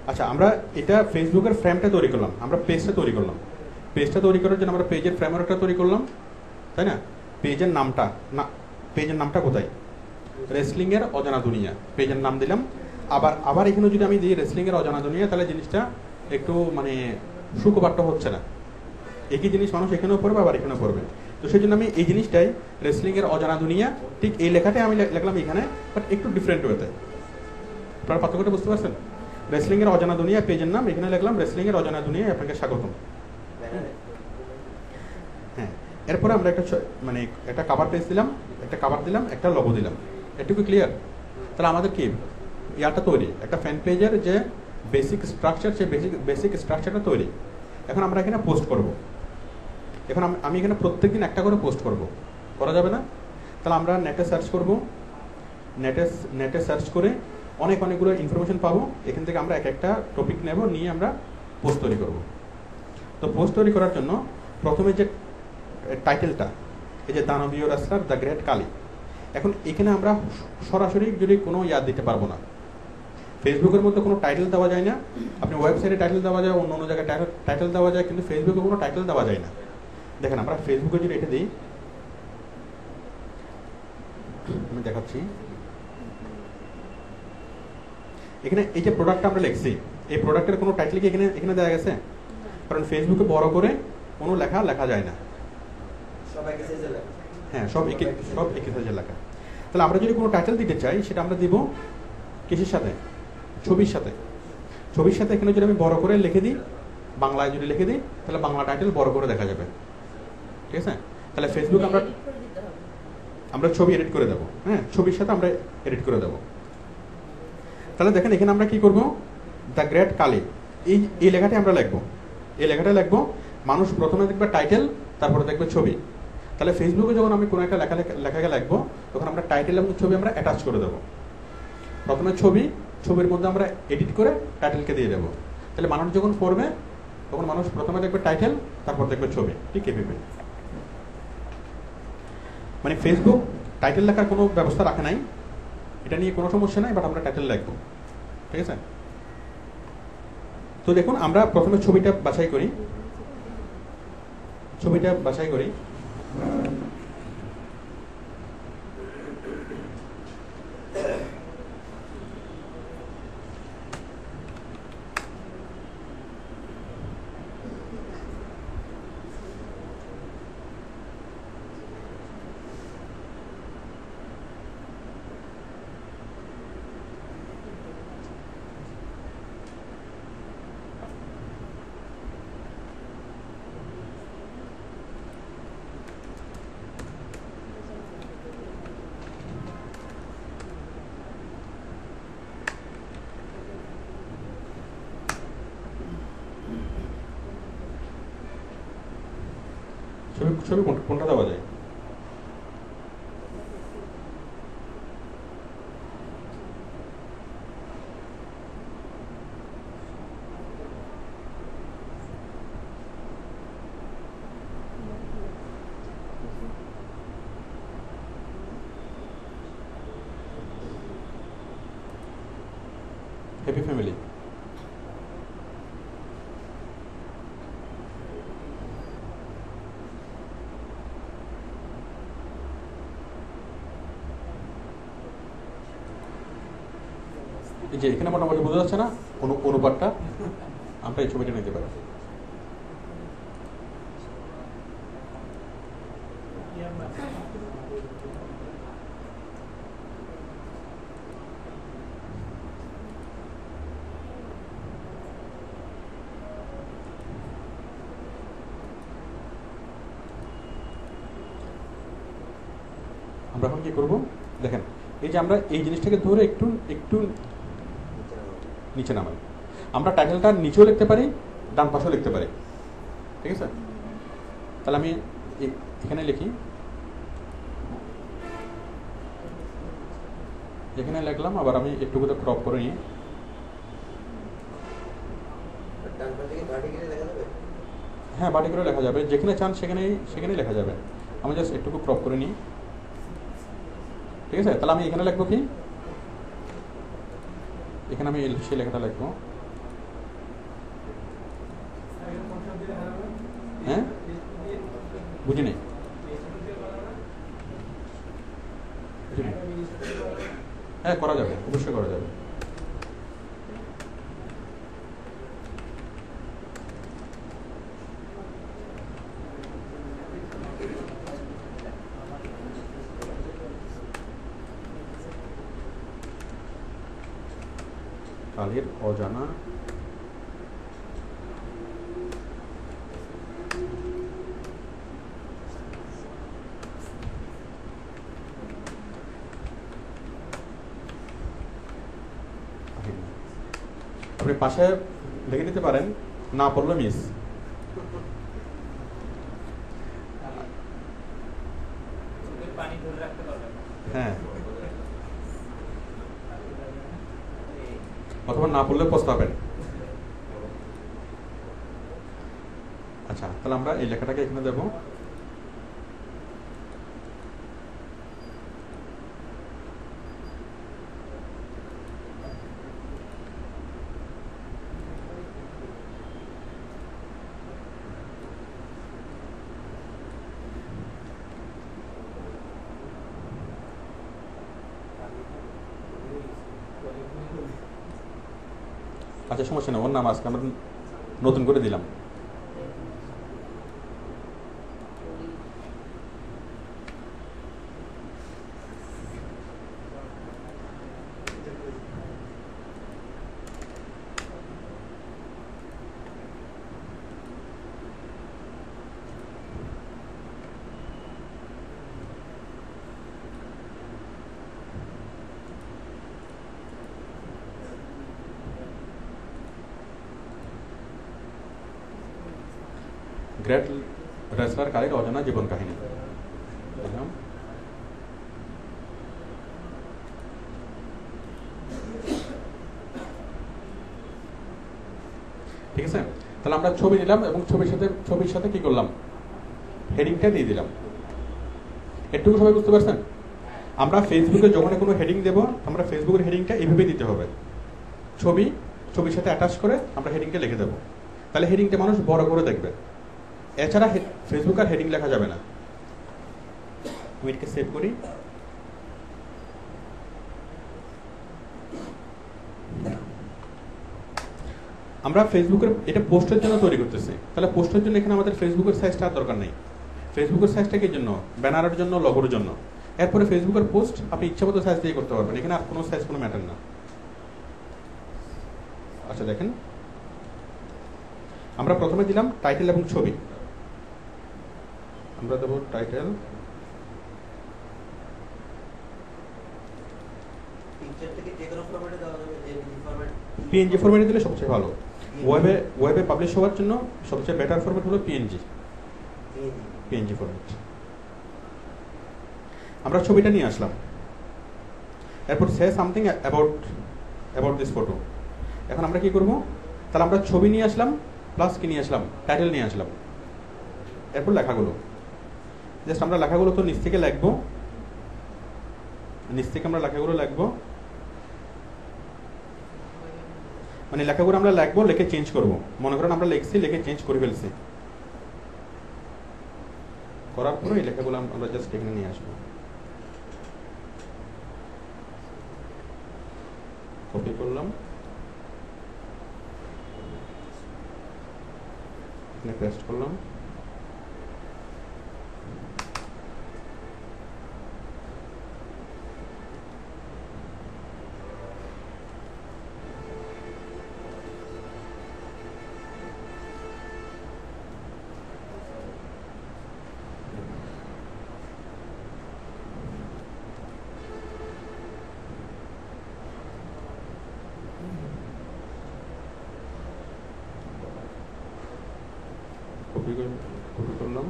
আচ্ছা আমরা এটা ফেসবুকের ফ্রেমটা তৈরি করলাম, আমরা পেজটা তৈরি করলাম। পেজটা তৈরি করার জন্য আমরা পেজের ফ্রেমওয়ার্কটা তৈরি করলাম, তাই না। পেজের নামটা কোথায়, রেসলিংয়ের অজানা দুনিয়া, পেজের নাম দিলাম। আবার এখানে যদি আমি দিই রেসলিংয়ের অজানা দুনিয়া, তাহলে জিনিসটা একটু মানে সুখপাঠ্য হচ্ছে না। একই জিনিস মানুষ এখানেও পড়বে, আবার এখানেও পড়বে। তো সেই জন্য আমি এই জিনিসটাই রেসলিংয়ের অজানা দুনিয়া, ঠিক এই লেখাটাই আমি লিখলাম এখানে, বাট একটু ডিফারেন্ট ওয়েতে। আপনারা পার্থক্যটা বুঝতে পারছেন? রেসলিংয়ের অজানা দুনিয়া পেজের নাম, এখানে লিখলাম রেসলিংয়ের অজানা দুনিয়া, আপনাকে স্বাগতম। হ্যাঁ, এরপরে আমরা একটা কাভার পেজ দিলাম, একটা কাভার দিলাম, একটা লগো দিলাম। এটুকু ক্লিয়ার? তাহলে আমাদের কি ইয়াটা তৈরি, একটা ফ্যান পেজের যে বেসিক স্ট্রাকচার, সেই বেসিক স্ট্রাকচারটা তৈরি। এখন আমরা এখানে পোস্ট করব। এখন আমি এখানে প্রত্যেকদিন একটা করে পোস্ট করব, করা যাবে না? তাহলে আমরা নেটে সার্চ করব, নেটে সার্চ করে অনেকগুলো ইনফরমেশন পাবো। এখান থেকে আমরা একটা টপিক নেব, নিয়ে আমরা পোস্ট তৈরি করব। তো পোস্ট তৈরি করার জন্য প্রথমে যে টাইটেলটা, এই যে দানবীয় রাসলার দ্য গ্রেট কালী, এখন এখানে আমরা সরাসরি যদি কোনো ইয়াদ দিতে পারবো না। ফেসবুকের মধ্যে কোনো টাইটেল দেওয়া যায় না, আপনি ওয়েবসাইটে টাইটেল দেওয়া যায়, অন্য জায়গায় টাইটেল দেওয়া যায়, কিন্তু ফেসবুকে কোনো টাইটেল দেওয়া যায় না। দেখেন আমরা ফেসবুকে যদি এটা দিই, আমি দেখাচ্ছি, এখানে এই যে প্রোডাক্টটা আমরা লিখছি, এই প্রোডাক্টের কোনো টাইটেল কি এখানে দেওয়া গেছে? কারণ ফেসবুকে বড় করে কোনো লেখা যায় না, হ্যাঁ সব একই সাইজের লেখা। তাহলে আমরা যদি কোনো টাইটেল দিতে চাই, সেটা আমরা দিব কিসের সাথে? ছবির সাথে। ছবির সাথে এখানে যদি আমি বড় করে লিখে দিই, বাংলায় যদি লিখে দিই, তাহলে বাংলা টাইটেল বড় করে দেখা যাবে, ঠিক আছে। তাহলে ফেসবুক আমরা ছবি এডিট করে দেবো, হ্যাঁ ছবির সাথে আমরা এডিট করে দেবো। তাহলে দেখেন এখানে আমরা কি করব, দ্য গ্রেট কালী, এই লেখাটি আমরা লিখবো। এই লেখাটা লিখবো, মানুষ প্রথমে দেখবে টাইটেল, তারপরে দেখবে ছবি। তাহলে ফেসবুকে যখন আমি কোনো একটা লেখাকে লিখবো, তখন আমরা টাইটেল এবং ছবি আমরা অ্যাটাচ করে দেবো। প্রথমে ছবির মধ্যে আমরা এডিট করে টাইটেলকে দিয়ে দেবো। তাহলে মানুষ যখন পড়বে, তখন মানুষ প্রথমে দেখবে টাইটেল, তারপর দেখবে ছবি, ঠিক এভাবে। মানে ফেসবুক টাইটেল লেখার কোনো ব্যবস্থা রাখে নাই, এটা নিয়ে কোনো সমস্যা নাই, বাট আমরা টাইটেল লিখবো, ঠিক আছে। তো দেখুন আমরা প্রথমে ছবিটা বাছাই করি, ছবি কোনটা দেওয়া যায়? Happy family. এই যে এখানে মোটামুটি বোঝা যাচ্ছে না অনুপাতটা, আমরা এই ছবিটা নিতে পারি। আমরা এখন কি করবো দেখেন, এই যে আমরা এই জিনিসটাকে ধরে একটু একটু নিচে নামাই। আমরা টাইটেলটা নিচেও লিখতে পারি, ডান পাশেও লিখতে পারি, ঠিক আছে? তাহলে আমি এখানে লিখি, এখানে লিখলাম, আবার আমি একটু করে ক্রপ করে নিই। হ্যাঁ, বাটি করে লেখা যাবে, যেখানে চান সেখানেই লেখা যাবে। আমি জাস্ট একটু ক্রপ করে নিই, ঠিক আছে? তাহলে আমি এখানে লিখবো কি, এখানে আমি সেই লেখাটা লিখবো, হ্যাঁ বুঝিনি, হ্যাঁ করা যাবে, অবশ্যই করা যাবে। কালের অজানা আপনি পাশে লিখে নিতে পারেন, না পড়লে মিস। হ্যাঁ, অথবা না পড়লে পস্তাবেন। আচ্ছা, তাহলে আমরা এই লেখাটাকে এখানে দেবো। আচ্ছা, সমস্যা নেই, ওর নাম আজকে আমরা নতুন করে দিলাম। গ্রেট রেসলার কালের অজানা জীবন কাহিনী দেখলাম। ঠিক আছে, তাহলে আমরা ছবি নিলাম এবং ছবির সাথে কি করলাম, হেডিংটা দিয়ে দিলাম। একটু সবাই বুঝতে পারছেন? আমরা ফেসবুকে যখন কোনো হেডিং দেব, আমরা ফেসবুকের হেডিংটা এইভাবে দিতে হবে, ছবির সাথে অ্যাটাচ করে আমরা হেডিংটা লিখে দেবো। তাহলে হেডিংটা মানুষ বড় করে দেখবে। এছাড়া ফেসবুক আর হেডিং লেখা যাবে না। আমি এটাকে সেভ করি। আমরা ফেসবুকের এটা পোস্টের জন্য তৈরি করতেছি, তাহলে পোস্টের জন্য এখানে আমাদের ফেসবুকের সাইজটা আর দরকার নেই। ফেসবুকের সাইজটা কি জন্য? ব্যানারের জন্য, লগোর জন্য। এরপরে ফেসবুকের পোস্ট আপনি ইচ্ছা মতো সাইজ দিয়ে করতে পারবেন, এখানে আর কোনো সাইজ কোনো ম্যাটার না। আচ্ছা দেখেন, আমরা প্রথমে দিলাম টাইটেল এবং ছবি। আমরা দেবো টাইটেল, পিএনজি ফরম্যাটে দিলে সবচেয়ে ভালো। ওয়েবে পাবলিশ হওয়ার জন্য সবচেয়ে বেটার ফরম্যাট হলো পিএনজি ফরম্যাট। আমরা ছবিটা নিয়ে আসলাম, এরপর say something about this photo. এখন আমরা কি করব, তাহলে আমরা ছবি নিয়ে আসলাম, প্লাস কি নিয়ে আসলাম, টাইটেল নিয়ে আসলাম। এরপর লেখাগুলো, জাস্ট আমরা লেখাগুলো তো নিচ থেকে লিখবো, আমরা লেখাগুলো লিখবো, মানে লেখাগুলো আমরা লিখবো, লিখে চেঞ্জ করবো। মনে করেন আমরা লিখছি, লিখে চেঞ্জ করে ফেলছি, করার পরে এই লেখাগুলো আমরা জাস্ট এখানে নিয়ে আসবো। কপি করলাম, এখানে পেস্ট করলাম, কপি করলাম,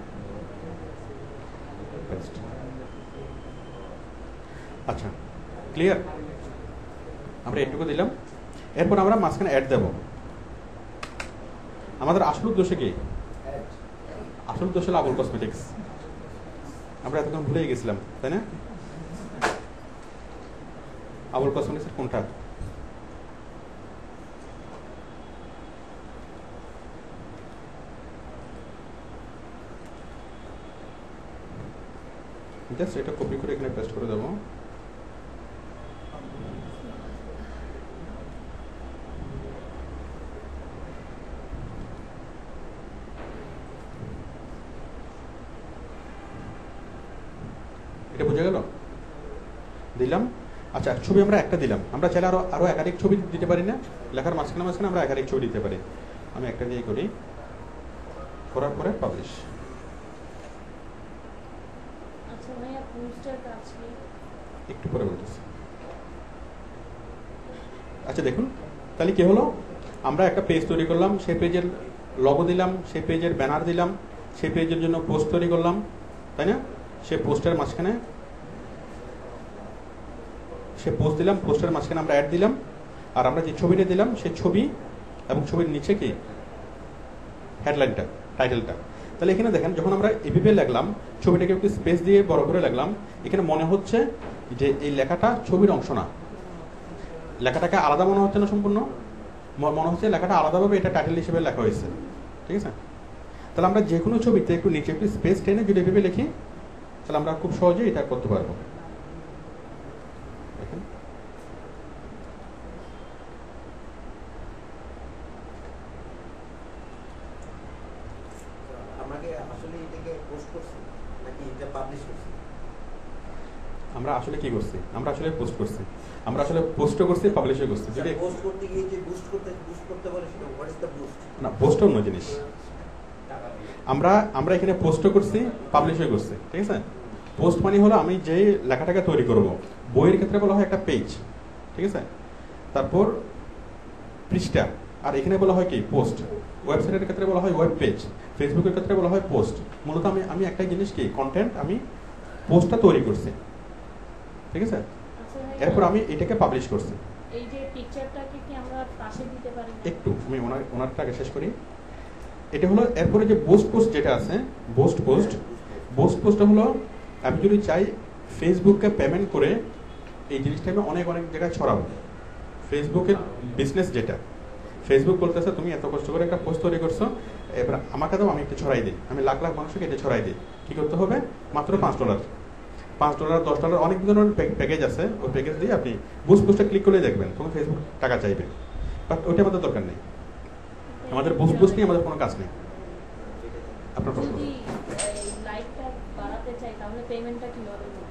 পেস্ট। আচ্ছা, ক্লিয়ার? আমরা এটুকু দিলাম। এরপর আমরা মাঝখানে অ্যাড দেব। আমাদের আসল উদ্দেশ্য কি? আসল উদ্দেশ্য হলো আবুল কসমেটিক্স। আমরা এতক্ষণ ভুলেই গেছিলাম, তাই না? আবুল কসমেটিক্সের কোনটা? জাস্ট এটা কপি করে এখানে পেস্ট করে দেবো। এটা বুঝে গেল? দিলাম। আচ্ছা, ছবি আমরা একটা দিলাম, আমরা চাইলে আরো একাধিক ছবি দিতে পারি না? লেখার মাঝখানে মাঝখানে আমরা একাধিক ছবি দিতে পারি। আমি একটা দিয়ে করি, করার পরে পাবলিশ। একটু পরে বলতেছি। আচ্ছা দেখুন, তাহলে কি হলো, আমরা একটা পেজ তৈরি করলাম, সেই পেজের লগো দিলাম, সেই পেজের ব্যানার দিলাম, সেই পেজের জন্য পোস্ট তৈরি করলাম, তাই না? সেই পোস্টের মাঝখানে পোস্ট দিলাম, পোস্টের মাঝখানে আমরা অ্যাড দিলাম, আর আমরা যে ছবিটা দিলাম সেই ছবি এবং ছবির নিচে কি হেডলাইনটা, টাইটেলটা। তাহলে এখানে দেখেন, যখন আমরা এভাবে লিখলাম, ছবিটাকে একটু স্পেস দিয়ে বড় করে লিখলাম, এখানে মনে হচ্ছে যে এই লেখাটা ছবির অংশ না, লেখাটাকে আলাদা মনে হচ্ছে না, সম্পূর্ণ মনে হচ্ছে লেখাটা আলাদাভাবে এটা টাইটেল হিসেবে লেখা হয়েছে। ঠিক আছে? তাহলে আমরা যে কোনো ছবিতে একটু নিচে একটু স্পেস টেনে যদি এভাবে লিখি, তাহলে আমরা খুব সহজেই এটা করতে পারবো। দেখেন, আমরা আসলে কি করছি? আমরা আসলে পোস্ট করছি, আমরা আসলে পোস্টও করছি, পাবলিশও করছি। যদি পোস্ট করতে গিয়ে যে বুস্ট করতে বলে সেটা হোয়াট ইজ দ্য বুস্ট? না, পোস্ট অন্য জিনিস। আমরা এখানে পোস্টও করছি, পাবলিশও করছি। ঠিক আছে? পোস্ট মানে হলো আমি যে লেখাটাকে তৈরি করব। বইয়ের ক্ষেত্রে বলা হয় একটা পেজ, ঠিক আছে, তারপর পৃষ্ঠা, আর এখানে বলা হয় কি পোস্ট। ওয়েবসাইটের ক্ষেত্রে বলা হয় ওয়েব পেজ, ফেসবুকের ক্ষেত্রে বলা হয় পোস্ট। মূলত আমি একটা জিনিস কি কন্টেন্ট, আমি পোস্টটা তৈরি করছি, ঠিক আছে, এরপর আমি এটাকে পাবলিশ করছি। এই যে পিকচারটাকে কি আমরা পাশে দিতে পারি? একটু আমি ওনারটাকে শেষ করি। এটা হলো এরপরে যে পোস্ট যেটা আছে, পোস্টটা হলো আমি যদি চাই ফেসবুককে পেমেন্ট করে এই জিনিসটা আমি অনেক জায়গায় ছড়াবো। ফেসবুকের বিজনেস যেটা, ফেসবুক বলতেছে তুমি এত কষ্ট করে একটা পোস্ট তৈরি করছো, এবার আমাকে দাও, আমি একটু ছড়াই দিই, আমি লাখ লাখ মানুষকে এটা ছড়াই দিই। কি করতে হবে? মাত্র $5, $10, অনেক ধরনের প্যাকেজ আছে। ওই প্যাকেজ দিয়ে আপনি পোস্টে ক্লিক করে দেখবেন, তখন ফেসবুক টাকা চাইবে। বাট ওইটা আমাদের দরকার নেই, আমাদের পোস্ট নিয়ে আমাদের কোনো কাজ নেই। আপনার প্রশ্ন? যদি লাইকটা বাড়াতে চাই তাহলে পেমেন্টটা কিভাবে করব?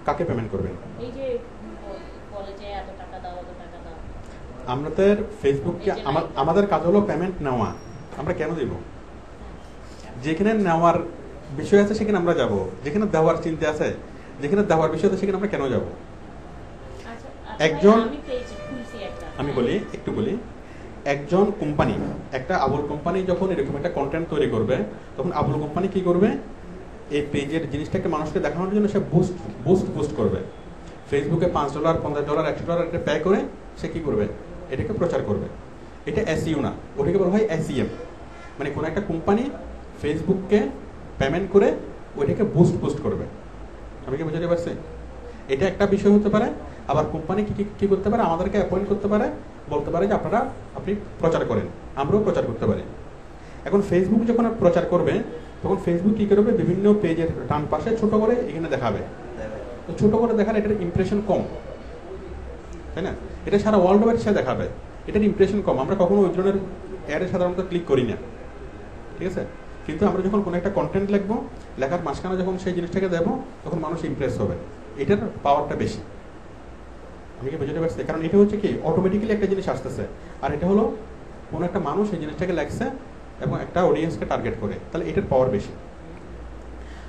কাকে পেমেন্ট করবেন? এই যে বলে যে এত টাকা দাও, এত টাকা দাও। আমাদের ফেসবুককে আমাদের কাজ হলো পেমেন্ট নেওয়া। আমরা কেন দিব? যেখানে নেওয়ার বিষয় আছে সেখানে আমরা যাব, যেখানে দেওয়ার চিন্তা আছে, যেখানে দেওয়ার বিষয় আছে সেখানে আমরা কেন যাব? একজন, আমি একটু বলি, একজন কোম্পানি, একটা আবুল কোম্পানি যখন এরকম একটা কন্টেন্ট তৈরি করবে, তখন আবুল কোম্পানি কি করবে? এই পেজের জিনিসটাকে মানুষকে দেখানোর জন্য সে বুস্ট করবে। ফেসবুকে $5, $50, $100 এটা পে করে সে কি করবে? এটাকে প্রচার করবে। এটা এসইও না, ওটাকে বলা হয় এসইএম। মানে কোনো একটা কোম্পানি ফেসবুককে পেমেন্ট করে ওইটাকে বুস্ট করবে। আমি কি বুঝতে পারছি? এটা একটা বিষয় হতে পারে। আবার কোম্পানি কি করতে পারে? আমাদেরকে অ্যাপয়েন্ট করতে পারে, বলতে পারে যে আপনি প্রচার করেন, আমরাও প্রচার করতে পারি। এখন ফেসবুক যখন প্রচার করবে, তখন ফেসবুক কি করবে? বিভিন্ন পেজের ডান পাশে ছোট করে এখানে দেখাবে। তো ছোট করে দেখালে এটার ইমপ্রেশন কম, তাই না? এটা সারা ওয়ার্ল্ড ওয়াইড সে দেখাবে, এটার ইমপ্রেশন কম, আমরা কখনো ওই ধরনের অ্যাডে সাধারণত ক্লিক করি না, ঠিক আছে? কিন্তু আমরা যখন কোনো একটা কন্টেন্ট লিখবো, লেখার মাঝখানে যখন সেই জিনিসটাকে দেবো, তখন মানুষ ইমপ্রেস হবে, এটার পাওয়ারটা বেশি। আমি কি বুঝতে পারছি? কারণ এটা হচ্ছে কি অটোমেটিক্যালি একটা জিনিস আসতেছে, আর এটা হলো কোনো একটা মানুষ এই জিনিসটাকে লেখছে এবং একটা অডিয়েন্সকে টার্গেট করে, তাহলে এটার পাওয়ার বেশি।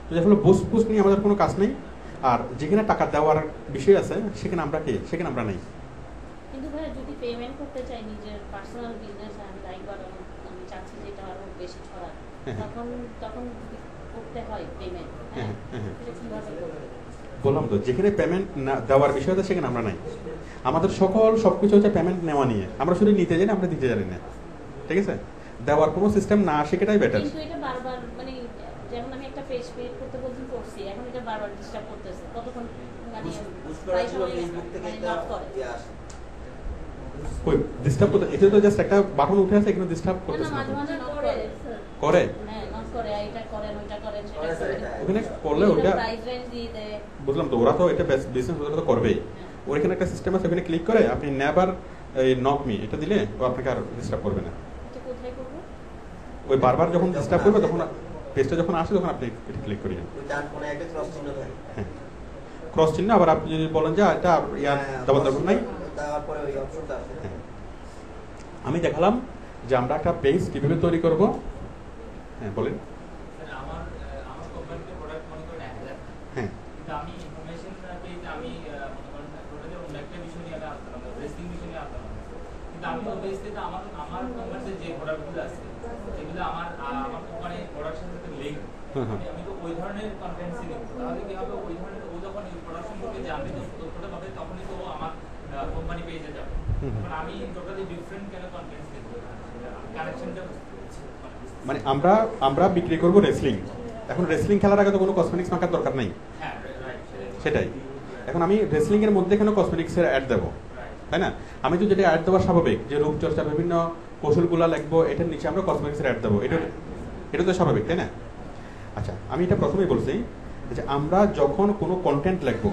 তো যার ফলে বুস্ট নিয়ে আমাদের কোনো কাজ নেই, আর যেখানে টাকা দেওয়ার বিষয় আছে সেখানে আমরা কি, সেখানে আমরা নেই। কিন্তু ভাই যদি পেমেন্ট করতে চাই নিজের পার্সোনাল বিজনেস, আমি লাইক বাড়ানো, আমি চাচ্ছি যে এটা আরো বেশি ছড়াক, তখন যদি করতে হয় পেমেন্ট, এটা কিভাবে করবে? বললাম তো, যেখানে পেমেন্ট না দেওয়ার বিষয় আছে সেখানে আমরা নাই। আমাদের সবকিছু হচ্ছে পেমেন্ট নেওয়া নিয়ে, আমরা শুধু নিতে জানি, আমরা দিতে জানি না, ঠিক আছে? দেওয়ার কোনো সিস্টেম না শেখাটাই বেটার। কিন্তু এটা বারবার মানে যেমন আমি একটা পেজ ক্রিয়েট করতে বলছিলাম করছি, এখন এটা বারবার ডিস্টার্ব করতেছে, কতক্ষণ মানে প্রায় সময় নক করে। কই ডিস্টার্ব করতে? এটা তো জাস্ট একটা বাটন উঠে আছে, এখানে ডিস্টার্ব না করতেছে না। মাঝে মাঝে নক করে করে? হ্যাঁ নক করে, এটা করেন ওইটা করেন সেটা করেন, ওখানে করলে ওটা প্রাইস রেঞ্জ দিয়ে দেয়। বুঝলাম তো, ওরা তো এটা বিজনেস ওরা তো করবেই। ওর এখানে একটা সিস্টেম আছে, ওখানে ক্লিক করে আপনি নেভার নক মি এটা দিলে ও আপনাকে আর ডিস্টার্ব করবে না। এটা কোথায় করব? ওই বারবার যখন ডিস্টার্ব করবে তখন পেজটা যখন আসে তখন আপনি এটা ক্লিক করিয়ে ডান কোণে একটা ক্রস চিহ্ন থাকে। হ্যাঁ, ক্রস চিহ্ন। আবার আপনি যদি বলেন যে এটা ইয়ার দেওয়ার দরকার নাই, তারপরে ওই অপশনটা আছে। হ্যাঁ, আমি দেখালাম যে আমরা একটা পেজ কিভাবে তৈরি করব। হ্যাঁ বলেন। আমার কোম্পানিতে প্রোডাক্ট মনে করেন 1000, হ্যাঁ, কিন্তু আমি ইনফরমেশন পেজ আমি মনে করেন প্রোডাক্টের অন্য একটা বিষয় নিয়ে আমি আসলাম, রেসিং বিষয় নিয়ে আসলাম, কিন্তু আমি ওই পেজ থেকে আমার কোম্পানিতে যে প্রোডাক্টগুলো আছে যেগুলো আমার কোম্পানি প্রোডাকশন সাথে লিংক, আমি তো ওই ধরনের কন্টেন্টসই দিব। তাহলে কি হবে, ওই ধরনের ও যখন এই প্রোডাকশন থেকে জানবে তথ্যটা পাবে, তখনই তো আমার কোম্পানি পেজে যাবে। তখন আমি টোটালি ডিফারেন্ট কেন কন্টেন্টস দিব, কানেকশনটা মানে আমরা বিক্রি করব রেসলিং। এখন রেসলিং খেলার আগে তো কোনো কসমেটিক্স মাখার দরকার নেই, সেটাই। এখন আমি রেসলিং এর মধ্যে কেন কসমেটিক্সের অ্যাড দেবো, তাই না? আমি তো যেটা অ্যাড দেওয়া স্বাভাবিক, যে রূপচর্চার বিভিন্ন কৌশলগুলো লিখবো, এটার নিচে আমরা কসমেটিক্সের অ্যাড দেবো, এটা তো স্বাভাবিক, তাই না? আচ্ছা, আমি এটা প্রথমেই বলছি যে আমরা যখন কোনো কন্টেন্ট লিখবো,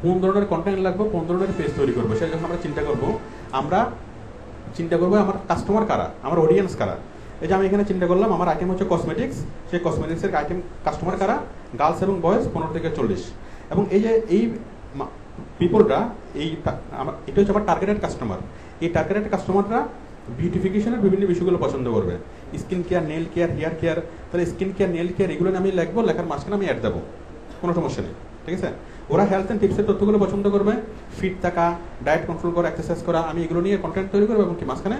কোন ধরনের কন্টেন্ট লিখবো, কোন ধরনের পেজ তৈরি করবো, সেটা যখন আমরা চিন্তা করবো আমার কাস্টমার কারা, আমার অডিয়েন্স কারা। এই যে আমি এখানে চিন্তা করলাম আমার আইটেম হচ্ছে কসমেটিক্স, সেই কসমেটিক্সের আইটেম কাস্টমার কারা, গার্লস এবং বয়েজ 15 থেকে 40। এবং এই যে এই পিপলরা, এটা হচ্ছে আমার টার্গেটেড কাস্টমার। এই টার্গেটেড কাস্টমাররা বিউটিফিকেশনের বিভিন্ন বিষয়গুলো পছন্দ করবে, skin care, nail care, hair care. তাহলে স্কিন কেয়ার, নেল কেয়ার এগুলো আমি লিখবো, লেখার মাঝখানে আমি অ্যাড দেবো, কোনো সমস্যা নেই, ঠিক আছে? ওরা হেলথ অ্যান্ড টিপসের তথ্যগুলো পছন্দ করবে, ফিট থাকা, ডায়েট কন্ট্রোল করা, এক্সারসাইজ করা, আমি এগুলো নিয়ে কন্টেন্ট তৈরি করবো এবং কি মাঝখানে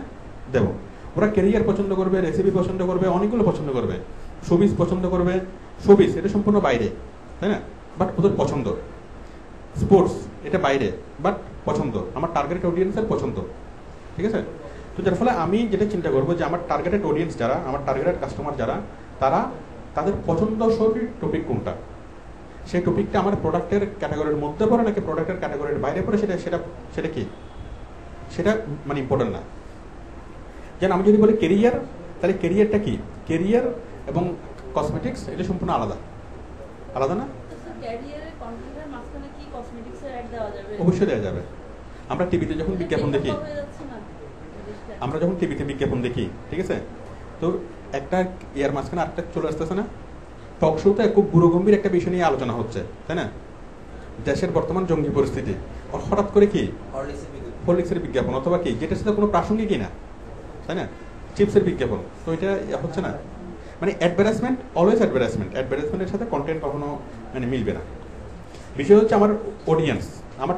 দেবো। ওরা ক্যারিয়ার পছন্দ করবে, রেসিপি পছন্দ করবে, অনেকগুলো পছন্দ করবে, শোবিজ পছন্দ করবে। শোবিজ এটা সম্পূর্ণ বাইরে, তাই না? বাট ওদের পছন্দ। স্পোর্টস এটা বাইরে, বাট পছন্দ, আমার টার্গেটেড অডিয়েন্সের পছন্দ, ঠিক আছে? তো যার ফলে আমি যেটা চিন্তা করবো যে আমার টার্গেটেড অডিয়েন্স যারা, আমার টার্গেটেড কাস্টমার যারা, তাদের পছন্দসই টপিক কোনটা, সেই টপিকটা আমার প্রোডাক্টের ক্যাটাগরির মধ্যে পড়ে নাকি প্রোডাক্টের ক্যাটাগরির বাইরে পড়ে, সেটা কি, সেটা মানে ইম্পর্টেন্ট না। যেন আমি যদি বলি কেরিয়ার, তাহলে কেরিয়ারটা কি, কেরিয়ার এবং কসমেটিক্স এটা সম্পূর্ণ আলাদা, আলাদা না? অবশ্যই দেওয়া যাবে। আমরা টিভিতে যখন বিজ্ঞাপন দেখি, ঠিক আছে, তো একটা ইয়ার মাঝখানে আরেকটা চলে আসতেছে না, টক শোতে খুব গুরুগম্ভীর একটা বিষয় নিয়ে আলোচনা হচ্ছে, তাই না? দেশের বর্তমান জঙ্গি পরিস্থিতি, হঠাৎ করে কি হরলিক্সের বিজ্ঞাপন, অথবা কি যেটার সাথে কোনো প্রাসঙ্গিকই না, তাই না? চিপসের বিজ্ঞাপন, তো এটা হচ্ছে না। মানে অ্যাডভার্টাইজমেন্ট অলওয়েজ অ্যাডভার্টাইজমেন্টের সাথে কন্টেন্ট কখনো মানে মিলবে না। বিষয় হচ্ছে আমার অডিয়েন্স, আমার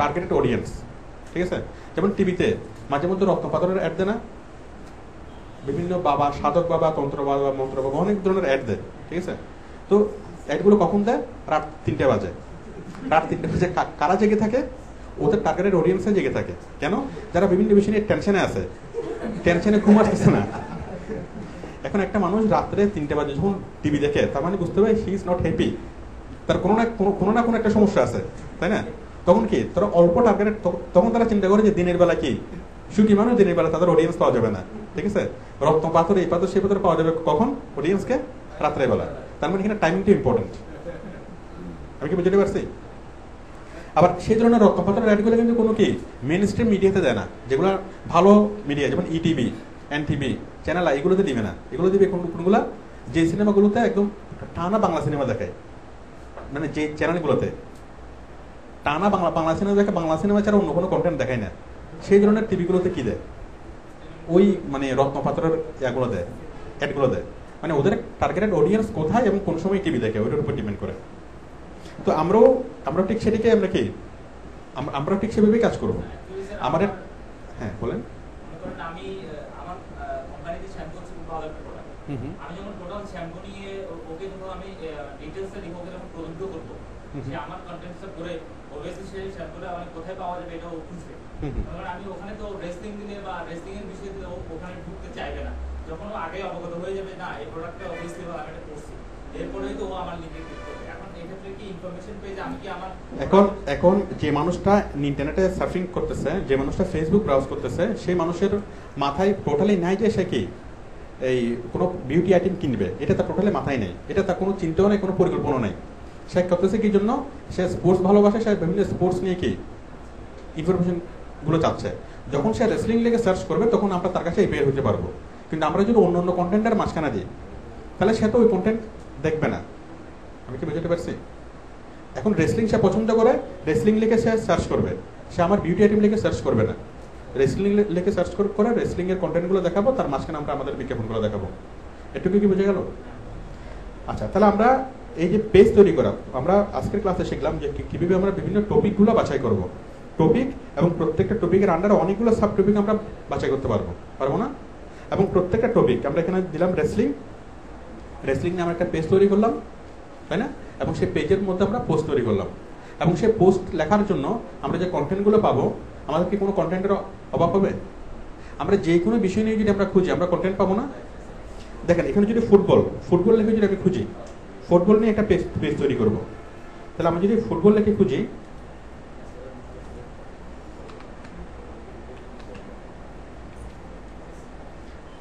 টার্গেটেড অডিয়েন্স, ঠিক আছে? যেমন টিভিতে মাঝে মধ্যে রত্নপাথরের অ্যাড দেয় না, বিভিন্ন বাবা, সাধক বাবা, তন্ত্র বাবা, মন্ত্র বাবা, অনেক ধরনের অ্যাড দেয়, ঠিক আছে? তো অ্যাডগুলো কখন দেয়? রাত 3টে বাজে। কারা জেগে থাকে? ওদের টার্গেটেড অডিয়েন্সে জেগে থাকে। কেন? যারা বিভিন্ন বিষয় নিয়ে টেনশনে আছে, টেনশনে ঘুম আসতেছে না। এখন একটা মানুষ রাত্রে 3টে বাজে যখন টিভি দেখে, তার মানে বুঝতে হবে হি ইজ নট হ্যাপি, তার কোনো না কোনো একটা সমস্যা আছে, তাই না? তখন কি তারা অল্প টার্গেটেড, তখন তারা চিন্তা করে যে দিনের বেলা কি সুখী মানুষ, দিনের বেলা তাদের অডিয়েন্স পাওয়া যাবে না, ঠিক আছে? রত্ন পাথর, এই পাথর, সেই পাথর পাওয়া যাবে কখন? অডিয়েন্সকে রাত্রে বেলা। তার মানে এখানে টাইমিংটা ইম্পর্টেন্ট। আমি কি বুঝতে পারছি? আবার সেই ধরনের রক্তপাতের অ্যাডগুলো কিন্তু কোনো কি মেন স্ট্রিম মিডিয়াতে দেয় না, যেগুলো ভালো মিডিয়া যেমন ইটিভি, এনটিভি, চ্যানেল এগুলোতে দিবে না। এগুলো দিবে কোনগুলো, যে সিনেমাগুলোতে একদম টানা বাংলা সিনেমা দেখায়, মানে যে চ্যানেলগুলোতে টানা বাংলা সিনেমা দেখে, বাংলা সিনেমা ছাড়া অন্য কোনো কন্টেন্ট দেখায় না, সেই ধরনের টিভিগুলোতে কি দেয়, ওই মানে রত্নপাত্রের ইয়াগুলো দেয়, অ্যাডগুলো দেয়। মানে ওদের টার্গেটেড অডিয়েন্স কোথায় এবং কোন সময় টিভি দেখে ওইটার উপর ডিপেন্ড করে। তো আমরা ঠিক সেটাকে আমরা কি আমরা ঠিক সেভাবেই কাজ করবো আমাদের। হ্যাঁ বলেন। আমি আমার কোম্পানিতে শ্যাম্পু হচ্ছে খুব ভালো একটা প্রোডাক্ট। আমি যখন টোটাল শ্যাম্পু নিয়ে ওকে যখন আমি ডিটেইলসে লিখে যখন প্রযোজ্য করবো, সে আমার কন্টেন্টসটা করে অবভিয়াসলি সেই শ্যাম্পুটা মানে কোথায় পাওয়া যাবে এটা ও খুঁজবে। কারণ আমি ওখানে তো রেসলিং দিলে বা রেসলিং এর বিষয়ে দিলে ও ওখানে ঢুকতে চাইবে না। যখন ও আগে অবগত হয়ে যাবে না এই প্রোডাক্টটা অবভিয়াসলি আমি এটা করছি, এরপরেই তো ও আমার লিঙ্কে ক্লিক করবে। এখন এই ক্ষেত্রে কি ইনফরমেশন পেজ আমি কি আমার এখন যে মানুষটা ইন্টারনেটে সার্ফিং করতেছে, যে মানুষটা ফেসবুক ব্রাউজ করতেছে, সেই মানুষের মাথায় টোটালি নাই যে সে কি এই কোনো বিউটি আইটেম কিনবে, এটা তার টোটালি মাথায় নেই, এটা তার কোনো চিন্তাও নেই, কোনো পরিকল্পনা নেই। সে করতেছে কি জন্য, সে স্পোর্টস ভালোবাসে, সে বিভিন্ন স্পোর্টস নিয়ে কি ইনফরমেশন গুলো চাচ্ছে। যখন সে রেসলিং লেগে সার্চ করবে তখন আমরা তার কাছে বের হতে পারবো। কিন্তু আমরা যদি অন্য অন্য কন্টেন্টের মাঝখানে দিই তাহলে সে তো ওই কন্টেন্ট দেখবে না। আমি কি বুঝতে পারছি? এখন রেসলিং সে পছন্দ করে, রেসলিং লিখে সে সার্চ করবে, সে আমার বিউটি আইটেম লিখে সার্চ করবে না। রেসলিং লিখে সার্চ করে রেসলিং এর কন্টেন্টগুলো দেখাবো, তার মাঝখানে আমরা আমাদের বিজ্ঞাপনগুলো দেখাবো। এটুকু কি বুঝে গেল? আচ্ছা, তাহলে আমরা এই যে পেজ তৈরি করা, আমরা আজকের ক্লাসে শিখলাম যে কিভাবে আমরা বিভিন্ন টপিকগুলো বাছাই করব। টপিক এবং প্রত্যেকটা টপিকের আন্ডারে অনেকগুলো সাব টপিক আমরা বাছাই করতে পারবো না? এবং প্রত্যেকটা টপিক আমরা এখানে দিলাম রেসলিং নিয়ে আমরা একটা পেজ তৈরি করলাম, তাই না? এবং সেই পেজের মধ্যে আমরা পোস্ট তৈরি করলাম, এবং সেই পোস্ট লেখার জন্য আমরা যে কন্টেন্টগুলো পাবো, আমাদের কি কোনো কন্টেন্টের অভাব হবে? আমরা যে কোনো বিষয় নিয়ে যদি আমরা খুঁজি, আমরা কন্টেন্ট পাবো না? দেখেন, এখানে যদি ফুটবল লিখে যদি আমি খুঁজি, ফুটবল নিয়ে একটা পেজ তৈরি করব, তাহলে আমরা যদি ফুটবল লিখে খুঁজি,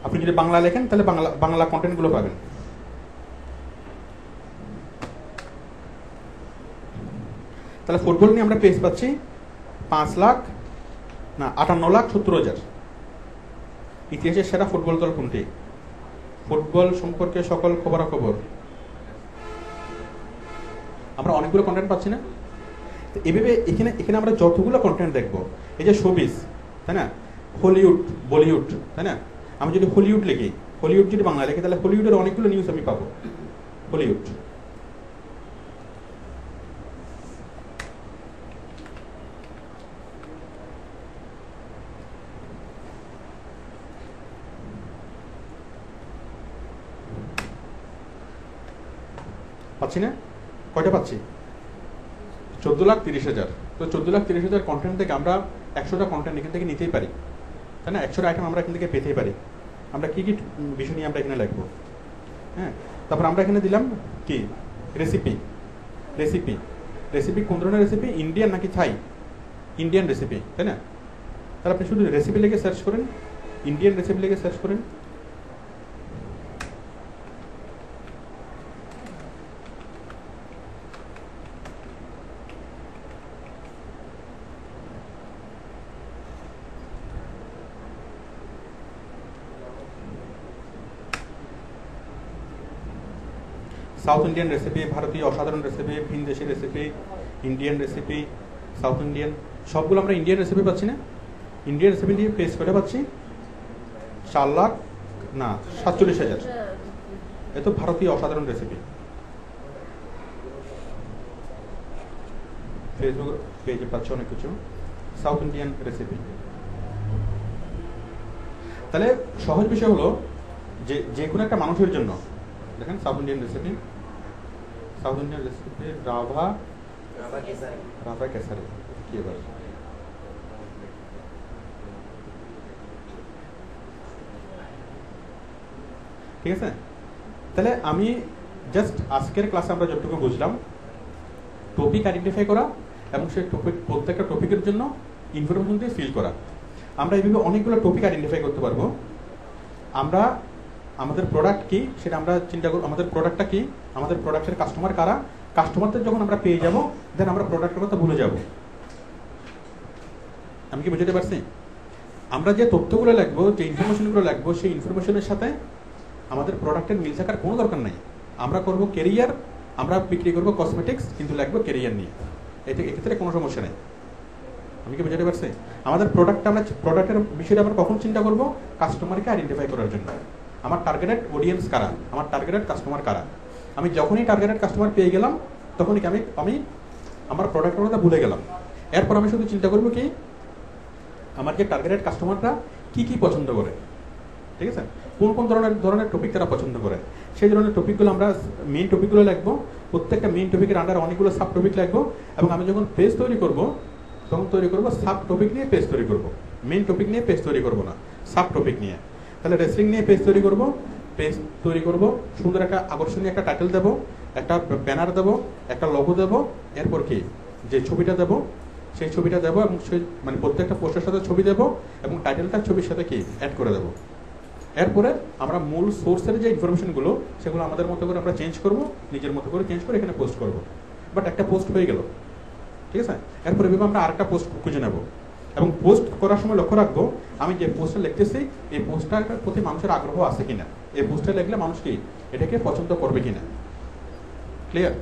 আপনি যদি বাংলা লেখেন তাহলে বাংলা কন্টেন্টগুলো পাবেন। তাহলে ফুটবল নিয়ে আমরা পেজ পাচ্ছি 58,70,000। ইতিহাসের সেরা ফুটবল দল কোনটি? ফুটবল সম্পর্কে সকল খবরাখবর, আমরা অনেকগুলো কন্টেন্ট পাচ্ছি না? তো এভাবে এখানে আমরা যতগুলো কন্টেন্ট দেখবো, এই যে শোবিজ, তাই না, হলিউড, বলিউড, তাই না, আমি যদি হলিউড লিখি, হলিউড যদি বাংলা লিখি, তাহলে হলিউডের অনেকগুলো নিউজ আমি পাবো। হলিউড, পাচ্ছি না? কয়টা পাচ্ছি? 14,30,000। তো 14,30,000 কন্টেন্ট থেকে আমরা 100টা কন্টেন্ট এখান থেকে নিতেই পারি, তাই না? 100টা আইটেম আমরা এখান থেকে পেতেই পারি। আমরা কি কি বিষয় নিয়ে আমরা এখানে লিখবো? হ্যাঁ, তারপর আমরা এখানে দিলাম কি রেসিপি কোন ধরনের রেসিপি? ইন্ডিয়ান নাকি থাই? ইন্ডিয়ান রেসিপি, তাই না? তাহলে আপনি শুধু রেসিপি লিখে সার্চ করেন, ইন্ডিয়ান রেসিপি লিখে সার্চ করেন। সাউথ ইন্ডিয়ান রেসিপি, ভারতীয় অসাধারণ রেসিপি, ভিনদেশি recipe, Indian recipe, south Indian, সবগুলো আমরা ইন্ডিয়ান রেসিপি পাচ্ছি না? ইন্ডিয়ান রেসিপি দিয়ে পেজ করে পাচ্ছি 4,47,000। এ তো ভারতীয় অসাধারণ রেসিপি। ফেসবুক পেজে পাচ্ছি অনেক কিছু, সাউথ ইন্ডিয়ান রেসিপি। তাহলে সহজ বিষয় হলো যে কোনো একটা মানুষের জন্য, দেখেন south Indian recipe, Rabha Kesari, কি এবার ঠিক আছে? তাহলে আমি জাস্ট আজকের ক্লাসে আমরা যতটুকু বুঝলাম, টপিক আইডেন্টিফাই করা এবং সেই টপিক প্রত্যেকটা টপিকের জন্য ইনফরমেশন দিয়ে ফিল করা। আমরা এইভাবে অনেকগুলো টপিক আইডেন্টিফাই করতে পারবো। আমরা আমাদের প্রোডাক্ট কি সেটা আমরা চিন্তা করব, আমাদের প্রোডাক্টটা কি, আমাদের প্রোডাক্টের কাস্টমার কারা, কাস্টমারদের যখন আমরা পেয়ে যাব দেন আমরা প্রোডাক্টের কথা ভুলে যাব। আমি কি বুঝতে পারছি? আমরা যে তথ্যগুলো লিখবো, যে ইনফরমেশনগুলো লিখবো, সেই ইনফরমেশনের সাথে আমাদের প্রোডাক্টের মিল থাকার কোনো দরকার নাই। আমরা করব কেরিয়ার, আমরা বিক্রি করব কসমেটিক্স, কিন্তু লিখবো কেরিয়ার নিয়ে। এক্ষেত্রে কোনো সমস্যা নেই। আমি কি বুঝতে পারছি? আমাদের প্রোডাক্টের বিষয়টা আমরা কখন চিন্তা করব? কাস্টমারকে আইডেন্টিফাই করার জন্য। আমার টার্গেটেড অডিয়েন্স কারা, আমার টার্গেটেড কাস্টমার কারা। আমি যখনই টার্গেটেড কাস্টমার পেয়ে গেলাম তখনই আমি আমার প্রোডাক্টের কথা ভুলে গেলাম। এরপর আমি শুধু চিন্তা করবো কি আমার যে টার্গেটেড কাস্টমাররা কি কি পছন্দ করে, ঠিক আছে, কোন কোন ধরনের টপিক তারা পছন্দ করে, সেই ধরনের টপিকগুলো আমরা মেইন টপিকগুলো লিখবো। প্রত্যেকটা মেইন টপিকের আন্ডারে অনেকগুলো সাব টপিক লিখবো এবং আমি যখন পেজ তৈরি করব তখন তৈরি করবো সাব টপিক নিয়ে পেজ তৈরি করবো। মেইন টপিক নিয়ে পেজ তৈরি করবো না, সাব টপিক নিয়ে। তাহলে রেসলিং নিয়ে পেজ তৈরি করবো, সুন্দর একটা আকর্ষণীয় একটা টাইটেল দেবো, একটা ব্যানার দেবো, একটা লোগো দেবো, এরপর কি যে ছবিটা দেবো সেই ছবিটা দেবো এবং সেই মানে প্রত্যেকটা পোস্টের সাথে ছবি দেবো এবং টাইটেলটা ছবির সাথে কি অ্যাড করে দেবো। এরপরে আমরা মূল সোর্সের যে ইনফরমেশনগুলো সেগুলো আমাদের মতো করে আমরা চেঞ্জ করবো, নিজের মতো করে চেঞ্জ করে এখানে পোস্ট করবো। বাট একটা পোস্ট হয়ে গেল, ঠিক আছে। এরপরে ভেবে আমরা আরেকটা পোস্ট খুঁজে নেব এবং পোস্ট করার সময় লক্ষ্য রাখবো আমি যে পোস্টটা লিখতেছি এই পোস্টটার প্রতি মানুষের আগ্রহ আছে কিনা, এই পোস্টটা লিখলে মানুষ কি এটাকে পছন্দ করবে কিনা। ক্লিয়ার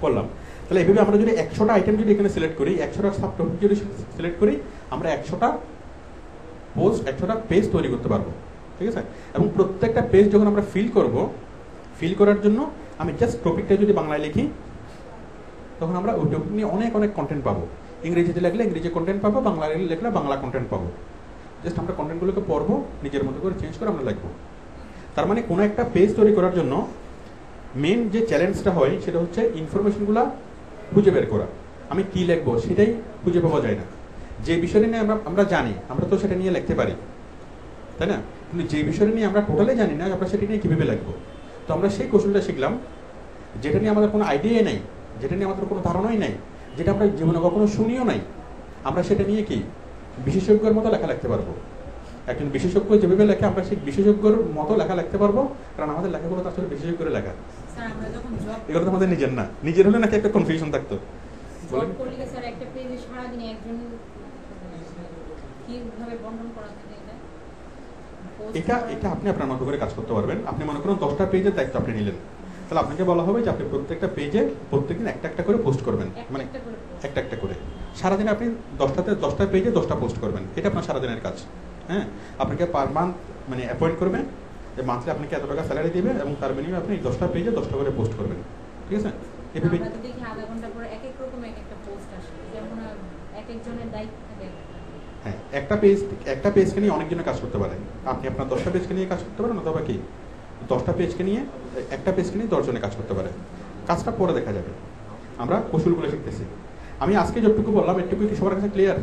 করলাম? তাহলে এইভাবে আমরা যদি 100টা আইটেম যদি এখানে সিলেক্ট করি, 100টা সাব টপিক যদি সিলেক্ট করি, আমরা 100টা পোস্ট 100টা পেজ তৈরি করতে পারবো, ঠিক আছে। এবং প্রত্যেকটা পেজ যখন আমরা ফিল করার জন্য আমি জাস্ট টপিকটা যদি বাংলায় লিখি তখন আমরা ওই টপিক নিয়ে অনেক কন্টেন্ট পাবো। ইংরেজিতে লিখলে ইংরেজি কন্টেন্ট পাবো, বাংলায় লিখলে বাংলা কন্টেন্ট পাবো। জাস্ট আমরা কন্টেন্টগুলোকে পড়বো, নিজের মতো করে চেঞ্জ করে আমরা লিখবো। তার মানে কোনো একটা পেজ তৈরি করার জন্য মেন যে চ্যালেঞ্জটা হয় সেটা হচ্ছে ইনফরমেশনগুলো খুঁজে বের করা। আমি কি লিখবো সেটাই খুঁজে পাওয়া যায় না। যে বিষয়টা নিয়ে আমরা জানি আমরা তো সেটা নিয়ে লিখতে পারি, তাই না? কিন্তু যে বিষয়টা নিয়ে আমরা টোটালি জানি না আমরা সেটা নিয়ে কীভাবে লিখবো। তো আমরা সেই কৌশলটা শিখলাম যেটা নিয়ে আমাদের কোনো আইডিয়াই নেই, যেটা নিয়ে আমাদের কোনো ধারণাই নেই, যেটা আমরা জীবনে কখনো শুনিও নাই, আমরা সেটা নিয়ে কি বিশেষজ্ঞের মতো লেখা লিখতে পারবো। একজন বিশেষজ্ঞ যেভাবে লেখে আমরা সেই বিশেষজ্ঞর মতো লেখা লিখতে পারবো, কারণ আমাদের লেখাগুলো তো আসলে বিশেষজ্ঞের লেখা। স্যার আমরা যখন এগুলো তো আমাদের নিজের না, নিজের হলে নাকি একটা কনফিউশন থাকতো। জব করলে স্যার একটা পেজে সারাদিনে একজন কিভাবে বন্টন করা থাকে এটা আপনি আপনার মতো করে কাজ করতে পারবেন। আপনি মনে করুন 10টা পেজের দায়িত্ব আপনি নিলেন, তাহলে আপনাকে বলা হবে যে আপনি প্রত্যেকটা পেজে প্রত্যেকদিন একটা করে পোস্ট করবেন, মানে একটা করে সারাদিনে আপনি 10টা পেজে 10টা পোস্ট করবেন। এটা আপনার সারাদিনের কাজ। হ্যাঁ, আপনাকে পার মান্থ মানে অ্যাপয়েন্ট করবেন যে মান্থলি আপনাকে এত টাকা স্যালারি দিবে এবং তার বিনিময়ে আপনি 10টা পেজে 10টা করে পোস্ট করবেন, ঠিক আছে। এভাবে আমরা দেখি আধা ঘন্টা পরে এক এক রকম একটা পোস্ট আসে, যেমন এক একজনের দায়িত্ব থাকে। হ্যাঁ, একটা পেজকে নিয়ে অনেকজনের কাজ করতে পারে। আপনি আপনার 10টা পেজকে নিয়ে কাজ করতে পারেন, অথবা কি 10টা পেজকে নিয়ে একটা পেজকে নিয়ে 10 জনে কাজ করতে পারে। কাজটা পরে দেখা যাবে, আমরা কৌশলগুলো শিখতেছি। আমি আজকে যতটুকু বললাম এটুকু কি সবার কাছে ক্লিয়ার?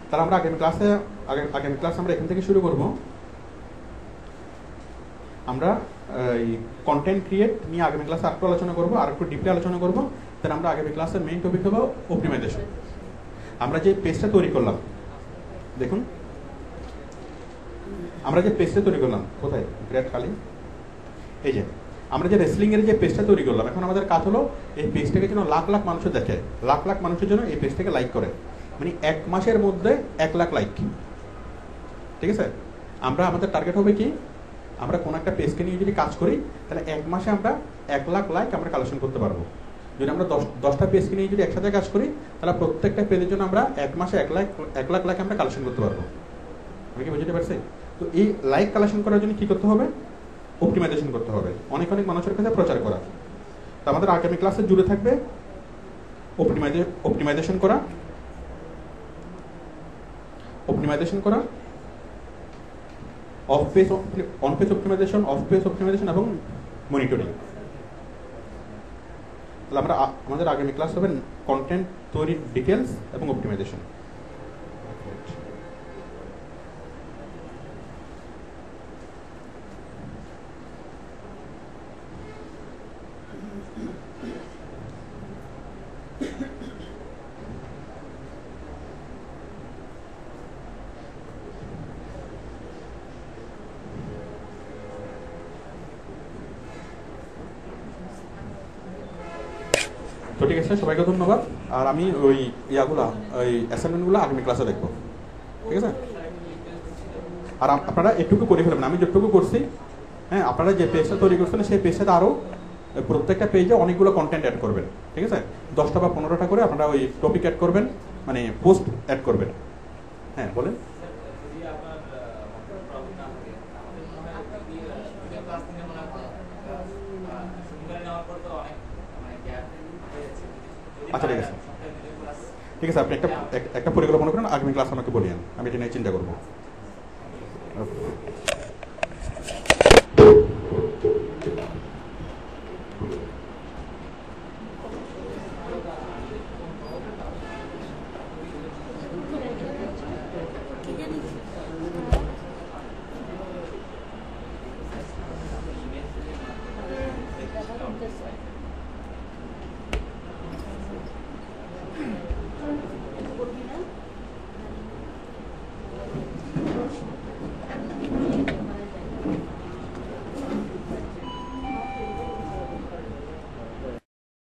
তাহলে আমরা আগামী ক্লাস আমরা এখান থেকে শুরু করব। আমরা এই কন্টেন্ট ক্রিয়েট নিয়ে আগামী ক্লাসে আরেকটু আলোচনা করবো, আর একটু ডিপলি আলোচনা করবো। তাহলে আমরা আগামী ক্লাসের মেইন টপিক হলো অপটিমাইজেশন। আমরা যে পেজটা তৈরি করলাম, দেখুন আমরা যে পেজটা তৈরি করলাম, কোথায় গ্রেড খালি, এই যে আমরা যে রেসলিং এর যে পেজটা তৈরি করলাম, এখন আমাদের কাজ হলো এই পেজটাকে যেন লাখ লাখ মানুষ দেখে, লাখ লাখ মানুষের জন্য এই পেজটাকে লাইক করে, মানে 1 মাসের মধ্যে 1 লাখ লাইক, ঠিক আছে। আমরা আমাদের টার্গেট হবে কি, আমরা কোনো একটা পেজকে নিয়ে যদি কাজ করি তাহলে 1 মাসে আমরা 1 লাখ লাইক আমরা কালেকশন করতে পারবো। যদি আমরা 10টা পেজকে নিয়ে যদি একসাথে কাজ করি তাহলে প্রত্যেকটা পেজের জন্য আমরা 1 মাসে 1 লাখ লাইক আমরা কালেকশন করতে পারবো। আমি কি বুঝতে পারছি? তো এই লাইক কালেকশন করার জন্য কি করতে হবে? অপটিমাইজেশন করতে হবে, অনেক মানুষের কাছে প্রচার করা। তো আমাদের আগামী ক্লাসে জুড়ে থাকবে অপটিমাইজেশন করা, অন পেজ অপটিমাইজেশন এবং মনিটরিং। তাহলে আমাদের আগামী ক্লাস হবে কন্টেন্ট তৈরির ডিটেলস এবং অপটিমাইজেশন। তো ঠিক আছে, সবাইকে ধন্যবাদ। আর আমি ওই ওই অ্যাসাইনমেন্টগুলো আগামী ক্লাসে দেখবো, ঠিক আছে? আর আপনারা একটুকু করে ফেলবেন, আমি যেটুকু করছি। হ্যাঁ, আপনারা যে পেজটা তৈরি করছেন সেই পেজটাতে আরও প্রত্যেকটা পেজে অনেকগুলো কন্টেন্ট অ্যাড করবেন, ঠিক আছে? 10টা বা 15টা করে আপনারা ওই টপিক অ্যাড করবেন, মানে পোস্ট অ্যাড করবেন। হ্যাঁ, বলেন। আচ্ছা, ঠিক আছে, ঠিক আছে, আপনি একটা পরিকল্পনা করেন, আগামী ক্লাস আমাকে বলিয়েন, আমি এটা নিয়ে চিন্তা করবো। This way.